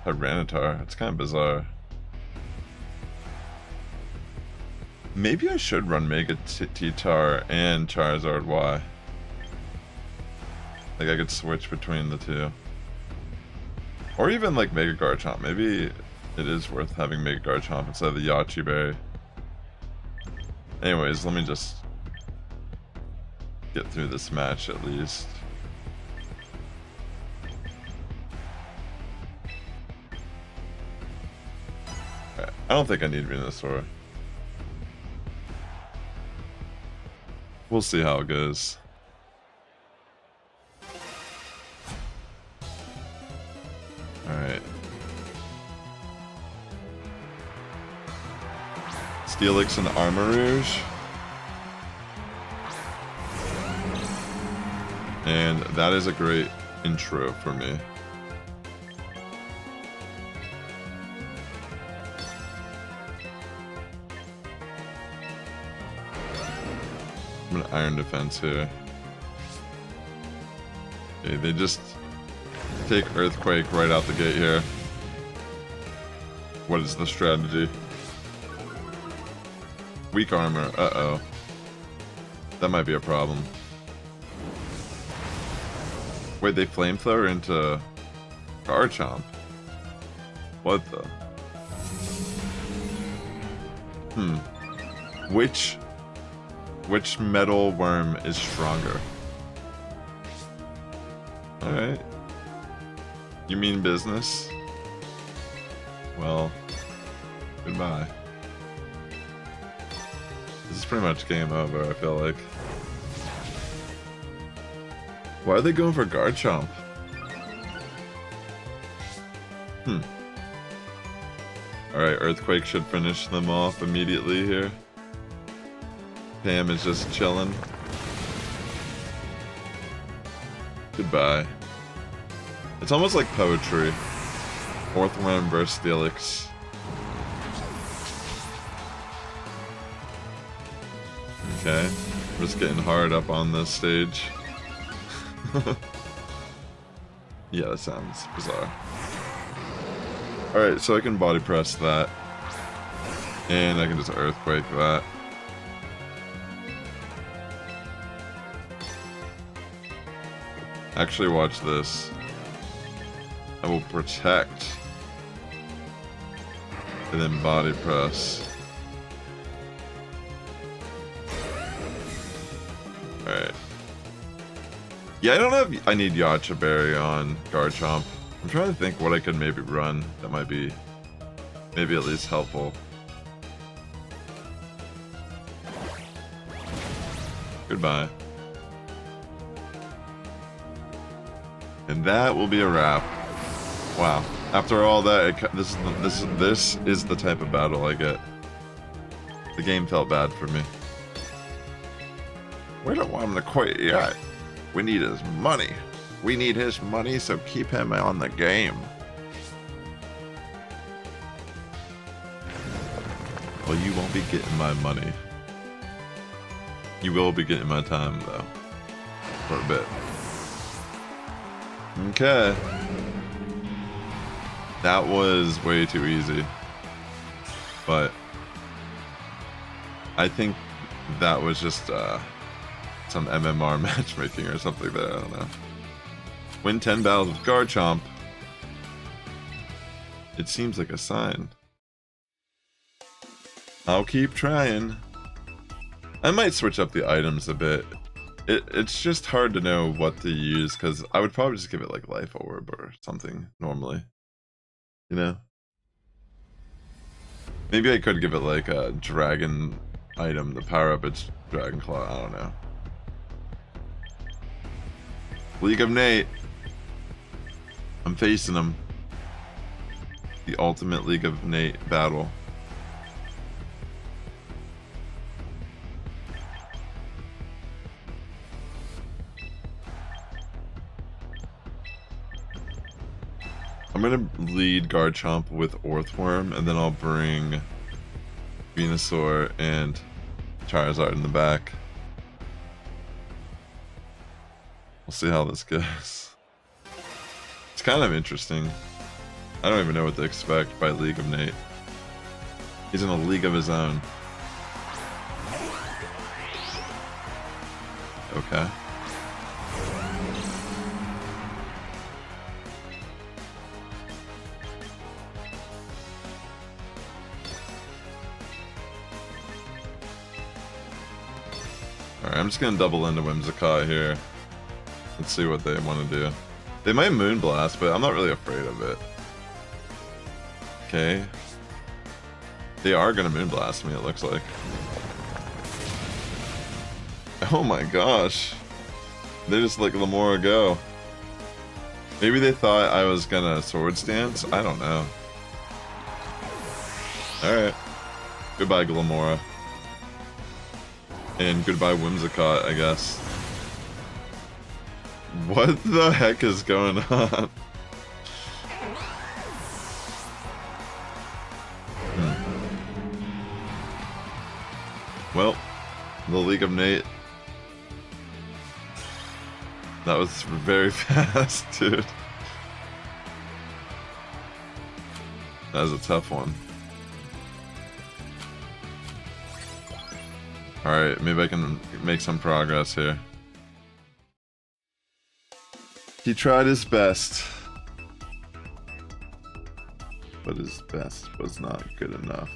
Tyranitar. It's kind of bizarre. Maybe I should run Mega T-Tar and Charizard Y. Like, I could switch between the two. Or even, like, Mega Garchomp. Maybe it is worth having Mega Garchomp instead of the Yachi Berry. Anyways, let me just get through this match at least. Right. I don't think I need Venusaur. We'll see how it goes. Alright. Steelix and Armarouge. And that is a great intro for me. I'm gonna Iron Defense here. Okay, they just take Earthquake right out the gate here. What is the strategy? Weak armor, uh-oh. That might be a problem. Wait, they Flamethrower into Garchomp? What the? Which metal worm is stronger? Alright. You mean business? Well, goodbye. This is pretty much game over, I feel like. Why are they going for Garchomp? Alright, Earthquake should finish them off immediately here. Pam is just chilling. Goodbye. It's almost like poetry. Orthworm versus Steelix. Okay, I'm just getting hard up on this stage. Yeah, that sounds bizarre. Alright, so I can body press that. And I can just Earthquake that. Actually, watch this. I will protect. And then body press. Alright. Yeah, I don't know if I need Yacha Berry on Garchomp. I'm trying to think what I could maybe run that might be maybe at least helpful. Goodbye. And that will be a wrap. Wow. After all that, this is the type of battle I get. The game felt bad for me. We don't want him to quit yet. We need his money. We need his money, so keep him on the game. Well, you won't be getting my money. You will be getting my time, though. For a bit. Okay. That was way too easy. But I think that was just some MMR matchmaking or something there, I don't know. Win 10 battles with Garchomp. It seems like a sign. I'll keep trying. I might switch up the items a bit. It's just hard to know what to use, because I would probably just give it like Life Orb or something normally. You know? Maybe I could give it like a dragon item to power up its Dragon Claw, I don't know. League of Nate. I'm facing him. The ultimate League of Nate battle. I'm gonna lead Garchomp with Orthworm, and then I'll bring Venusaur and Charizard in the back. We'll see how this goes. It's kind of interesting. I don't even know what to expect by League of Nate. He's in a league of his own. Okay. Alright, I'm just gonna double into Whimsicott here. Let's see what they want to do. They might Moonblast, but I'm not really afraid of it. Okay. They are gonna Moonblast me, it looks like. Oh my gosh. They just let Lamora go. Maybe they thought I was gonna Swords Dance? I don't know. Alright. Goodbye, Glamora. And goodbye, Whimsicott, I guess. What the heck is going on? Well, the League of Nate. That was very fast, dude. That was a tough one. Alright, maybe I can make some progress here. He tried his best, but his best was not good enough.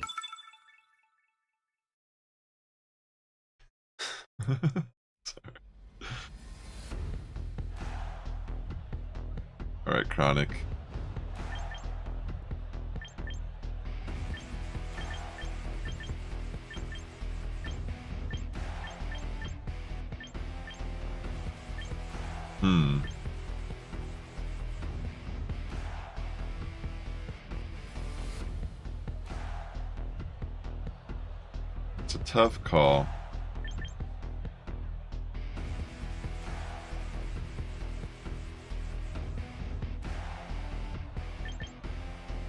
Sorry. Alright, Chronic. It's a tough call.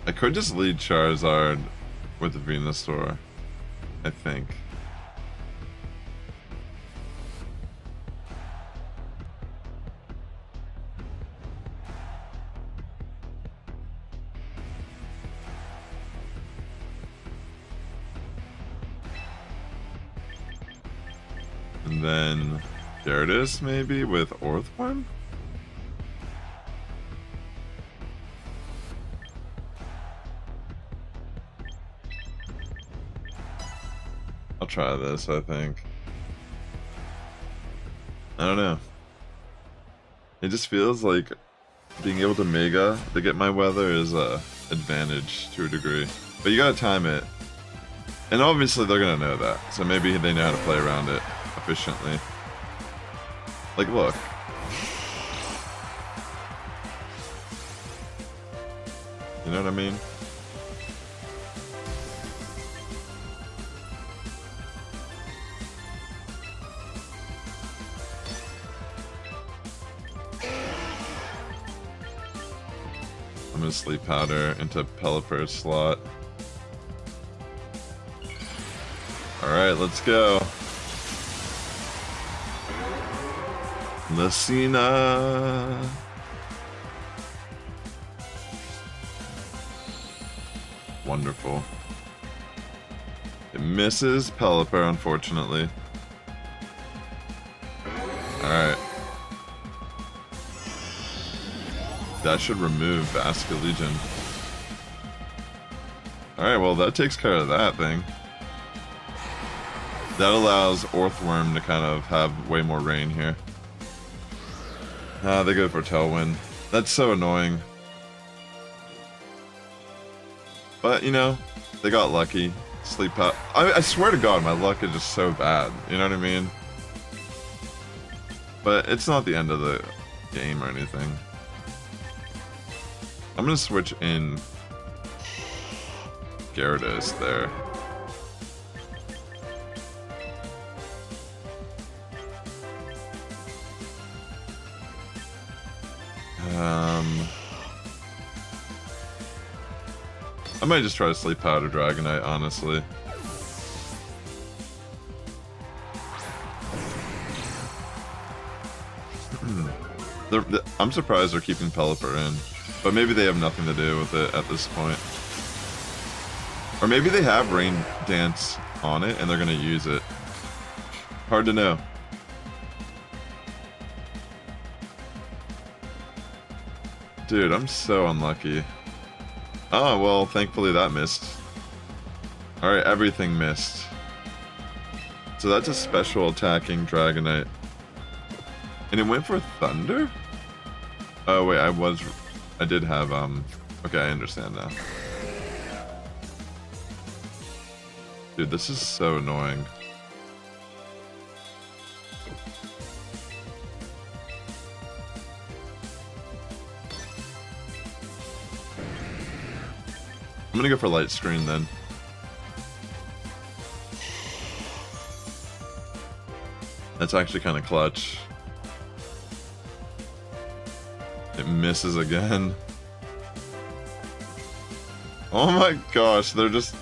I could just lead Charizard with the Venusaur, I think. And then Gyarados maybe with Orthworm? I'll try this, I think. I don't know. It just feels like being able to Mega to get my weather is a advantage to a degree. But you gotta time it. And obviously they're gonna know that, so maybe they know how to play around it efficiently. Like, look. You know what I mean? I'm gonna sleep powder into Pelipper's slot. Alright, let's go. Lucina. Wonderful. It misses Pelipper, unfortunately. Alright. That should remove Vasca Legion. Alright, well that takes care of that thing. That allows Orthworm to kind of have way more rain here. They go for Tailwind. That's so annoying. But, you know, they got lucky. Sleep powder. I swear to God, my luck is just so bad. You know what I mean? But it's not the end of the game or anything. I'm gonna switch in Gyarados there. I might just try to sleep powder Dragonite, honestly. I'm surprised they're keeping Pelipper in, but maybe they have nothing to do with it at this point. Or maybe they have Rain Dance on it and they're gonna use it. Hard to know. Dude, I'm so unlucky. Oh, well, thankfully that missed. Alright, everything missed. So that's a special attacking Dragonite. And it went for Thunder? Oh, wait, I did have, okay, I understand now. Dude, this is so annoying. I'm gonna go for Light Screen then. That's actually kind of clutch. It misses again. Oh my gosh, they're just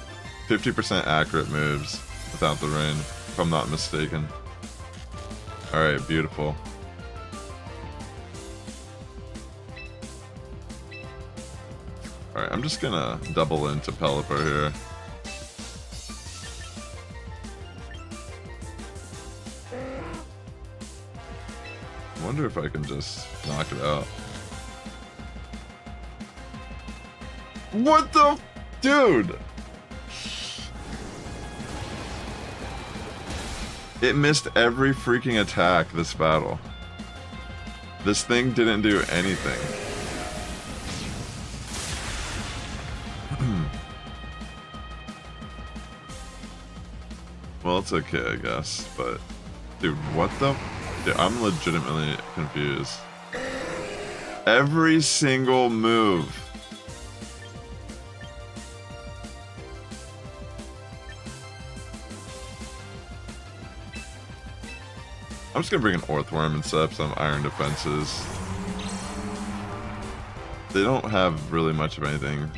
50% accurate moves without the rain, if I'm not mistaken. Alright, beautiful. Alright, I'm just gonna double into Pelipper here. I wonder if I can just knock it out. What the... Dude! It missed every freaking attack this battle. This thing didn't do anything. Well, it's okay, I guess, but... Dude, what the... Dude, I'm legitimately confused. Every single move. I'm just gonna bring an Orthworm and set up some Iron Defenses. They don't have really much of anything.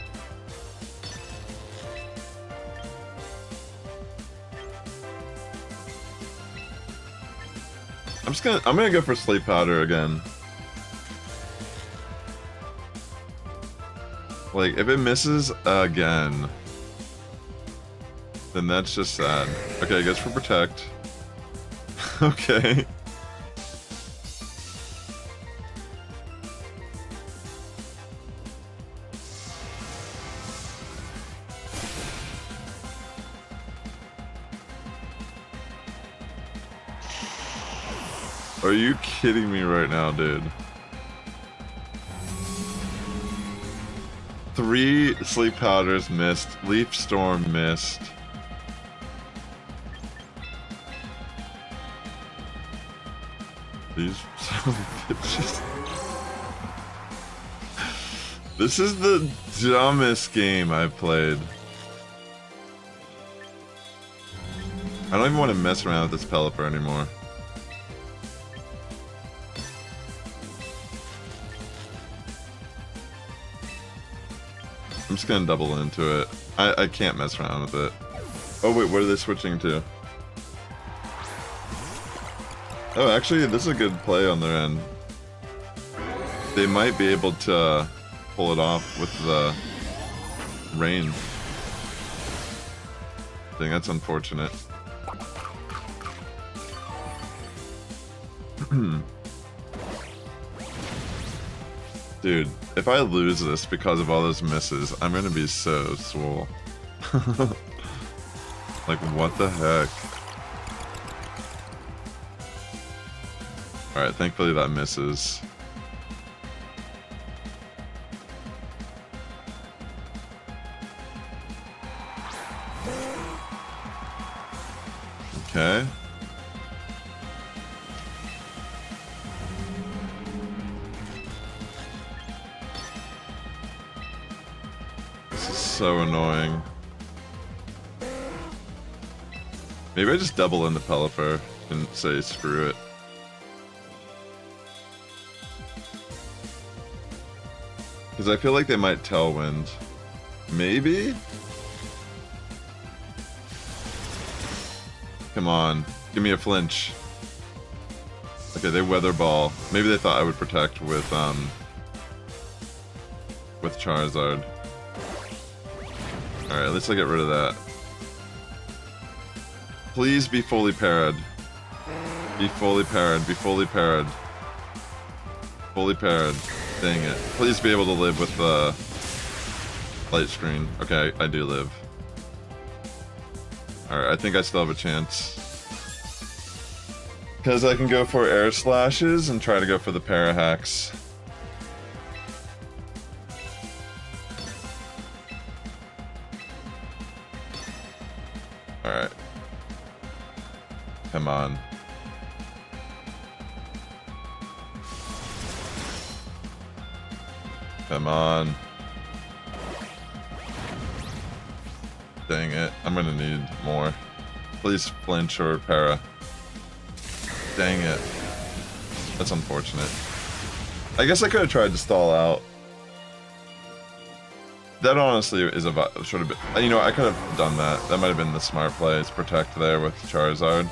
I'm gonna go for Sleep Powder again. Like, if it misses again, then that's just sad. Okay, I guess for Protect. Okay. Are you kidding me right now, dude? 3 Sleep Powders missed. Leaf Storm missed. These son of bitches. This is the dumbest game I've played. I don't even want to mess around with this Pelipper anymore. I'm just gonna double into it. I can't mess around with it. Oh wait, what are they switching to? Oh, actually, this is a good play on their end. They might be able to pull it off with the rain. Dang, that's unfortunate. Dude, if I lose this because of all those misses, I'm gonna be so swole. Like, what the heck? Alright, thankfully that misses. Okay. This is so annoying. Maybe I just double into Pelipper and say screw it. Because I feel like they might Tailwind. Maybe? Come on, give me a flinch. Okay, they Weather Ball. Maybe they thought I would protect with Charizard. Alright, at least I get rid of that. Please be fully parried. Be fully parried, be fully parried. Fully parried. Dang it. Please be able to live with the light screen. Okay, I do live. Alright, I think I still have a chance. Because I can go for Air Slashes and try to go for the Parahacks. Alright. Come on. Come on. Dang it. I'm gonna need more. Please flinch or para. Dang it. That's unfortunate. I guess I could have tried to stall out. That honestly is a sort of... You know, I could have done that. That might have been the smart play. Is protect there with Charizard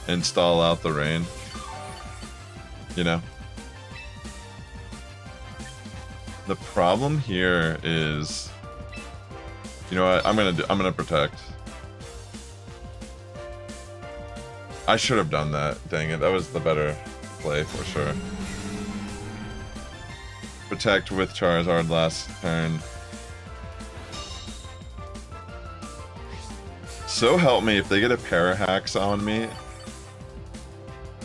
and stall out the rain. You know? The problem here is... You know what? I'm gonna protect. I should have done that. Dang it. That was the better play for sure. Protect with Charizard last turn. So help me, if they get a Parahacks on me,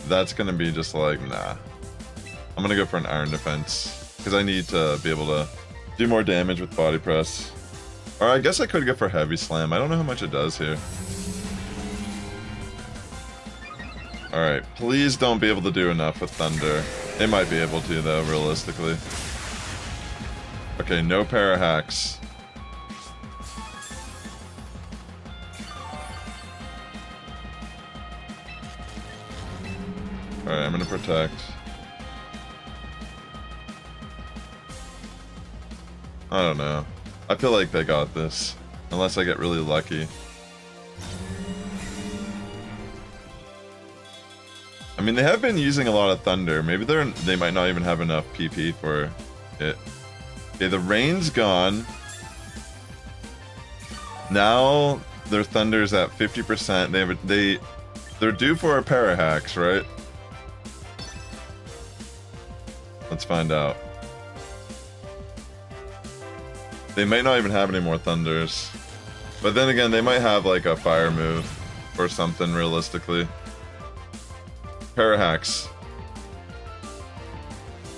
that's gonna be just like, nah. I'm gonna go for an Iron Defense, because I need to be able to do more damage with Body Press. Or I guess I could go for Heavy Slam. I don't know how much it does here. Alright, please don't be able to do enough with Thunder. It might be able to, though, realistically. Okay, no Parahacks. Alright, I'm gonna protect. I don't know. I feel like they got this. Unless I get really lucky. I mean, they have been using a lot of Thunder. Maybe they might not even have enough PP for it. Okay, the rain's gone. Now their Thunder's at 50%. They're due for a Parahacks, right? Let's find out. They might not even have any more Thunders. But then again, they might have like a Fire move or something realistically. Parahacks.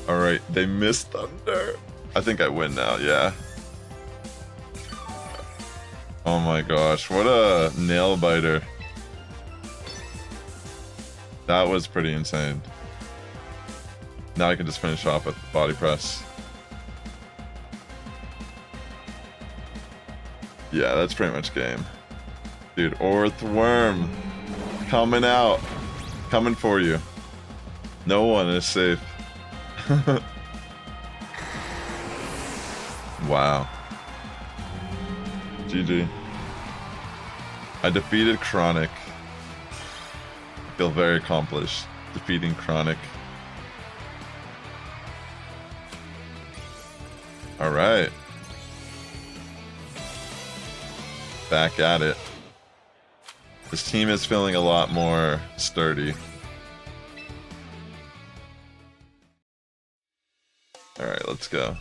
Alright, they missed Thunder. I think I win now, yeah. Oh my gosh, what a nail biter. That was pretty insane. Now I can just finish off with Body Press. Yeah, that's pretty much game. Dude, Orthworm. Coming out. Coming for you. No one is safe. Wow. GG. I defeated Chronic. I feel very accomplished defeating Chronic. Alright. Back at it. This team is feeling a lot more sturdy. Alright, let's go.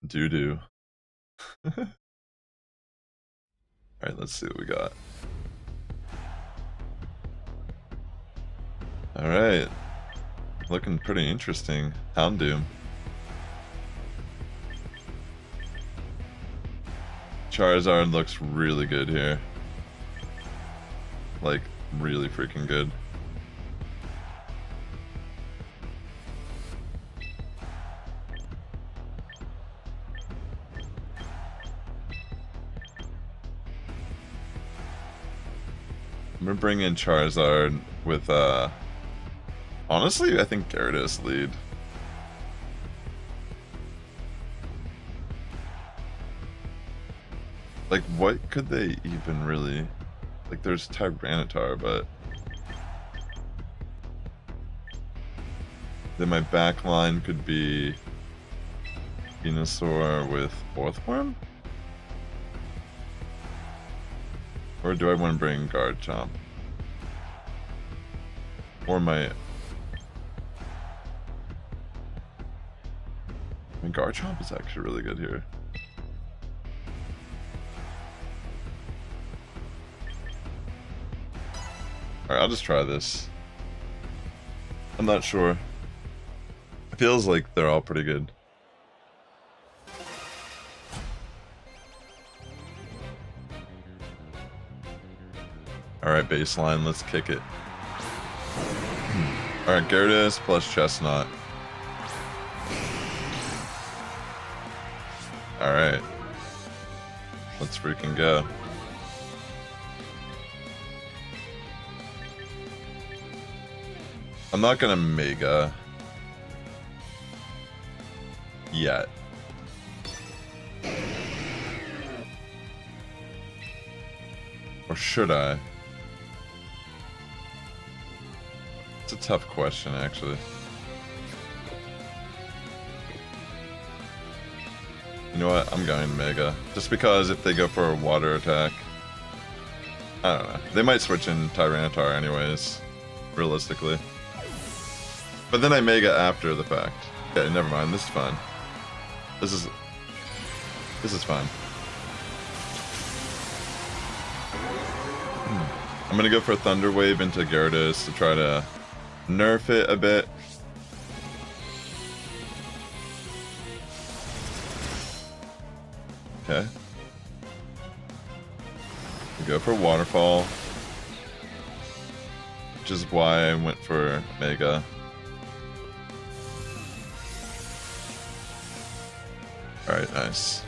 Doo-doo. Alright, let's see what we got. Alright. Looking pretty interesting. Houndoom. Charizard looks really good here. Like, really freaking good. I'm gonna bring in Charizard with, honestly, I think Gyarados lead. Like, what could they even really... Like, there's Tyranitar, but... Then my back line could be... Venusaur with Orthworm? Or do I want to bring Garchomp? Or my... I mean, Garchomp is actually really good here. Alright, I'll just try this. I'm not sure. It feels like they're all pretty good. Alright, baseline, let's kick it. Alright, Gyarados plus Chestnut. Alright. Let's freaking go. I'm not gonna Mega yet. Or should I? It's a tough question, actually. You know what? I'm going Mega. Just because if they go for a water attack... I don't know. They might switch in Tyranitar anyways, realistically. But then I Mega after the fact. Okay, never mind. This is fine. This is fine. I'm gonna go for Thunder Wave into Gyarados to try to nerf it a bit. Okay. We go for Waterfall, which is why I went for Mega. Alright, nice.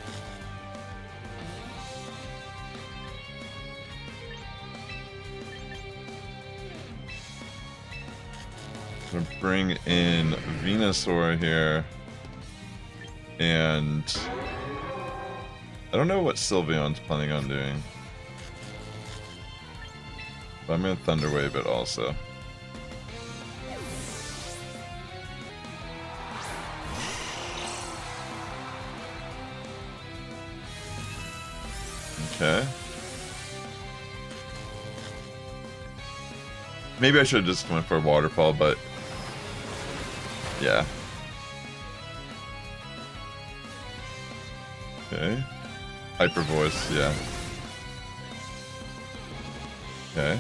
I'm gonna bring in Venusaur here. And I don't know what Sylveon's planning on doing. But I'm gonna Thunder Wave it also. Okay. Maybe I should have just went for a Waterfall, but yeah. Okay. Hyper Voice, yeah. Okay.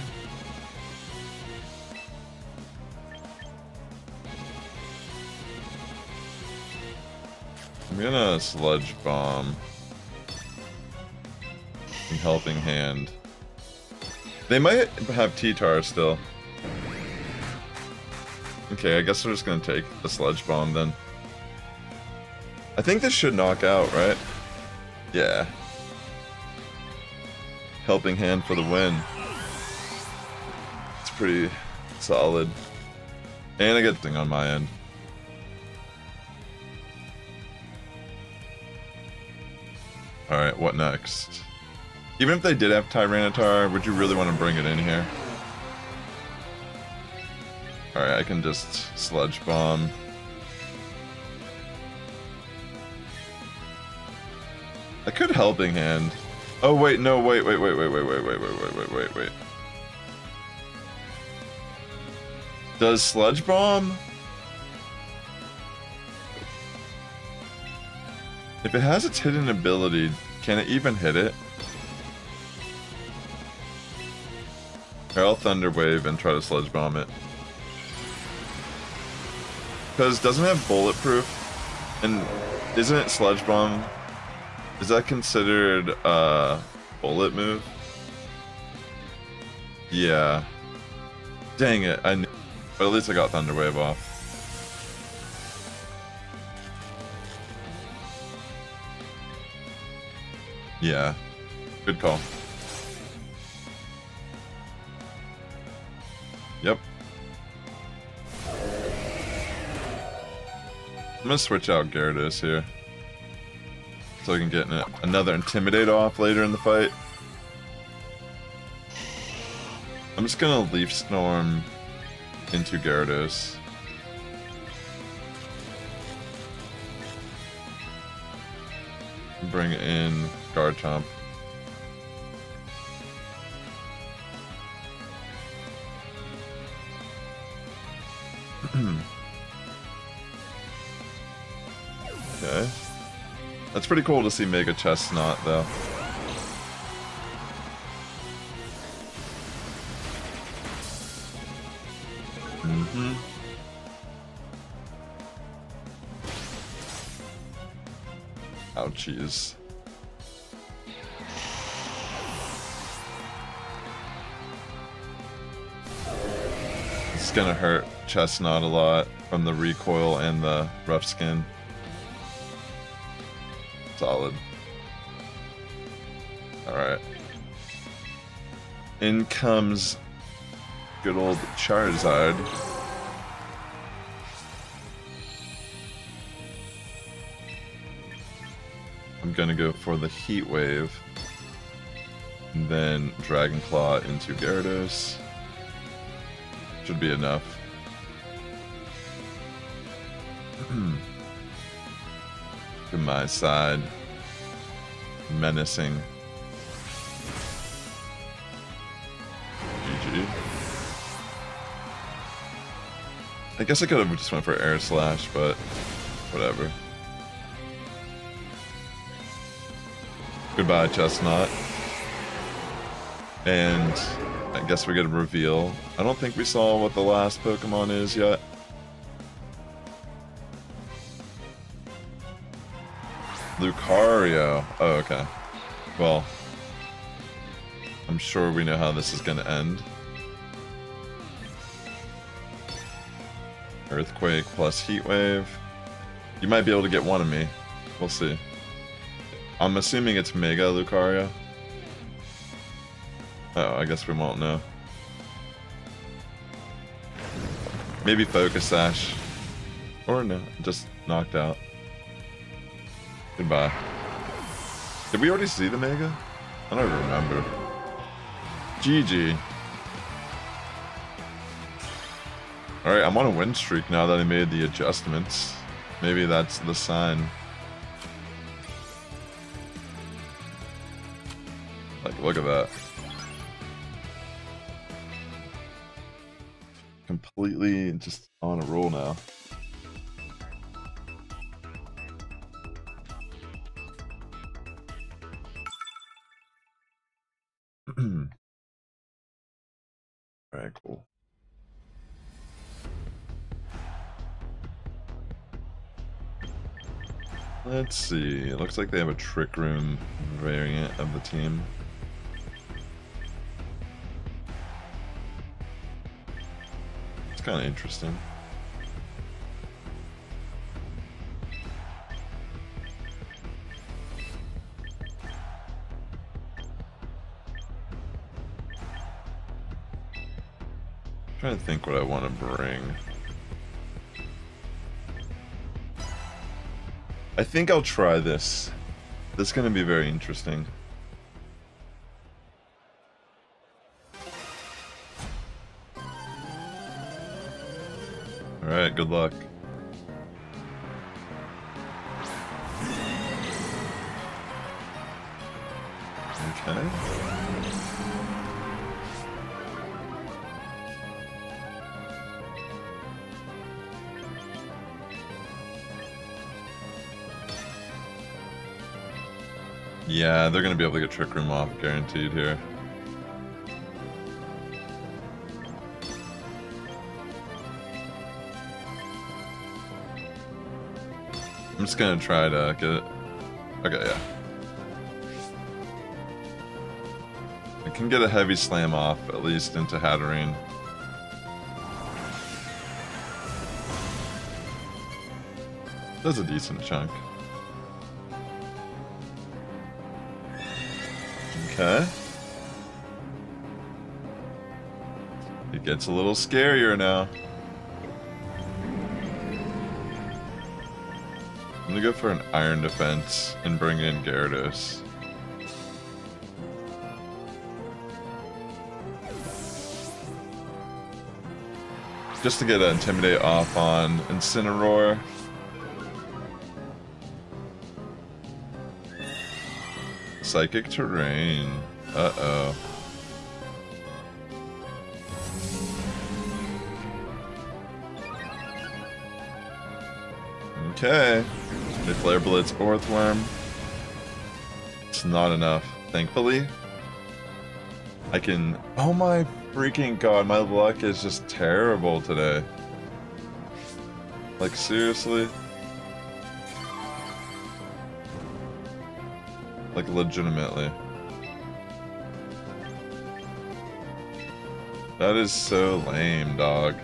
I'm gonna Sludge Bomb. And Helping Hand. They might have T-Tar still. Okay, I guess we're just gonna take the Sludge Bomb then. I think this should knock out, right? Yeah. Helping Hand for the win. It's pretty solid. And I get the thing on my end. Alright, what next? Even if they did have Tyranitar, would you really want to bring it in here? Alright, I can just Sludge Bomb. I could Helping Hand. Oh wait, no, wait. Does Sludge Bomb? If it has its hidden ability, can it even hit it? Here, I'll Thunder Wave and try to Sludge Bomb it. Because doesn't it have Bulletproof? And isn't it Sludge Bomb? Is that considered a bullet move? Yeah. Dang it, I knew. But at least I got Thunder Wave off. Yeah. Good call. Yep. I'm gonna switch out Gyarados here. So I can get another Intimidate off later in the fight. I'm just gonna Leaf Storm into Gyarados. Bring in Garchomp. Okay. That's pretty cool to see Mega Chestnut, though. Ouchies. It's gonna hurt Chestnut a lot from the recoil and the rough skin. Solid. Alright. In comes good old Charizard. I'm gonna go for the Heat Wave. And then Dragon Claw into Gyarados. Should be enough. To my side. Menacing. GG. I guess I could have just went for Air Slash, but whatever. Goodbye, Chestnut. And I guess we get a reveal. I don't think we saw what the last Pokemon is yet. Lucario. Oh, okay. Well, I'm sure we know how this is going to end. Earthquake plus Heat Wave. You might be able to get one of me. We'll see. I'm assuming it's Mega Lucario. Oh, I guess we won't know. Maybe Focus Sash. Or no, just knocked out. Goodbye. Did we already see the Mega? I don't even remember. GG. Alright, I'm on a win streak now that I made the adjustments. Maybe that's the sign. Like, look at that. Completely just on a roll now. Alright, cool. Let's see. It looks like they have a Trick Room variant of the team. It's kind of interesting. I'm trying to think what I want to bring. I think I'll try this. This is going to be very interesting. Alright, good luck. Okay. Yeah, they're going to be able to get Trick Room off, guaranteed here. I'm just going to try to get it. Okay, yeah. I can get a heavy slam off, at least into Hatterene. That's a decent chunk. Okay. It gets a little scarier now. I'm gonna go for an Iron Defense and bring in Gyarados. Just to get an Intimidate off on Incineroar. Psychic Terrain. Uh-oh. Okay. They Flare Blitz Orthworm. It's not enough. Thankfully, I can... Oh my freaking god, my luck is just terrible today. Like, seriously? Like, legitimately. That is so lame, dog.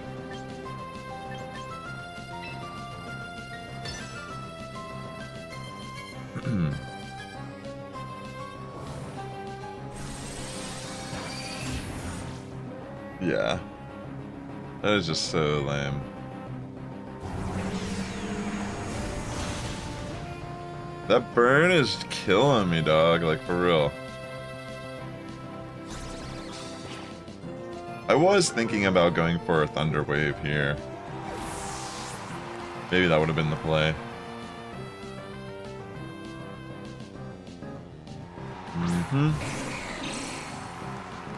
Yeah. That is just so lame. That burn is killing me, dog, like for real. I was thinking about going for a Thunder Wave here. Maybe that would have been the play.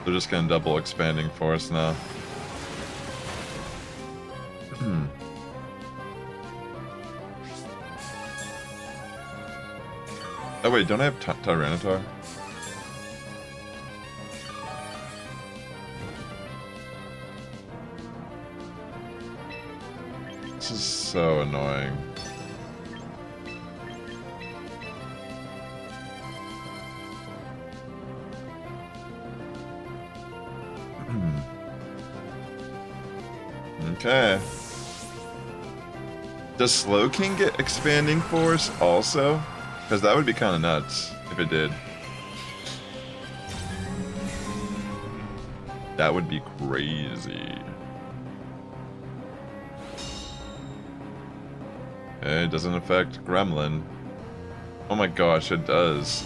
They're just gonna double Expanding Force now. Oh wait, don't I have Tyranitar? This is so annoying. Okay. Does Slowking get Expanding Force also? Because that would be kind of nuts if it did. That would be crazy. Okay, it doesn't affect Gremlin. Oh my gosh, it does.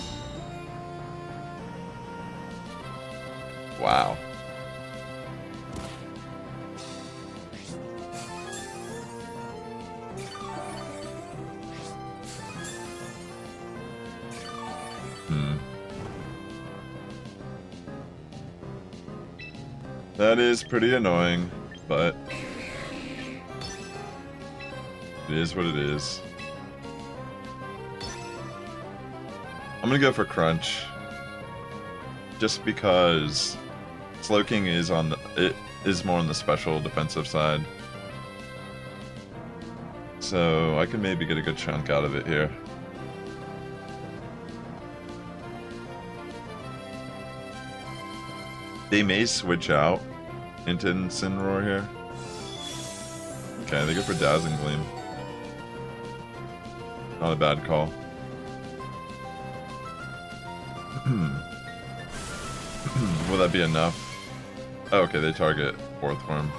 Wow. That is pretty annoying, but it is what it is. I'm gonna go for Crunch, just because Slowking is on the more on the special defensive side, so I can maybe get a good chunk out of it here. They may switch out into Incineroar here. Okay, they go for Dazzling Gleam. Not a bad call. Will that be enough? Oh, okay, they target Orthworm.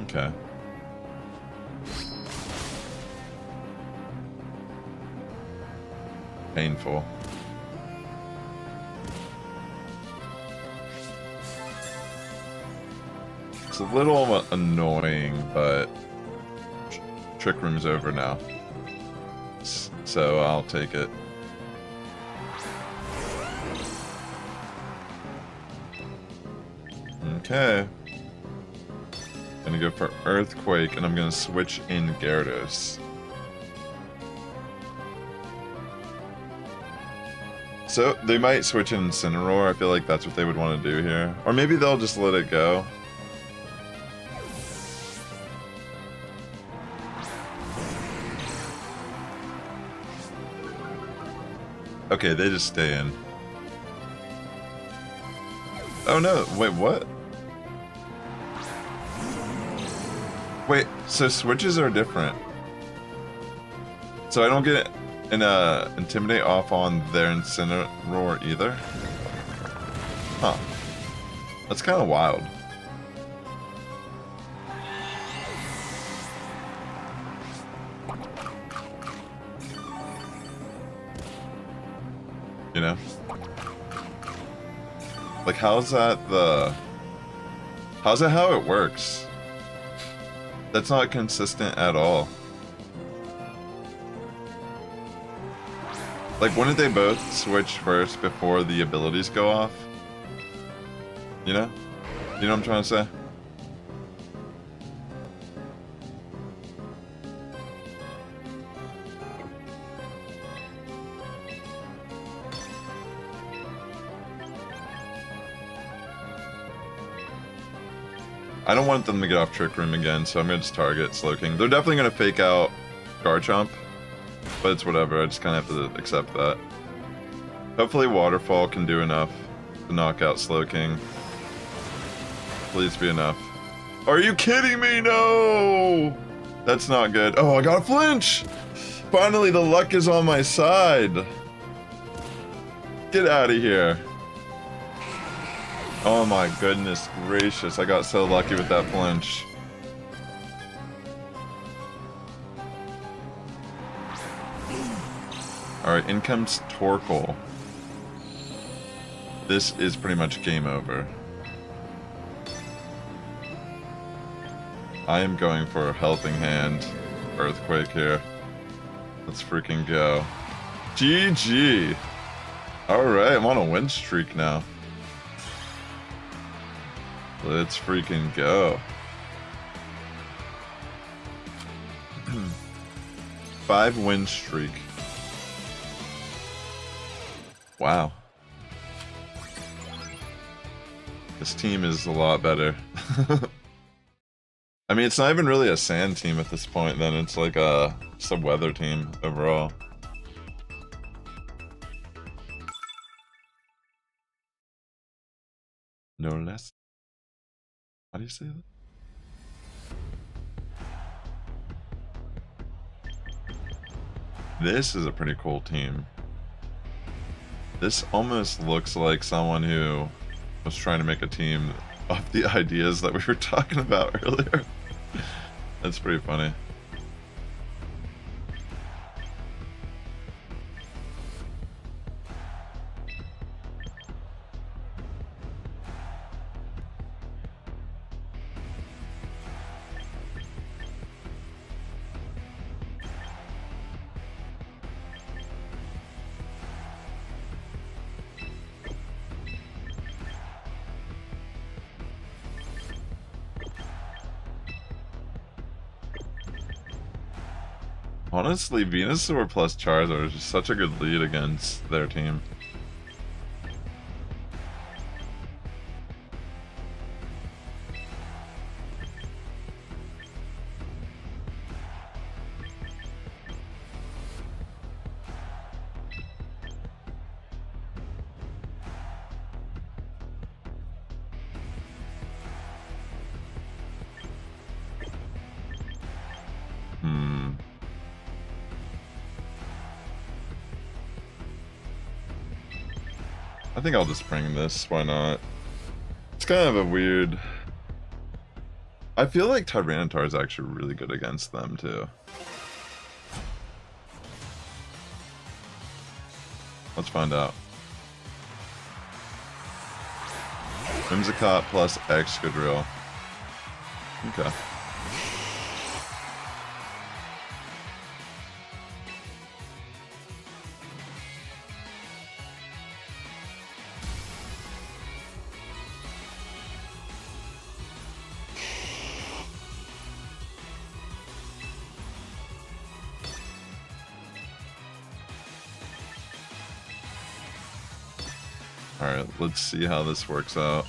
Okay. painful. It's a little annoying, but Trick Room's over now. So I'll take it. Okay. Gonna go for Earthquake, and I'm gonna switch in Gyarados. So, they might switch in Incineroar. I feel like that's what they would want to do here. Or maybe they'll just let it go. Okay, they just stay in. Oh no, wait, what? Wait, so switches are different. So I don't get an Intimidate off on their Incineroar either? Huh. That's kind of wild. You know? Like, how's that how it works? That's not consistent at all. Like, wouldn't they both switch first before the abilities go off? You know? You know what I'm trying to say? I don't want them to get off Trick Room again, so I'm going to just target Slowking. They're definitely going to fake out Garchomp, but it's whatever. I just kind of have to accept that. Hopefully Waterfall can do enough to knock out Slowking. Please be enough. Are you kidding me? No! That's not good. Oh, I got a flinch! Finally, the luck is on my side. Get out of here. Oh my goodness gracious, I got so lucky with that flinch. Alright, in comes Torkoal. This is pretty much game over. I am going for a Helping Hand Earthquake here. Let's freaking go. GG! Alright, I'm on a win streak now. Let's freaking go. 5-win streak. Wow. This team is a lot better. I mean, it's not even really a sand team at this point, then. It's like just a weather team overall. No less. How do you say that? This is a pretty cool team. This almost looks like someone who was trying to make a team off the ideas that we were talking about earlier. That's pretty funny. Honestly, Venusaur plus Charizard is just such a good lead against their team. I think I'll just bring this, why not? It's kind of a weird... I feel like Tyranitar is actually really good against them, too. Let's find out. Whimsicott plus Excadrill. Okay. Alright, let's see how this works out.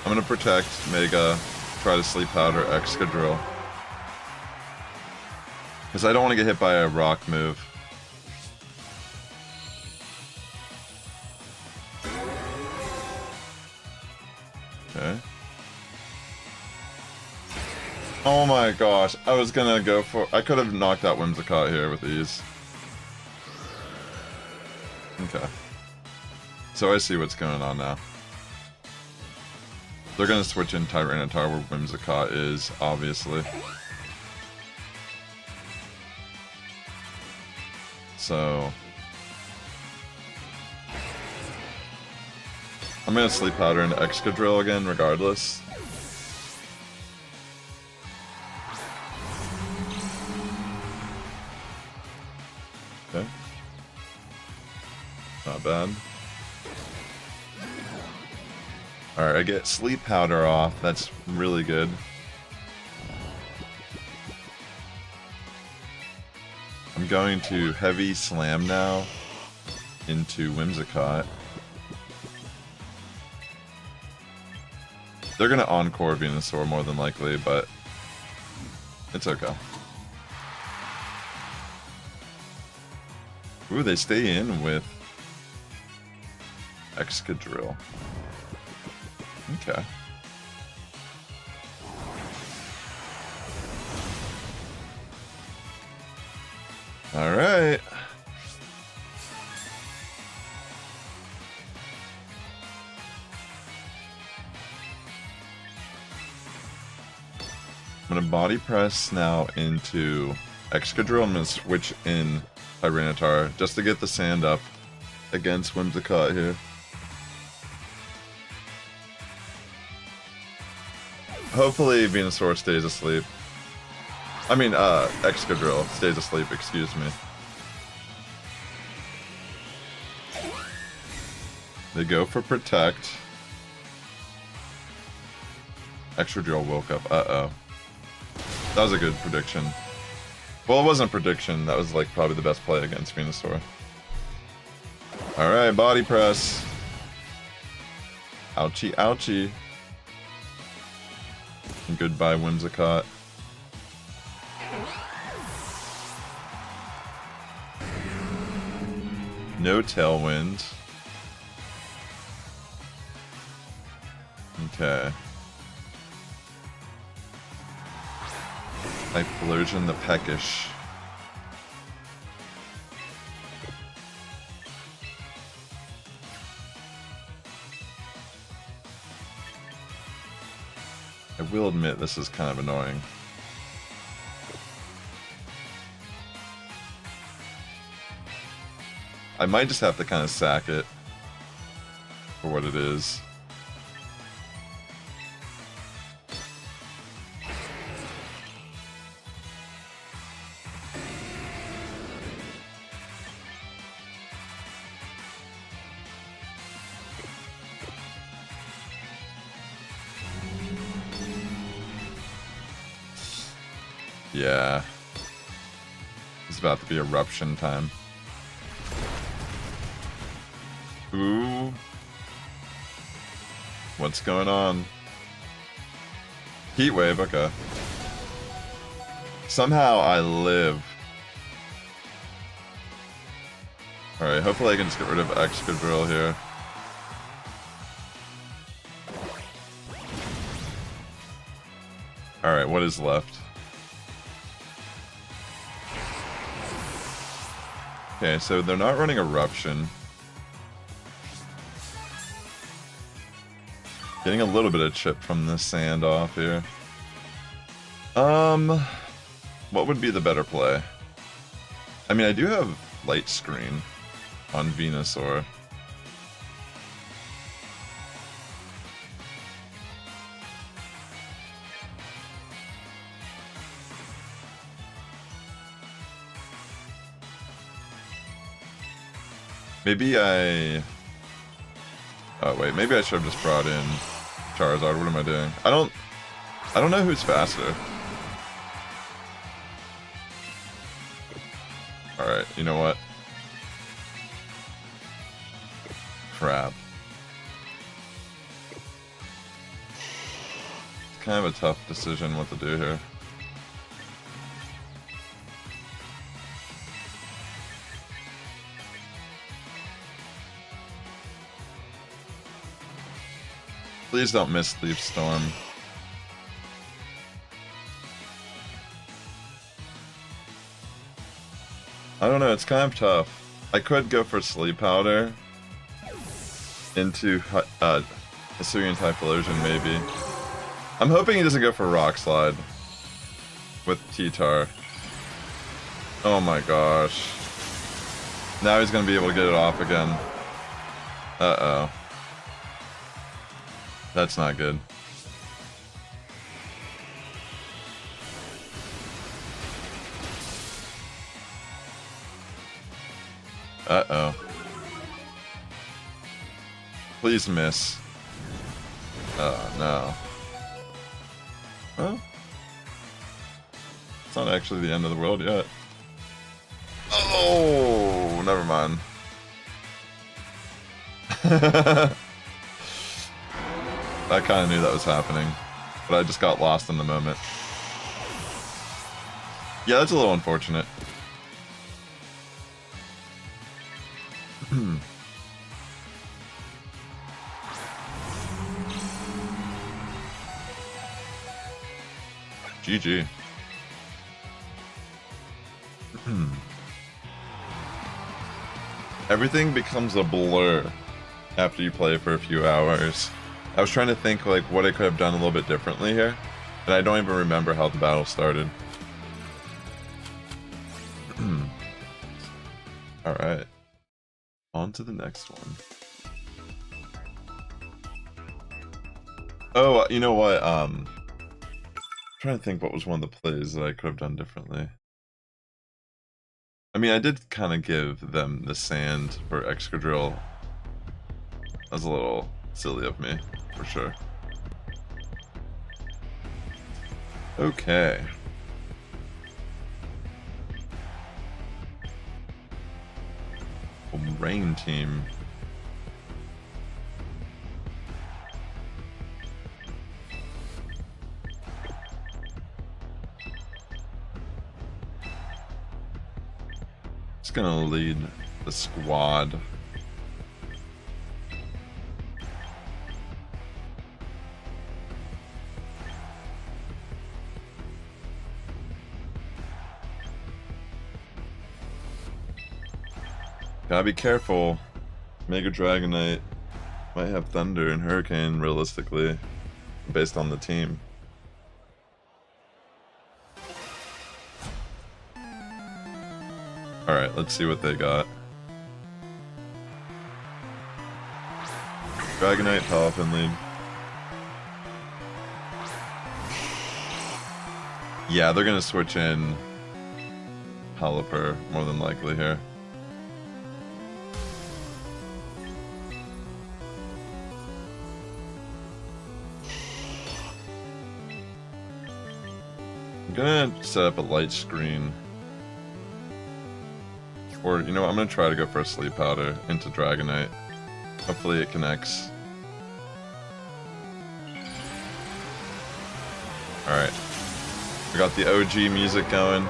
I'm gonna protect Mega, try to Sleep Powder Excadrill. Because I don't want to get hit by a rock move. Okay. Oh my gosh, I was gonna go for... I could have knocked out Whimsicott here with ease. Okay. So I see what's going on now. They're gonna switch in Tyranitar where Whimsicott is, obviously. So... I'm gonna Sleep Powder into Excadrill again, regardless. Okay. Not bad. Alright, I get Sleep Powder off. That's really good. I'm going to Heavy Slam now into Whimsicott. They're gonna Encore Venusaur more than likely, but it's okay. Ooh, they stay in with Excadrill. Okay. Alright. I'm gonna Body Press now into Excadrill. I'm gonna switch in Tyranitar just to get the sand up against Whimsicott here. Hopefully Venusaur stays asleep. I mean, Excadrill stays asleep, excuse me. They go for Protect. Excadrill woke up. Uh-oh. That was a good prediction. Well, it wasn't a prediction. That was, like, probably the best play against Venusaur. Alright, Body Press. Ouchie, ouchie. And goodbye, Whimsicott. No Tailwind. Okay. Typhlosion the Peckish. I will admit this is kind of annoying. I might just have to kind of sack it for what it is. Yeah. It's about to be eruption time. Ooh. What's going on? Heat wave, okay. Somehow I live. Alright, hopefully I can just get rid of Excadrill here. Alright, what is left? Okay, so they're not running Eruption. Getting a little bit of chip from the sand off here. What would be the better play? I mean, I do have light screen on Venusaur. Maybe I... Oh wait, maybe I should have just brought in Charizard. What am I doing? I don't know who's faster. Alright, you know what? Crap. It's kind of a tough decision what to do here. Please don't miss Leaf Storm. I don't know, it's kind of tough. I could go for Sleep Powder into Hisuian Typhlosion, maybe. I'm hoping he doesn't go for Rock Slide with T-Tar. Oh my gosh. Now he's gonna be able to get it off again. Uh-oh. That's not good. Uh-oh. Please miss. Oh, no. Well, it's not actually the end of the world yet. Oh, never mind. I kind of knew that was happening, but I just got lost in the moment. Yeah, that's a little unfortunate. GG. Everything becomes a blur after you play for a few hours. I was trying to think like what I could have done a little bit differently here, and I don't even remember how the battle started. Alright. On to the next one. Oh, you know what? I'm trying to think what was one of the plays that I could have done differently. I mean, I did kind of give them the sand for Excadrill. That was a little silly of me, for sure. Okay. Rain team. Just gonna lead the squad. Gotta be careful. Mega Dragonite might have Thunder and Hurricane, realistically, based on the team. Alright, let's see what they got. Dragonite, Palafin lead. Yeah, they're gonna switch in Pelipper, more than likely here. I'm gonna set up a light screen. Or, you know what, I'm gonna try to go for a Sleep Powder into Dragonite. Hopefully it connects. Alright. We got the OG music going.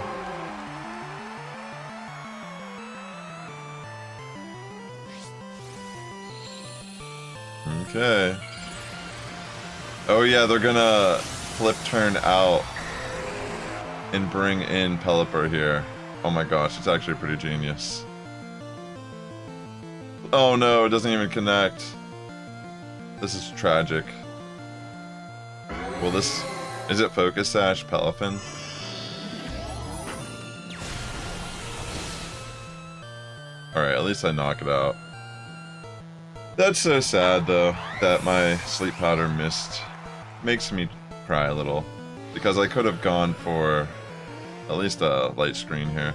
Okay. Oh yeah, they're gonna flip turn out and bring in Pelipper here. Oh my gosh, it's actually pretty genius. Oh no, it doesn't even connect. This is tragic. Well, this... Is it Focus Sash Pelipper? Alright, at least I knock it out. That's so sad, though, that my sleep powder missed. Makes me cry a little. Because I could have gone for at least a light screen here.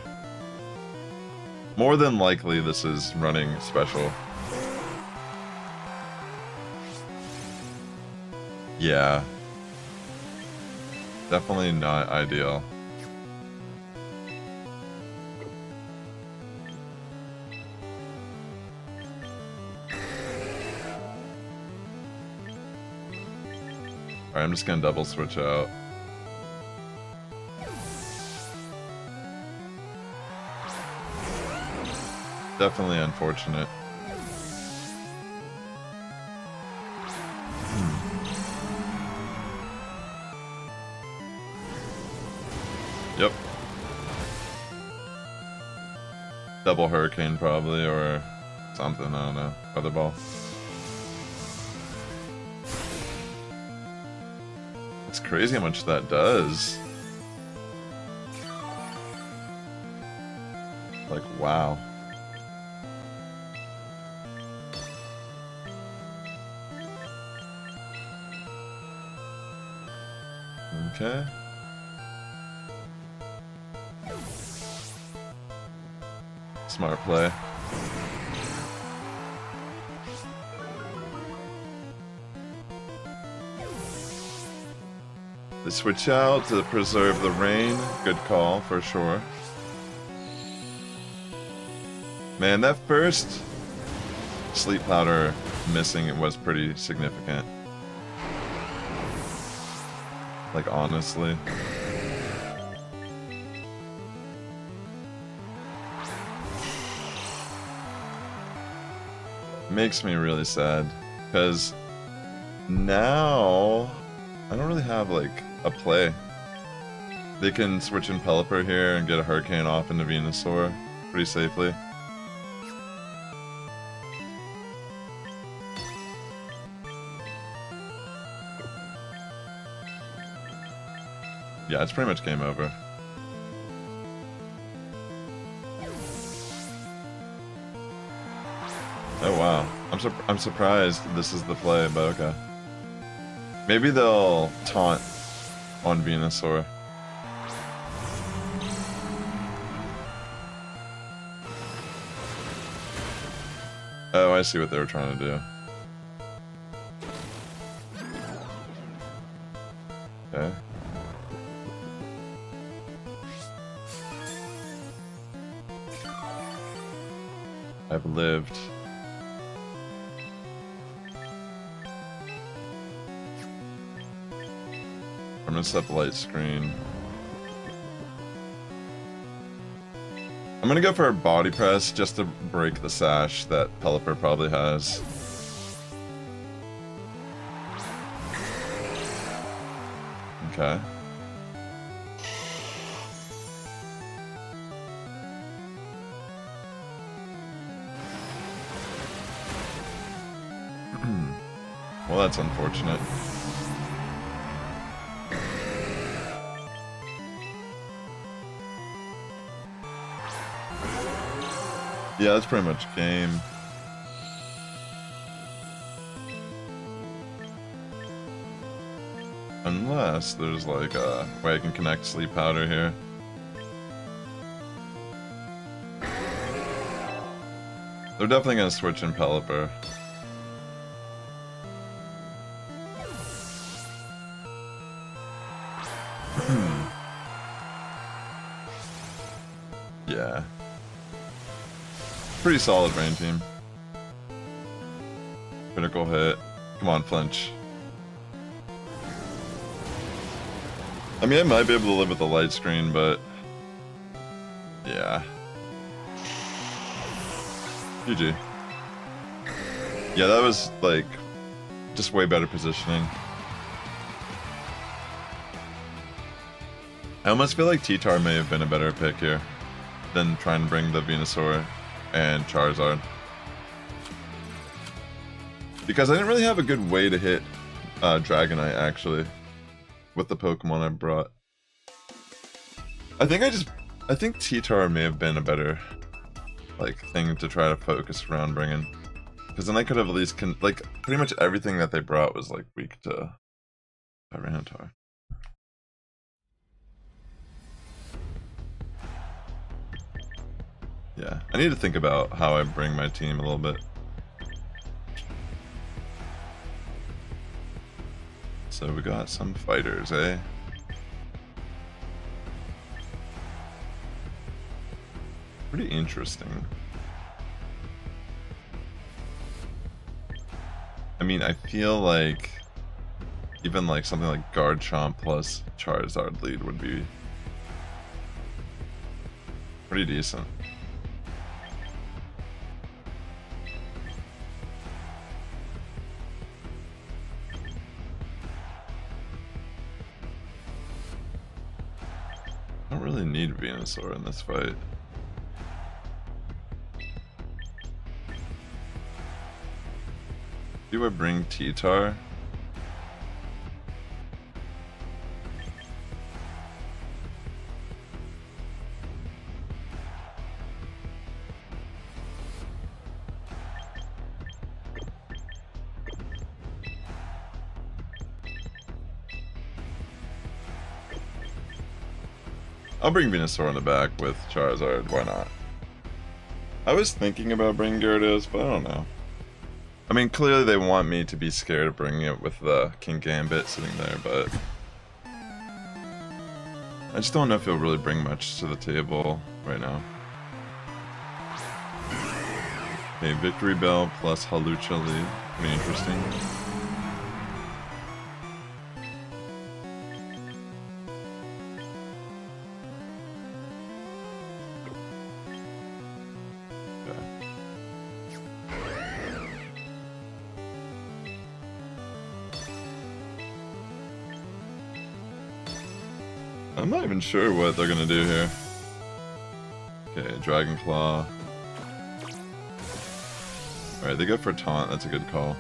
More than likely, this is running special. Yeah. Definitely not ideal. Alright, I'm just gonna double switch out. Definitely unfortunate. Yep. Double hurricane probably, or something, I don't know. Other ball. It's crazy how much that does. Like, wow. Okay. Smart play. They switch out to preserve the rain. Good call, for sure. Man, that first sleep powder missing it was pretty significant. Like, honestly. Makes me really sad, because now I don't really have, like, a play. They can switch in Pelipper here and get a Hurricane off into Venusaur pretty safely. Yeah, it's pretty much game over. Oh wow, I'm surprised this is the play, but okay. Maybe they'll taunt on Venusaur. Oh, I see what they were trying to do. Okay. I've lived. I'm gonna set the light screen. I'm gonna go for a body press just to break the sash that Pelipper probably has. Okay. Well, that's unfortunate. Yeah, that's pretty much game. Unless there's like a way I can connect Sleep Powder here. They're definitely gonna switch in Pelipper. Yeah. Pretty solid rain team. Critical hit. Come on, flinch. I mean, I might be able to live with the light screen, but yeah. GG. Yeah, that was like just way better positioning. I almost feel like T-Tar may have been a better pick here than trying to bring the Venusaur and Charizard. Because I didn't really have a good way to hit Dragonite, actually, with the Pokemon I brought. I think T-Tar may have been a better like thing to try to focus around bringing. Because then I could have at least like pretty much everything that they brought was like weak to Tyranitar. Yeah, I need to think about how I bring my team a little bit. So we got some fighters, eh? Pretty interesting. I mean, I feel like even like something like Garchomp plus Charizard lead would be pretty decent. I don't really need Venusaur in this fight. Do I bring T-Tar? I'll bring Venusaur in the back with Charizard, why not? I was thinking about bringing Gyarados, but I don't know. I mean, clearly they want me to be scared of bringing it with the King Gambit sitting there, but I just don't know if it'll really bring much to the table right now. Okay, Victory Bell plus Halucha lead. Pretty interesting. I'm not even sure what they're gonna do here. Okay, Dragon Claw. Alright, they go for Taunt, that's a good call.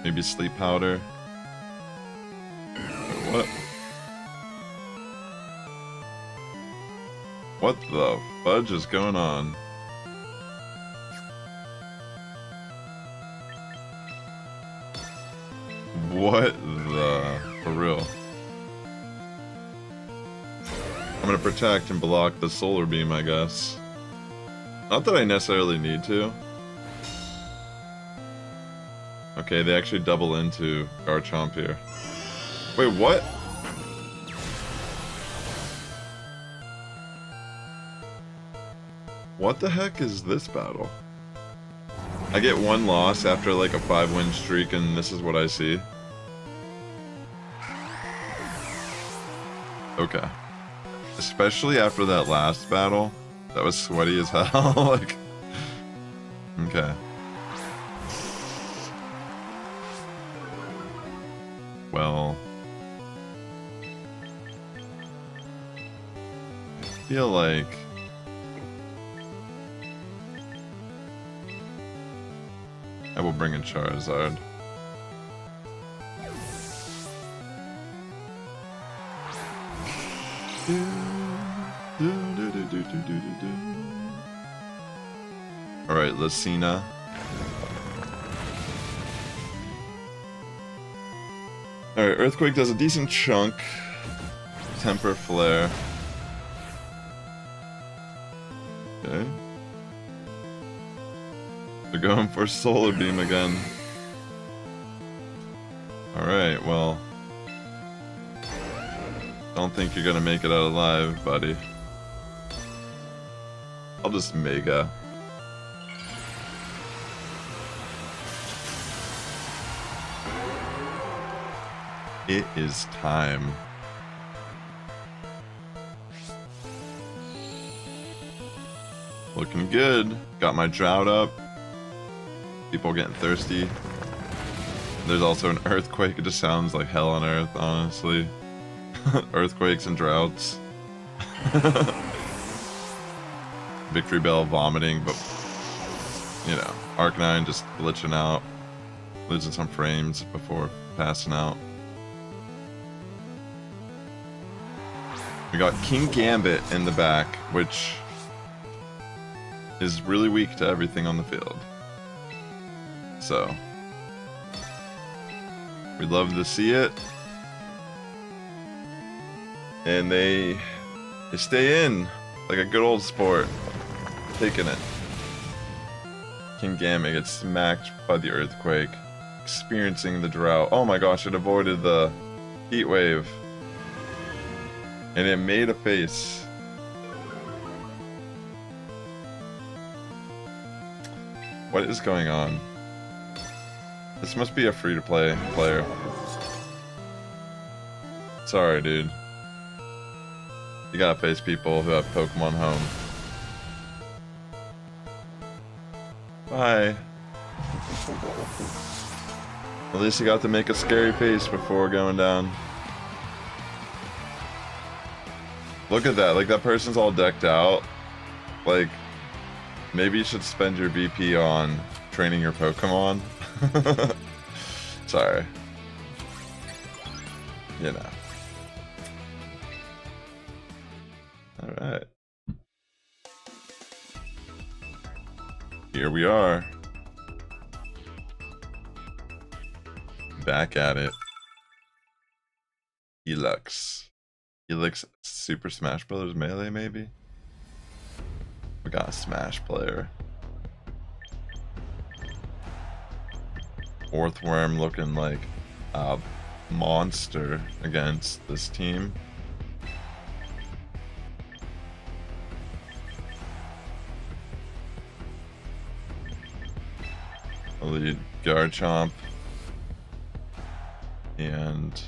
Maybe Sleep Powder. What? What the fudge is going on? What the... for real? I'm gonna protect and block the Solar Beam, I guess. Not that I necessarily need to. Okay, they actually double into Garchomp here. Wait, what? What the heck is this battle? I get one loss after like a 5-win streak and this is what I see? Okay. Especially after that last battle. That was sweaty as hell. Like, okay. Well, I feel like I will bring in Charizard. Alright, Lucina. Alright, Earthquake does a decent chunk. Temper Flare. Okay. They're going for Solar Beam again. Alright, well. Don't think you're gonna make it out alive, buddy. I'll just Mega. It is time. Looking good. Got my drought up. People getting thirsty. There's also an earthquake. It just sounds like hell on earth, honestly. Earthquakes and droughts. Victory Bell vomiting, but you know, Arcanine just glitching out, losing some frames before passing out. We got King Gambit in the back, which is really weak to everything on the field. So, we'd love to see it. And they stay in like a good old sport. Taking it. Kingame gets smacked by the earthquake. Experiencing the drought. Oh my gosh, it avoided the heat wave. And it made a face. What is going on? This must be a free-to-play player. Sorry, dude. You gotta face people who have Pokemon Home. Bye. At least you got to make a scary face before going down. Look at that, like that person's all decked out. Like, maybe you should spend your VP on training your Pokemon. Sorry. You know. Alright. Here we are. Back at it. Helix. Helix Super Smash Bros. Melee, maybe? We got a Smash player. Orthworm looking like a monster against this team. A lead Garchomp. And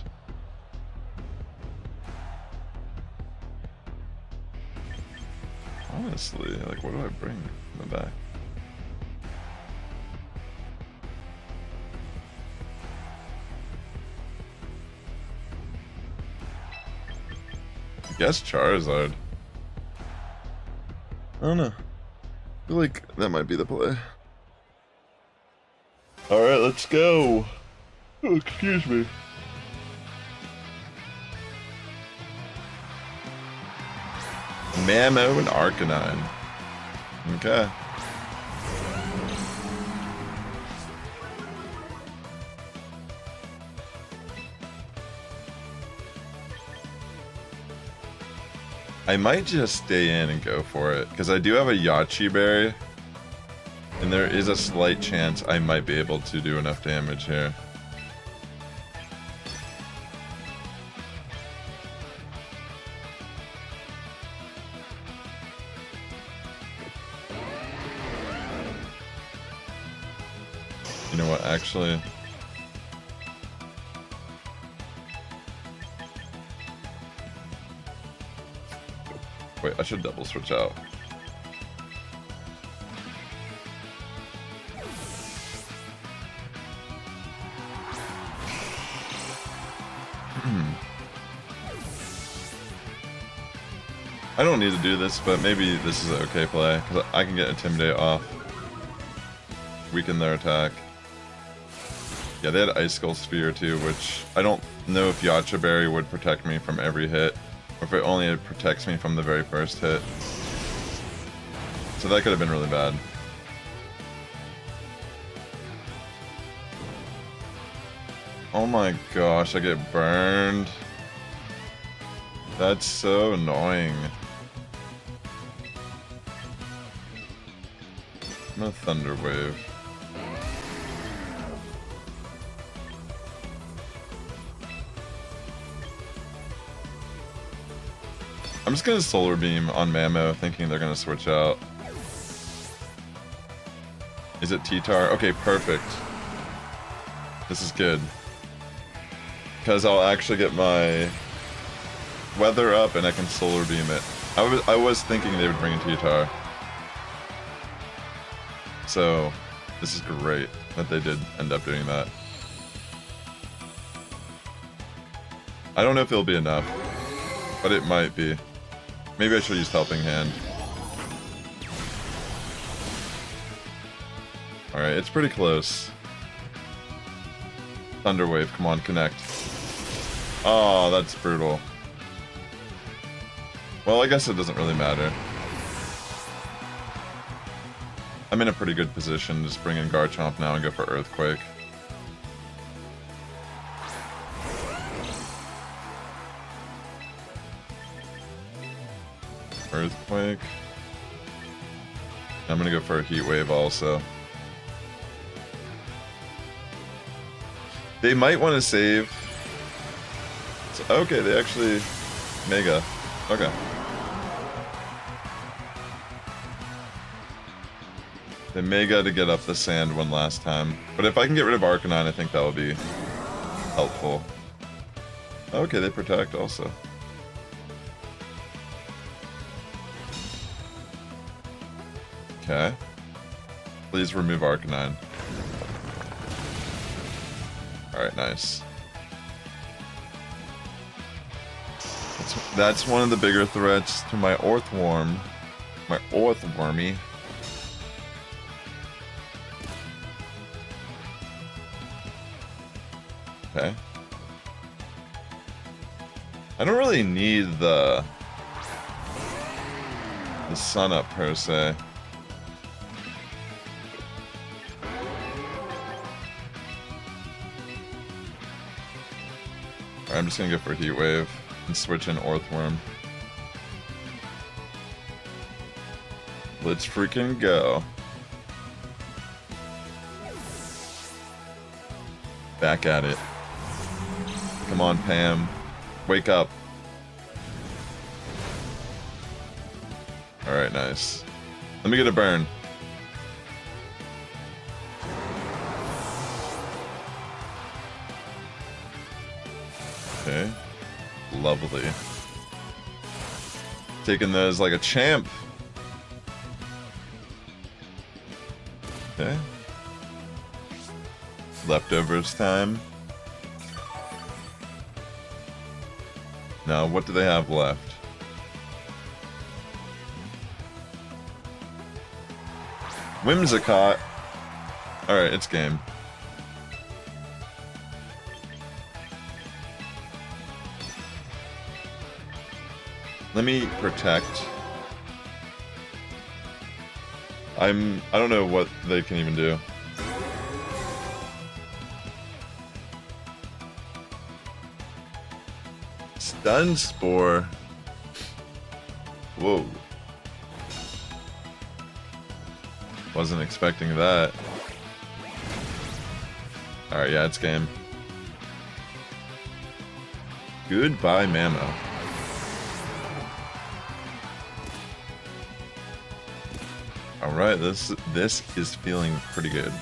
honestly, like, what do I bring in the back? I guess Charizard. I don't know. I feel like that might be the play. Alright, let's go. Oh, excuse me. Mamo and Arcanine. Okay. I might just stay in and go for it, because I do have a Yachi Berry, and there is a slight chance I might be able to do enough damage here. You know what, actually... Wait, I should double switch out. I don't need to do this, but maybe this is an okay play, because I can get Intimidate off. Weaken their attack. Yeah, they had Ice Skull Sphere too, which I don't know if Yacha Berry would protect me from every hit, or if it only protects me from the very first hit. So that could have been really bad. Oh my gosh, I get burned. That's so annoying. I'm gonna Thunder Wave. I'm just gonna Solar Beam on Mamo, thinking they're gonna switch out. Is it T-Tar? Okay, perfect. This is good. Because I'll actually get my Weather up and I can Solar Beam it. I was thinking they would bring T-Tar. So, this is great that they did end up doing that. I don't know if it'll be enough, but it might be. Maybe I should use Helping Hand. Alright, it's pretty close. Thunder Wave, come on, connect. Oh, that's brutal. Well, I guess it doesn't really matter. I'm in a pretty good position to just bring in Garchomp now and go for Earthquake. Earthquake. I'm gonna go for a Heat Wave also. They might want to save. Okay, they actually Mega. Okay. They Mega to get up the sand one last time. But if I can get rid of Arcanine, I think that would be helpful. Okay, they protect also. Okay. Please remove Arcanine. Alright, nice. That's one of the bigger threats to my Orthworm. My Orthwormy. Okay. I don't really need the sun up per se. I'm just gonna go for Heat Wave and switch in Orthworm. Let's freaking go. Back at it. Come on, Pam. Wake up. Alright, nice. Let me get a burn. Okay. Lovely. Taking those like a champ. Okay. Leftovers time. Now, what do they have left? Whimsicott. Alright, it's game. Let me protect. I don't know what they can even do. Stun Spore. Whoa. Wasn't expecting that. Alright, yeah, it's game. Goodbye, Mamo. Alright, this is feeling pretty good.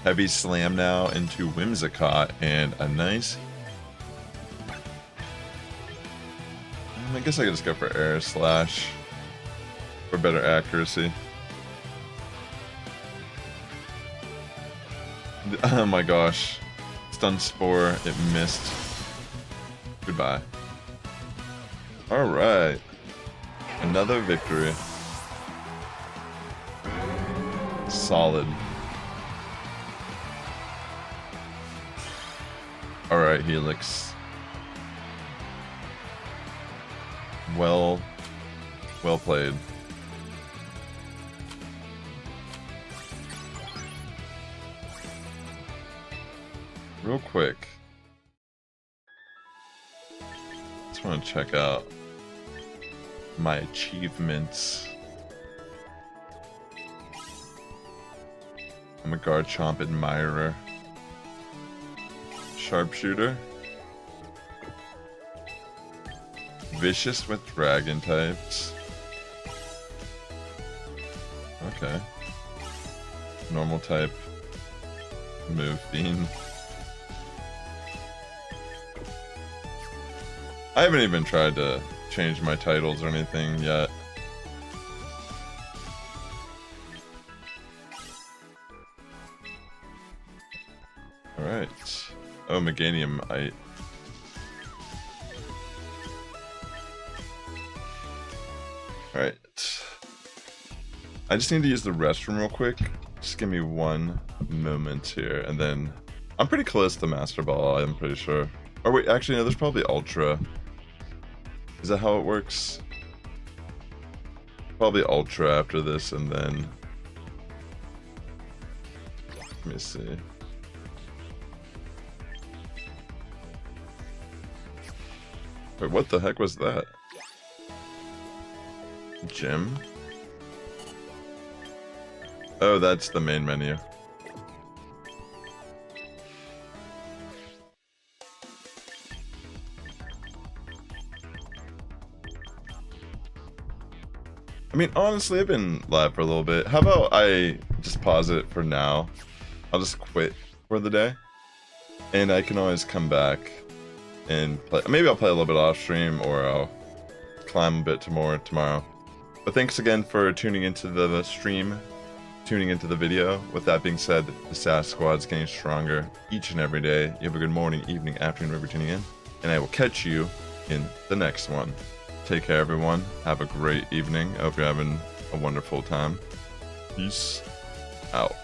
Heavy Slam now into Whimsicott and a nice... I guess I could just go for Air Slash for better accuracy. Oh my gosh. Stun Spore, it missed. Goodbye. Alright. Another victory. Solid. Alright, Helix. Well played. Real quick. Just want to check out my achievements. I'm a Garchomp admirer. Sharpshooter. Vicious with dragon types. Okay. Normal type. Move Bean. I haven't even tried to change my titles or anything yet. Alright. Oh, Meganiumite. Alright. I just need to use the restroom real quick. Just give me one moment here, and then... I'm pretty close to Master Ball, I'm pretty sure. Or wait, actually no, there's probably Ultra. Is that how it works? Probably Ultra after this, and then... Let me see. Wait, what the heck was that? Gym? Oh, that's the main menu. I mean, honestly, I've been live for a little bit. How about I just pause it for now? I'll just quit for the day. And I can always come back and play. Maybe I'll play a little bit off stream, or I'll climb a bit more tomorrow. But thanks again for tuning into the stream, tuning into the video. With that being said, the Sass Squad's getting stronger each and every day. You have a good morning, evening, afternoon, wherever you're tuning in. And I will catch you in the next one. Take care, everyone. Have a great evening. I hope you're having a wonderful time. Peace out.